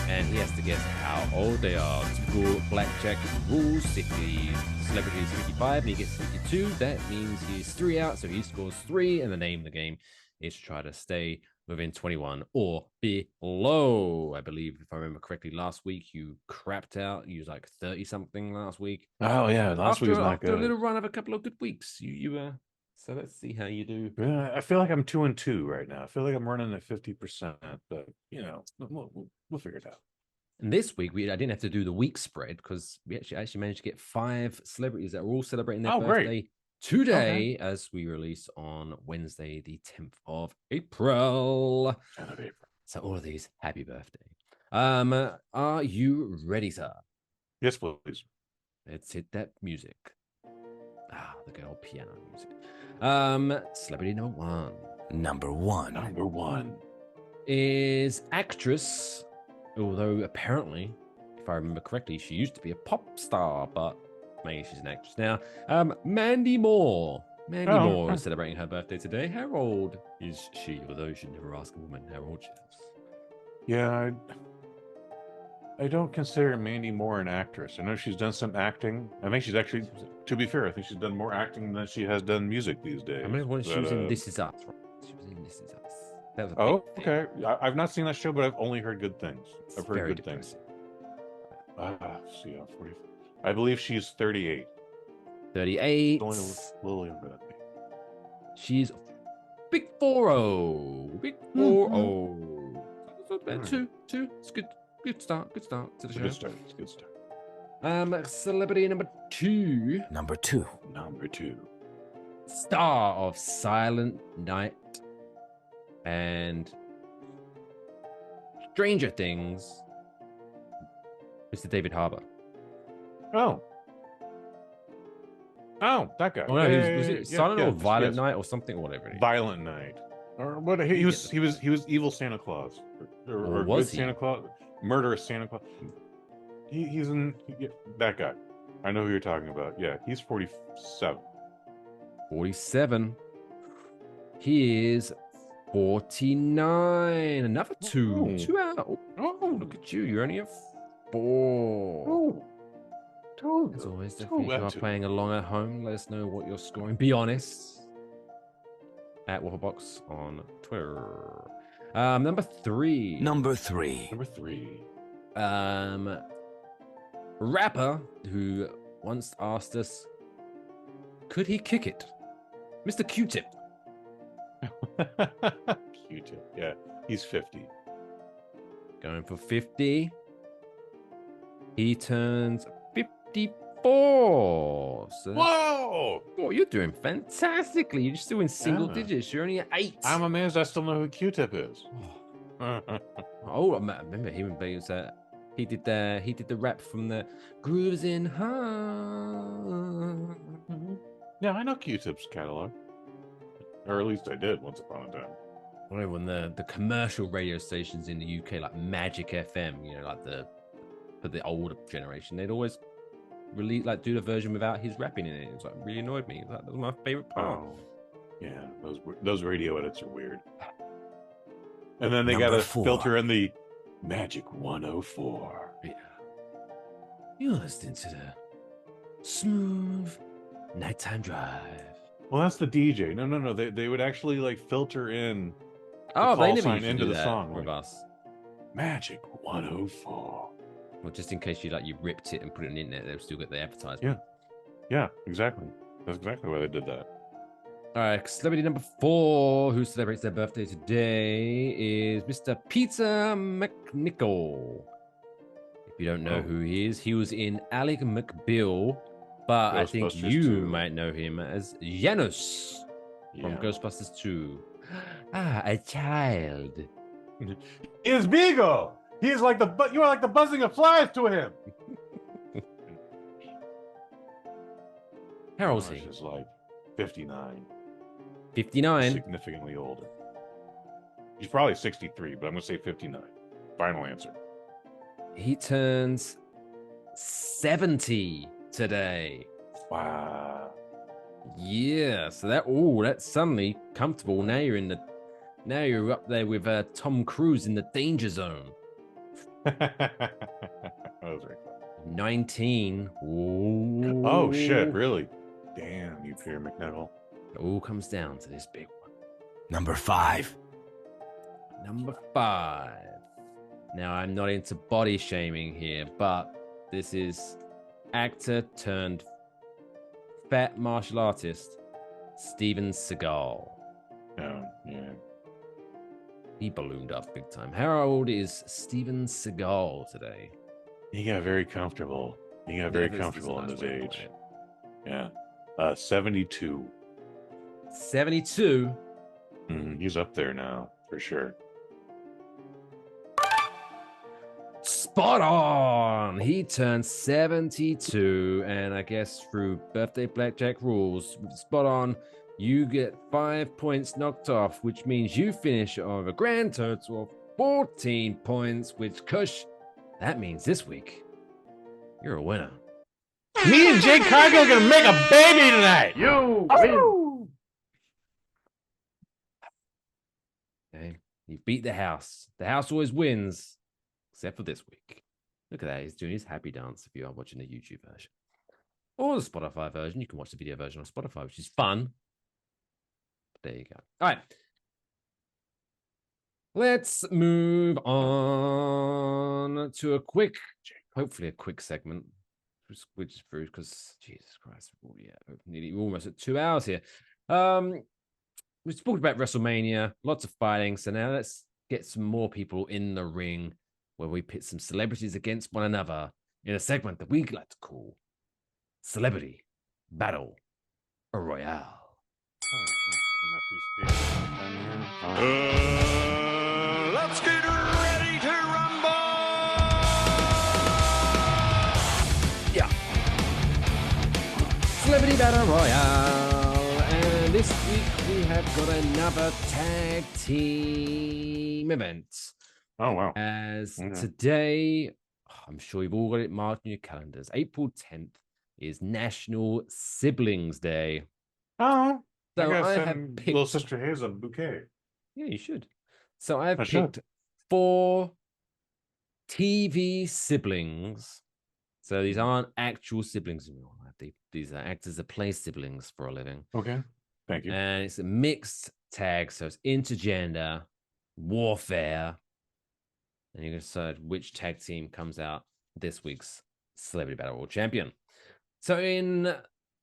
and he has to guess how old they are. Typical blackjack rules: if the celebrity is 55 and he gets 52, that means he's 3 out, so he scores 3, and the name of the game is to try to stay within 21 or below. I believe, if I remember correctly, last week you crapped out. You was like 30-something last week. Oh yeah, last week was not good. After a little run of a couple of good weeks, so let's see how you do. Yeah, I feel like I'm 2-2 right now. I feel like I'm running at 50%, but we'll figure it out. And this week, I didn't have to do the week spread because we actually managed to get 5 celebrities that are all celebrating their birthday today, as we release on Wednesday, the 10th of April. So all of these, happy birthday. Are you ready, sir? Yes, please. Let's hit that music. The good old piano music. Celebrity number one. Number one. Number one is actress, although apparently, if I remember correctly, she used to be a pop star, but maybe she's an actress now. Mandy Moore. Mandy Moore is celebrating her birthday today. How old is she? Although you should never ask a woman how old she is. Yeah, I don't consider Mandy Moore an actress. I know she's done some acting. I think she's actually, to be fair, I think she's done more acting than she has done music these days. I mean, she was in This Is Us. Right? She was in This Is Us. That was a big thing. Okay. I've not seen that show, but I've only heard good things. I've heard good things. See, 40. I believe she's 38. 38. Only a little younger than me. She's big 4-0. Big 4-0. So about two. It's good. Good start to the show. It's a good start. Celebrity number two. Number two. Star of Silent Night and Stranger Things, Mr. David Harbour. Oh, that guy. Oh no, was it Silent or Violent Night or something, or whatever? Violent Night. Or what? He was evil Santa Claus, or was good he? Santa Claus, murderous Santa Claus. He's that guy. I know who you're talking about. Yeah, he's 47. 47. He is 49. Another 2. Oh. 2 out. Oh, look at you. You're only at 4. As always, if you are playing along at home, let us know what you're scoring. Be honest. At Waffle Box on Twitter. Number 3. Rapper who once asked us, could he kick it? Mr. Q-Tip. Q-Tip, yeah. He's 50. Going for 50. He turns 54. So Whoa! Oh, you're doing fantastically. You're still in single digits. You're only at 8. I'm amazed I still know who Q-Tip is. Oh, I remember him and Bates. He did the rap from the Grooves in Heart. Yeah, I know Q-Tip's catalog. Or at least I did once upon a time. Well, when the commercial radio stations in the UK, like Magic FM, like for the older generation, they'd always do the version without his rapping in it. It was really annoyed me. That was my favorite part. Oh, yeah, those radio edits are weird. And then they got to filter in the Magic 104. Yeah. You're listening to the Smooth Nighttime Drive. Well, that's the DJ. No. They would actually filter in the call sign into the song with us. Magic 104. Well, just in case you ripped it and put it on the internet, they'll still get the advertisement. Yeah, exactly. That's exactly why they did that. All right, celebrity number 4 who celebrates their birthday today is Mr. Peter McNichol. If you don't know who he is, he was in Ally McBeal But I think Ghostbusters you 2. might know him as Janus from Yeah. Ghostbusters 2. Ah, a child. He is Beagle. He is like you are like the buzzing of flies to him. How old is Josh he? is like 59. 59. Significantly older. He's probably 63, but I'm going to say 59. Final answer. He turns 70 today. Wow. Yeah, so that's suddenly comfortable. Now you're up there with Tom Cruise in the danger zone. That was very fun. 19. Ooh. Oh shit! Really? Damn, you Peter McNichol. It all comes down to this big one. Number 5. Number 5. Now, I'm not into body shaming here, but this is actor turned fat martial artist Steven Seagal. Oh, yeah. He ballooned up big time. How old is Steven Seagal today? He got very comfortable. He got very comfortable in his age. Yeah. 72. 72? He's up there now, for sure. Spot on! He turned 72, and I guess through birthday blackjack rules, spot on, you get 5 points knocked off, which means you finish on a grand total of 14 points, which, Kush, that means this week, you're a winner. Me and Jake Cargill are gonna make a baby tonight! You win! Okay, you beat the house. The house always wins. Except for this week. Look at that. He's doing his happy dance if you are watching the YouTube version. Or the Spotify version. You can watch the video version on Spotify, which is fun. But there you go. All right. Let's move on to hopefully a quick segment. Which is through because, Jesus Christ, we're almost at 2 hours here. We spoke about WrestleMania, lots of fighting. So now let's get some more people in the ring, where we pit some celebrities against one another in a segment that we like to call Celebrity Battle Royale. Let's get ready to rumble! Yeah. Celebrity Battle Royale. And this week we have got another tag team event. Oh, wow. As today, I'm sure you've all got it marked in your calendars. April 10th is National Siblings Day. Oh, So I I gotta have send picked... little sister Hayes a bouquet. Yeah, you should. So I've I picked should. 4 TV siblings. So these aren't actual siblings. These are actors that play siblings for a living. Okay, thank you. And it's a mixed tag, so it's intergender warfare. And you can decide which tag team comes out this week's Celebrity Battle Royal champion. So in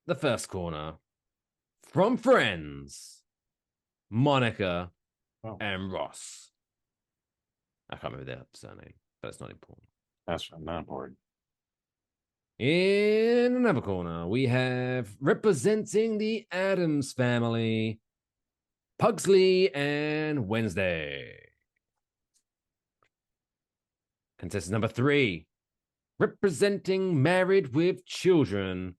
the first corner, from Friends, Monica and Ross. I can't remember their surname, but it's not important. That's not important. In another corner, we have representing the Addams family, Pugsley and Wednesday. Contestant number 3, representing Married with Children,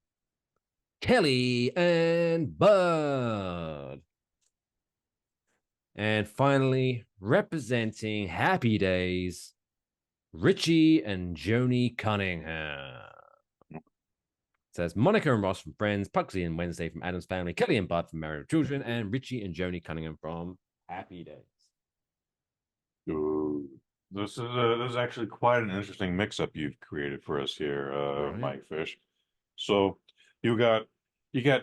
Kelly and Bud. And finally, representing Happy Days, Richie and Joni Cunningham. So that's Monica and Ross from Friends, Pugsley and Wednesday from Addams Family, Kelly and Bud from Married with Children, and Richie and Joni Cunningham from Happy Days. Ooh. This is actually quite an interesting mix-up you've created for us here, Right. Mike Fish. So you got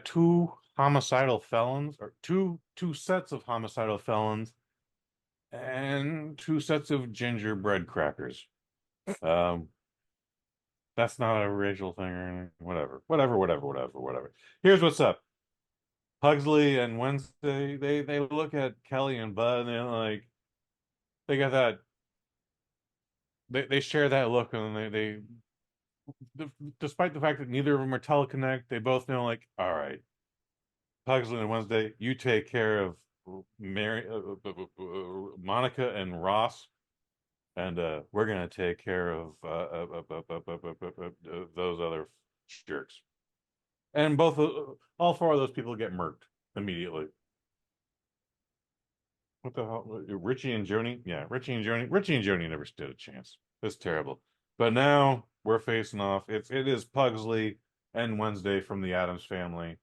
2 homicidal felons, or two sets of homicidal felons, and 2 sets of gingerbread crackers. That's not a racial thing or anything. Whatever. Here's what's up. Pugsley and Wednesday, they look at Kelly and Bud, and they're like, they got that. They share that look, and they despite the fact that neither of them are teleconnect, they both know, like, all right, Pugsley and Wednesday, you take care of Mary, Monica and Ross, and we're gonna take care of those other jerks. And all four of those people get murked immediately. What the hell? Richie and Joni? Yeah, Richie and Joni never stood a chance. It's terrible. But now we're facing off. It is Pugsley and Wednesday from the Addams Family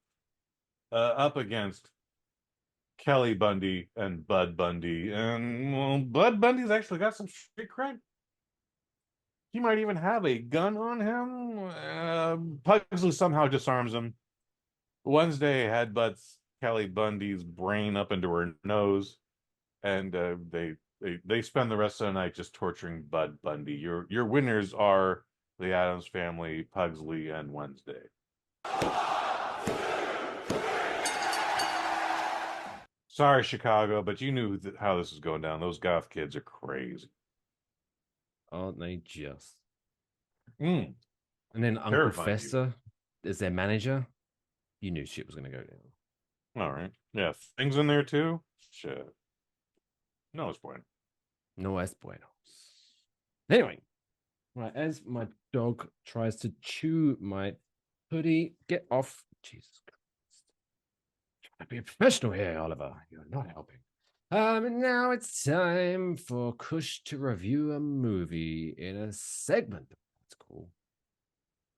up against Kelly Bundy and Bud Bundy. And well, Bud Bundy's actually got some street cred. He might even have a gun on him. Pugsley somehow disarms him. Wednesday headbutts Kelly Bundy's brain up into her nose, and they spend the rest of the night just torturing Bud Bundy. Your winners are the Addams Family, Pugsley, and Wednesday. Sorry, Chicago, but you knew how this was going down. Those goth kids are crazy. Aren't they just? Mm. And then Uncle Terrifying Fester is their manager. You knew shit was going to go down. All right. Yeah, things in there too? Shit. No, it's bueno. No es bueno. Anyway, right, as my dog tries to chew my hoodie, get off. Jesus Christ. Try to be a professional here, Oliver. You're not helping. And now it's time for Kush to review a movie in a segment. That's cool.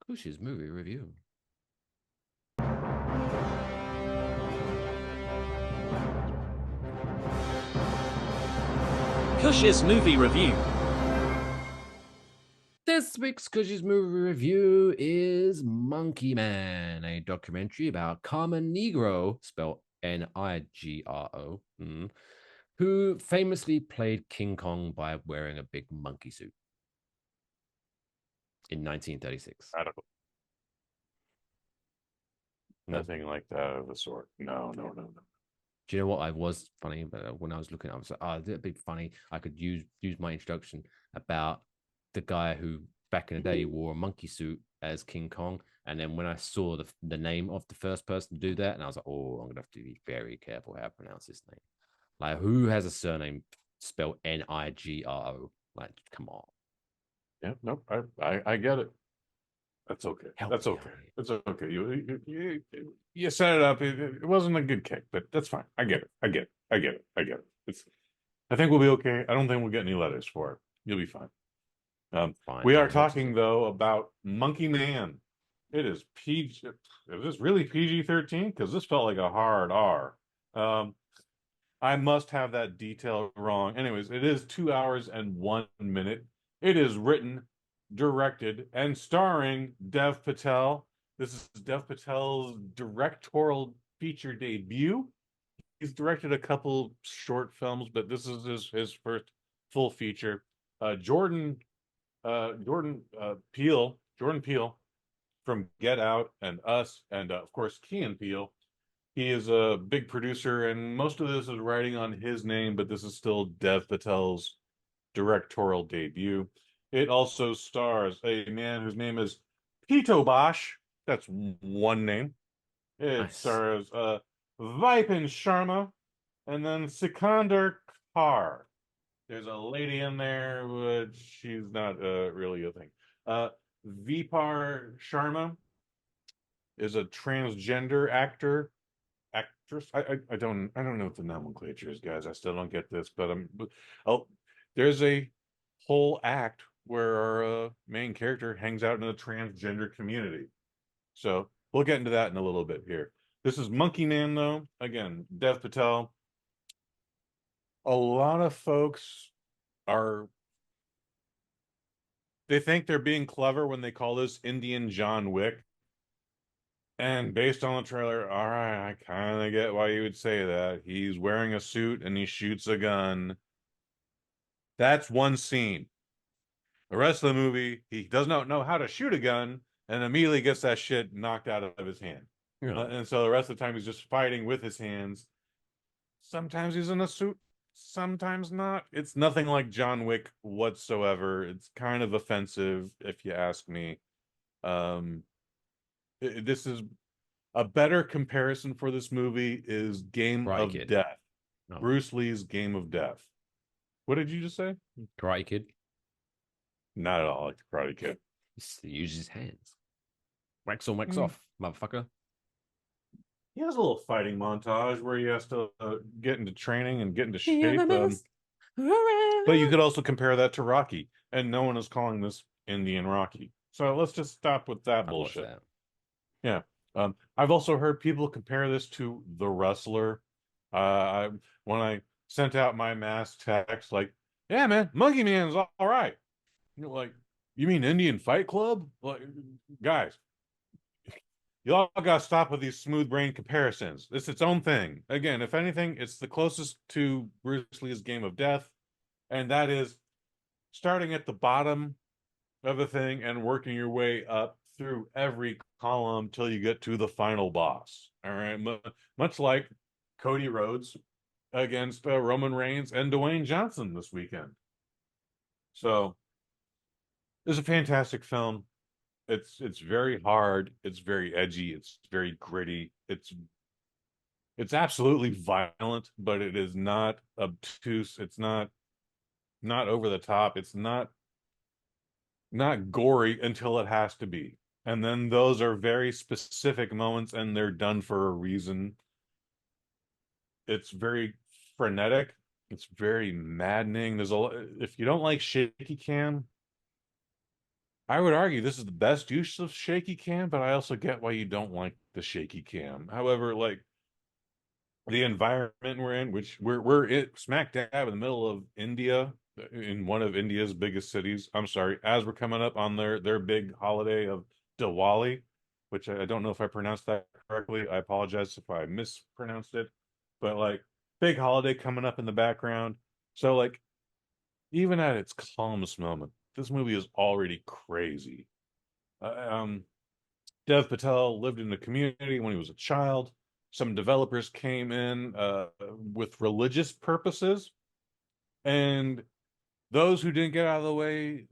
Kush's movie review. Kush's movie review. This week's Kush's movie review is Monkey Man, a documentary about Carmen Negro, spelled Nigro, who famously played King Kong by wearing a big monkey suit in 1936. I don't know. Nothing like that of the sort. No. Do you know what I was funny? But when I was looking, I was like, "Oh, it'd be funny. I could use my introduction about the guy who back in the day wore a monkey suit as King Kong." And then when I saw the name of the first person to do that, and I was like, "Oh, I'm gonna have to be very careful how I pronounce this name. Like, who has a surname spelled Nigro? Like, come on." Yeah, nope. I get it. That's okay. That's me okay. out. It's okay. You set it up. It wasn't a good kick, but that's fine. I get it. I think we'll be okay. I don't think we'll get any letters for it. You'll be fine. Fine, We are fine, talking though about Monkey Man. It is PG. Is this really PG-13? Because this felt like a hard R. I must have that detail wrong. Anyways, it is 2 hours and 1 minute. It is written, directed, and starring Dev Patel. This is Dev Patel's directorial feature debut. He's directed a couple short films, but this is his first full feature. Jordan Peele from Get Out and Us, and of course Key and Peele. He is a big producer, and most of this is writing on his name, but this is still Dev Patel's directorial debut. It also stars a man whose name is Pito Bosch. That's one name. It stars Vipin Sharma and then Sikandar Kar. There's a lady in there, but she's not really a thing. Vipar Sharma is a transgender actress. I don't know what the nomenclature is, guys. I still don't get this, but there's a whole act where our main character hangs out in the transgender community. So we'll get into that in a little bit here. This is Monkey Man, though. Again, Dev Patel. A lot of folks they think they're being clever when they call this Indian John Wick. And based on the trailer, all right, I kind of get why you would say that. He's wearing a suit and he shoots a gun. That's one scene. The rest of the movie, he does not know how to shoot a gun and immediately gets that shit knocked out of his hand. Yeah. And so the rest of the time, he's just fighting with his hands. Sometimes he's in a suit, sometimes not. It's nothing like John Wick whatsoever. It's kind of offensive, if you ask me. Um, this is a better comparison for this movie is Game Karate of Kid. Death. Oh. Bruce Lee's Game of Death. What did you just say? Karate Kid. Not at all like the Karate Kid. He uses his hands. Wax on, wax Mm. off, motherfucker. He has a little fighting montage where he has to get into training and get into shape. But you could also compare that to Rocky, and no one is calling this Indian Rocky. So let's just stop with that bullshit. That. Yeah. I've also heard people compare this to The Wrestler. When I sent out my mass text, like, yeah, man, Monkey Man's all right. You know, like, you mean Indian Fight Club? Like, guys, y'all gotta stop with these smooth brain comparisons. It's its own thing. Again, if anything, it's the closest to Bruce Lee's Game of Death, and that is starting at the bottom of a thing and working your way up through every column till you get to the final boss. All right, much like Cody Rhodes against Roman Reigns and Dwayne Johnson this weekend. So, it's a fantastic film. It's very hard. It's very edgy. It's very gritty. It's absolutely violent, but it is not obtuse. It's not over the top. It's not gory until it has to be. And then those are very specific moments and they're done for a reason. It's very frenetic. It's very maddening. If you don't like shaky cam, I would argue this is the best use of shaky cam, but I also get why you don't like the shaky cam. However, like the environment we're in, which we're smack dab in the middle of India, in one of India's biggest cities. I'm sorry, as we're coming up on their big holiday of Diwali, which I don't know if I pronounced that correctly. I apologize if I mispronounced it, but like big holiday coming up in the background. So like even at its calmest moment, this movie is already crazy. Dev Patel lived in the community when he was a child. Some developers came in with religious purposes, and those who didn't get out of the way,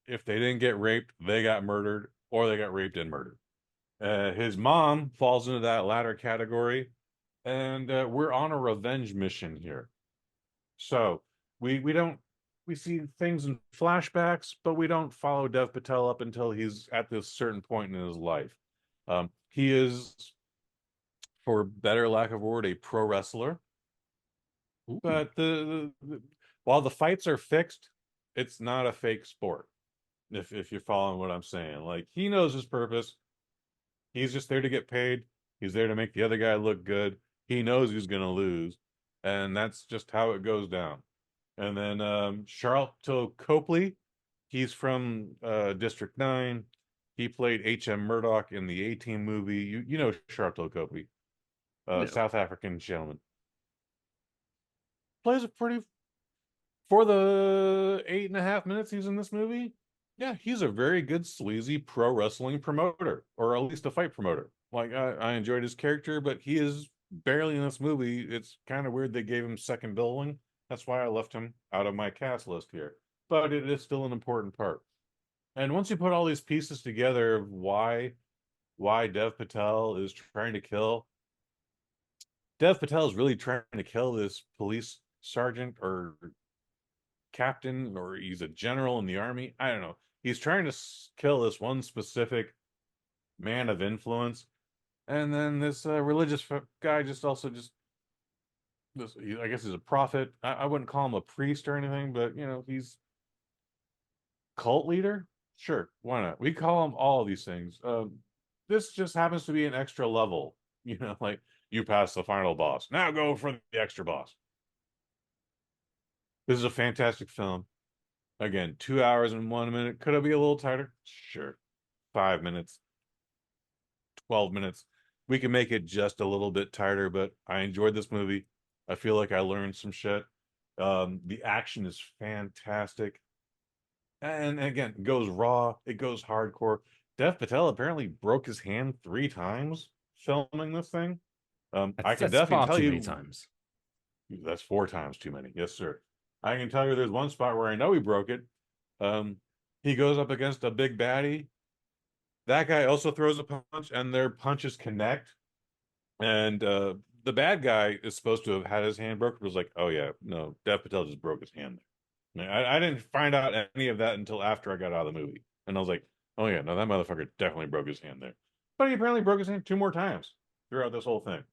if they didn't get raped, they got murdered, or they got raped and murdered. His mom falls into that latter category, and we're on a revenge mission here. So we see things in flashbacks, but we don't follow Dev Patel up until he's at this certain point in his life. He is, for better lack of a word, a pro wrestler. Ooh. But while the fights are fixed, it's not a fake sport. If you're following what I'm saying, like he knows his purpose. He's just there to get paid. He's there to make the other guy look good. He knows he's going to lose, and that's just how it goes down. And then Charlton Copley, he's from District 9. He played H.M. Murdoch in the A-Team movie. You know Charlton Copley, South African gentleman. Plays a pretty, for the 8.5 minutes he's in this movie, yeah, he's a very good sleazy pro wrestling promoter, or at least a fight promoter. Like I enjoyed his character, but he is barely in this movie. It's kind of weird they gave him second billing. That's why I left him out of my cast list here. But it is still an important part. And once you put all these pieces together of why Dev Patel is trying to kill, Dev Patel is really trying to kill this police sergeant or captain, or he's a general in the army. I don't know. He's trying to kill this one specific man of influence. And then this religious guy just this, I guess he's a prophet. I wouldn't call him a priest or anything, but you know, he's cult leader. Sure, why not? We call him all of these things. This just happens to be an extra level. You know, like you pass the final boss. Now go for the extra boss. This is a fantastic film. Again, 2 hours and 1 minute. Could it be a little tighter? Sure. 5 minutes, 12 minutes. We can make it just a little bit tighter, but I enjoyed this movie. I feel like I learned some shit. The action is fantastic. And again, it goes raw. It goes hardcore. Dev Patel apparently broke his hand 3 times filming this thing. I can definitely tell you many times. That's 4 times too many. Yes, sir. I can tell you there's one spot where I know he broke it. He goes up against a big baddie, that guy also throws a punch, and their punches connect. And the bad guy is supposed to have had his hand broken. It was like, oh yeah, no, Dev Patel just broke his hand. I didn't find out any of that until after I got out of the movie, and I was like, oh yeah, no, that motherfucker definitely broke his hand there. But he apparently broke his hand 2 more times throughout this whole thing.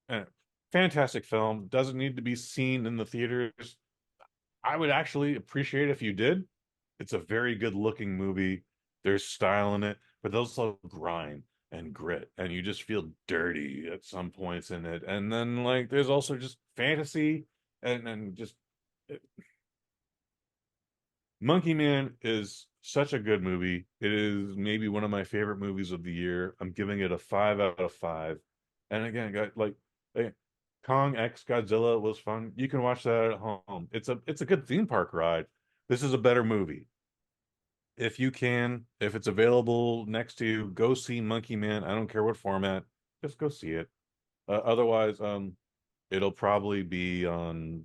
And fantastic film. Doesn't need to be seen in the theaters. I would actually appreciate if you did. It's a very good looking movie. There's style in it, but there's also grind and grit, and you just feel dirty at some points in it. And then like there's also just fantasy and just Monkey Man is such a good movie. It is maybe one of my favorite movies of the year. I'm giving it a 5 out of 5. And again, got like Kong X Godzilla was fun. You can watch that at home. It's a good theme park ride. This is a better movie. If you can, if it's available next to you, go see Monkey Man. I don't care what format, just go see it. Otherwise, it'll probably be on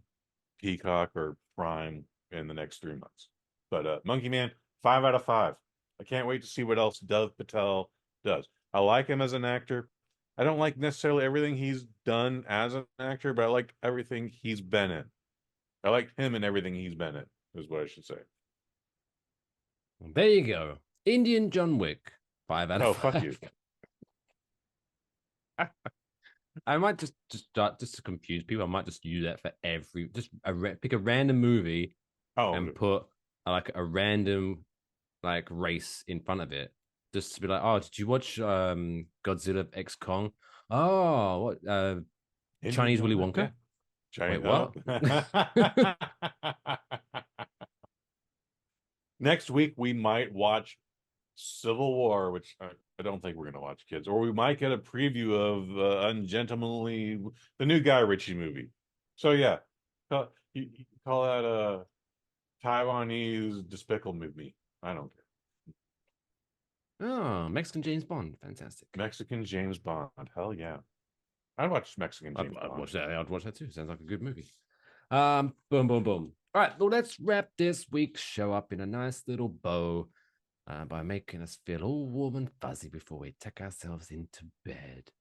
Peacock or Prime in the next 3 months. But Monkey Man, 5 out of 5. I can't wait to see what else Dev Patel does. I like him as an actor. I don't like necessarily everything he's done as an actor, but I like everything he's been in. I like him in everything he's been in, is what I should say. There you go. Indian John Wick. 5 out of 5. Fuck you. I might just start just to confuse people. I might just use that for pick a random movie and put like a random like race in front of it, just to be like, oh, did you watch Godzilla X Kong? Oh, what Chinese Willy Wonka? Yeah. Wait, what? Next week we might watch Civil War, which I don't think we're gonna watch, kids, or we might get a preview of Ungentlemanly, the new Guy Ritchie movie. So yeah, you call that a Taiwanese Despicable Me. I don't care. Oh, Mexican James Bond, fantastic. Mexican James Bond, hell yeah. I'd watch Mexican James I'd Bond. watch that. I'd watch that too. Sounds like a good movie. Boom, boom, boom. All right, well, let's wrap this week's show up in a nice little bow by making us feel all warm and fuzzy before we tuck ourselves into bed.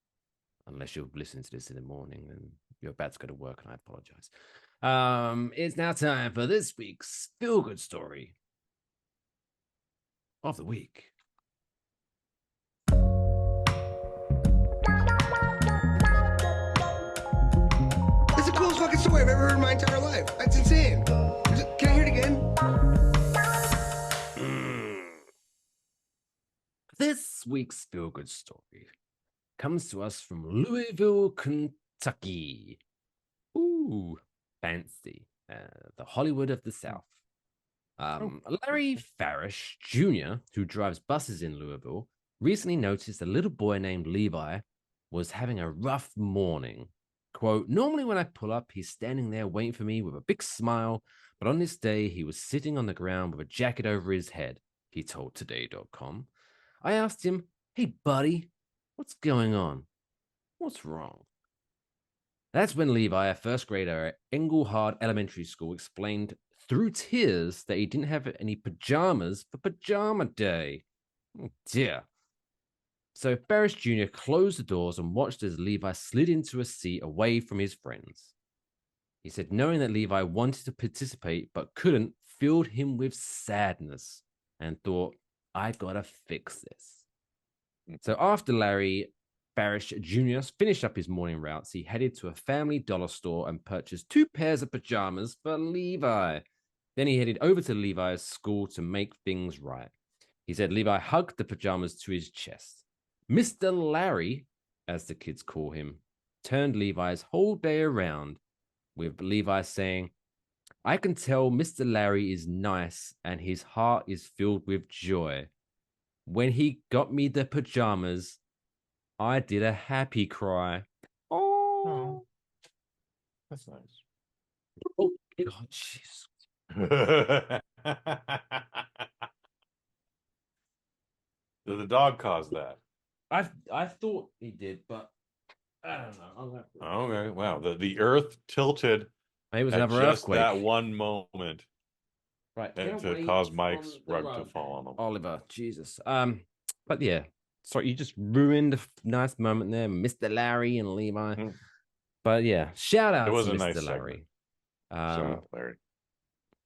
Unless you're listening to this in the morning and you're about to go to work, and I apologize. It's now time for this week's feel-good story of the week. It's the coolest fucking story I've ever heard in my entire life. That's insane. Can I hear it again? This week's feel-good story comes to us from Louisville, Kentucky. Ooh, fancy. The Hollywood of the South. Larry Farish Jr., who drives buses in Louisville, recently noticed a little boy named Levi was having a rough morning. Quote, normally when I pull up, he's standing there waiting for me with a big smile, but on this day, he was sitting on the ground with a jacket over his head, he told Today.com. I asked him, hey, buddy, what's going on? What's wrong? That's when Levi, a first grader at Engelhard Elementary School, explained through tears that he didn't have any pajamas for pajama day. Oh, dear. So Ferris Jr. closed the doors and watched as Levi slid into a seat away from his friends. He said knowing that Levi wanted to participate but couldn't filled him with sadness and thought, I gotta fix this. So after Larry Farish Jr. finished up his morning routes, he headed to a family dollar store and purchased 2 pairs of pajamas for Levi. Then he headed over to Levi's school to make things right. He said Levi hugged the pajamas to his chest. Mr. Larry, as the kids call him, turned Levi's whole day around, with Levi saying, I can tell Mr. Larry is nice and his heart is filled with joy. When he got me the pajamas, I did a happy cry. Oh, that's nice. Oh, God, jeez. Did the dog cause that? I thought he did, but I don't know. Okay, wow. The earth tilted. It was at another just earthquake. That one moment. Right. And get to away cause from Mike's the rug to rug. fall on them. Oliver, Jesus. But yeah, sorry, you just ruined a nice moment there, Mr. Larry and Levi. But yeah, shout out It was to a Mr. nice Larry. Shout out, Larry.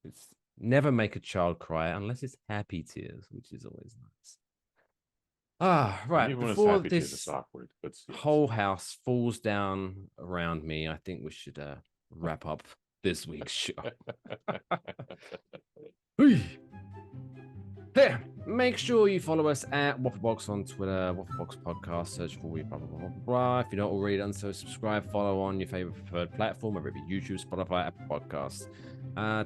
It's never make a child cry unless it's happy tears, which is always nice. Right. Even when it's Before happy tears, this it's awkward. But whole house falls down around me, I think we should wrap up this week's show. There. Make sure you follow us at Waffle Box on Twitter, Waffle Box Podcast. Search for we blah blah blah blah. If you're not already done so, subscribe, follow on your favorite preferred platform, whether it be YouTube, Spotify, Apple Podcasts.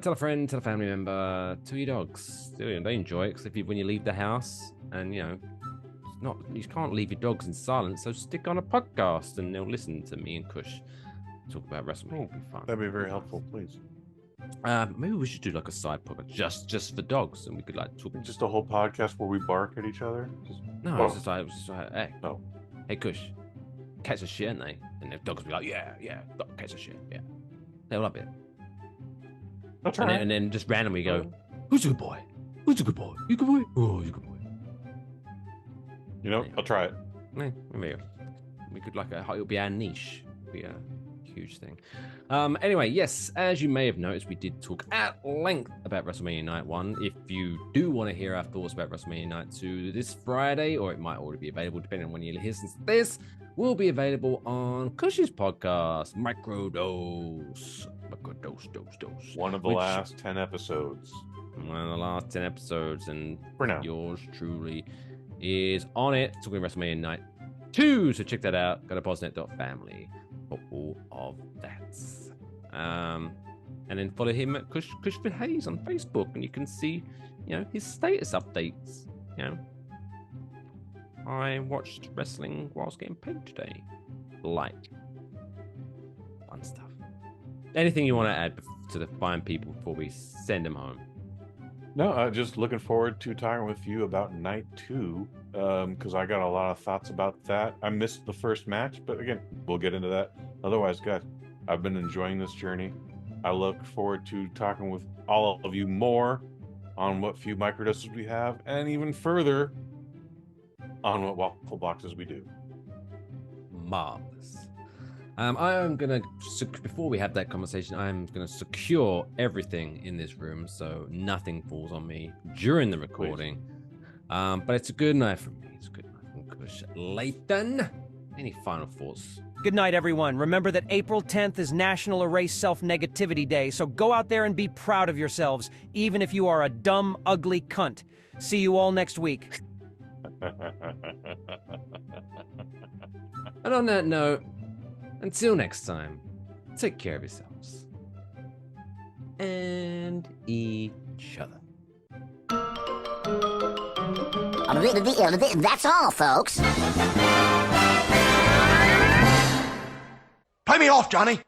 Tell a friend, tell a family member, tell your dogs. They enjoy it because when you leave the house and you can't leave your dogs in silence. So stick on a podcast and they'll listen to me and Kush talk about WrestleMania. It'll be fun. That'd be very helpful, please. Maybe we should do like a side podcast just for dogs, and we could like talk. Just a whole podcast where we bark at each other. No, it's just like, hey, hey, Kush, cats are shit, aren't they? And the dogs will be like, yeah, cats are shit, yeah. They love it. And then just randomly go, who's a good boy? Who's a good boy? You good boy? Oh, you good boy. I'll try it. Maybe we could it'll be our niche. It'll be a huge thing. Anyway, yes, as you may have noticed, we did talk at length about WrestleMania Night 1. If you do want to hear our thoughts about WrestleMania Night 2 this Friday, or it might already be available depending on when you listen to this, will be available on Kush's podcast, Microdose. Dose. One of the last 10 episodes. One of the last 10 episodes, and for now, yours truly is on it, talking WrestleMania Night 2. So check that out. Go to posnet.family for all of that. And then follow him at Kush Hayes on Facebook, and you can see, his status updates. I watched wrestling whilst getting paid today. Fun stuff. Anything you want to add to the fine people before we send them home? No, just looking forward to talking with you about Night 2, because I got a lot of thoughts about that. I missed the first match, but again, we'll get into that. Otherwise, guys, I've been enjoying this journey. I look forward to talking with all of you more on what few microdoses we have, and even further on what waffle boxes we do. Marvelous. I am going to, before we have that conversation, I'm going to secure everything in this room so nothing falls on me during the recording. But it's a good night from me. It's a good night from Kush. Lathan, any final thoughts? Good night, everyone. Remember that April 10th is National Erase Self-Negativity Day, so go out there and be proud of yourselves, even if you are a dumb, ugly cunt. See you all next week. And on that note, until next time, take care of yourselves. And each other. That's all, folks. Play me off, Johnny.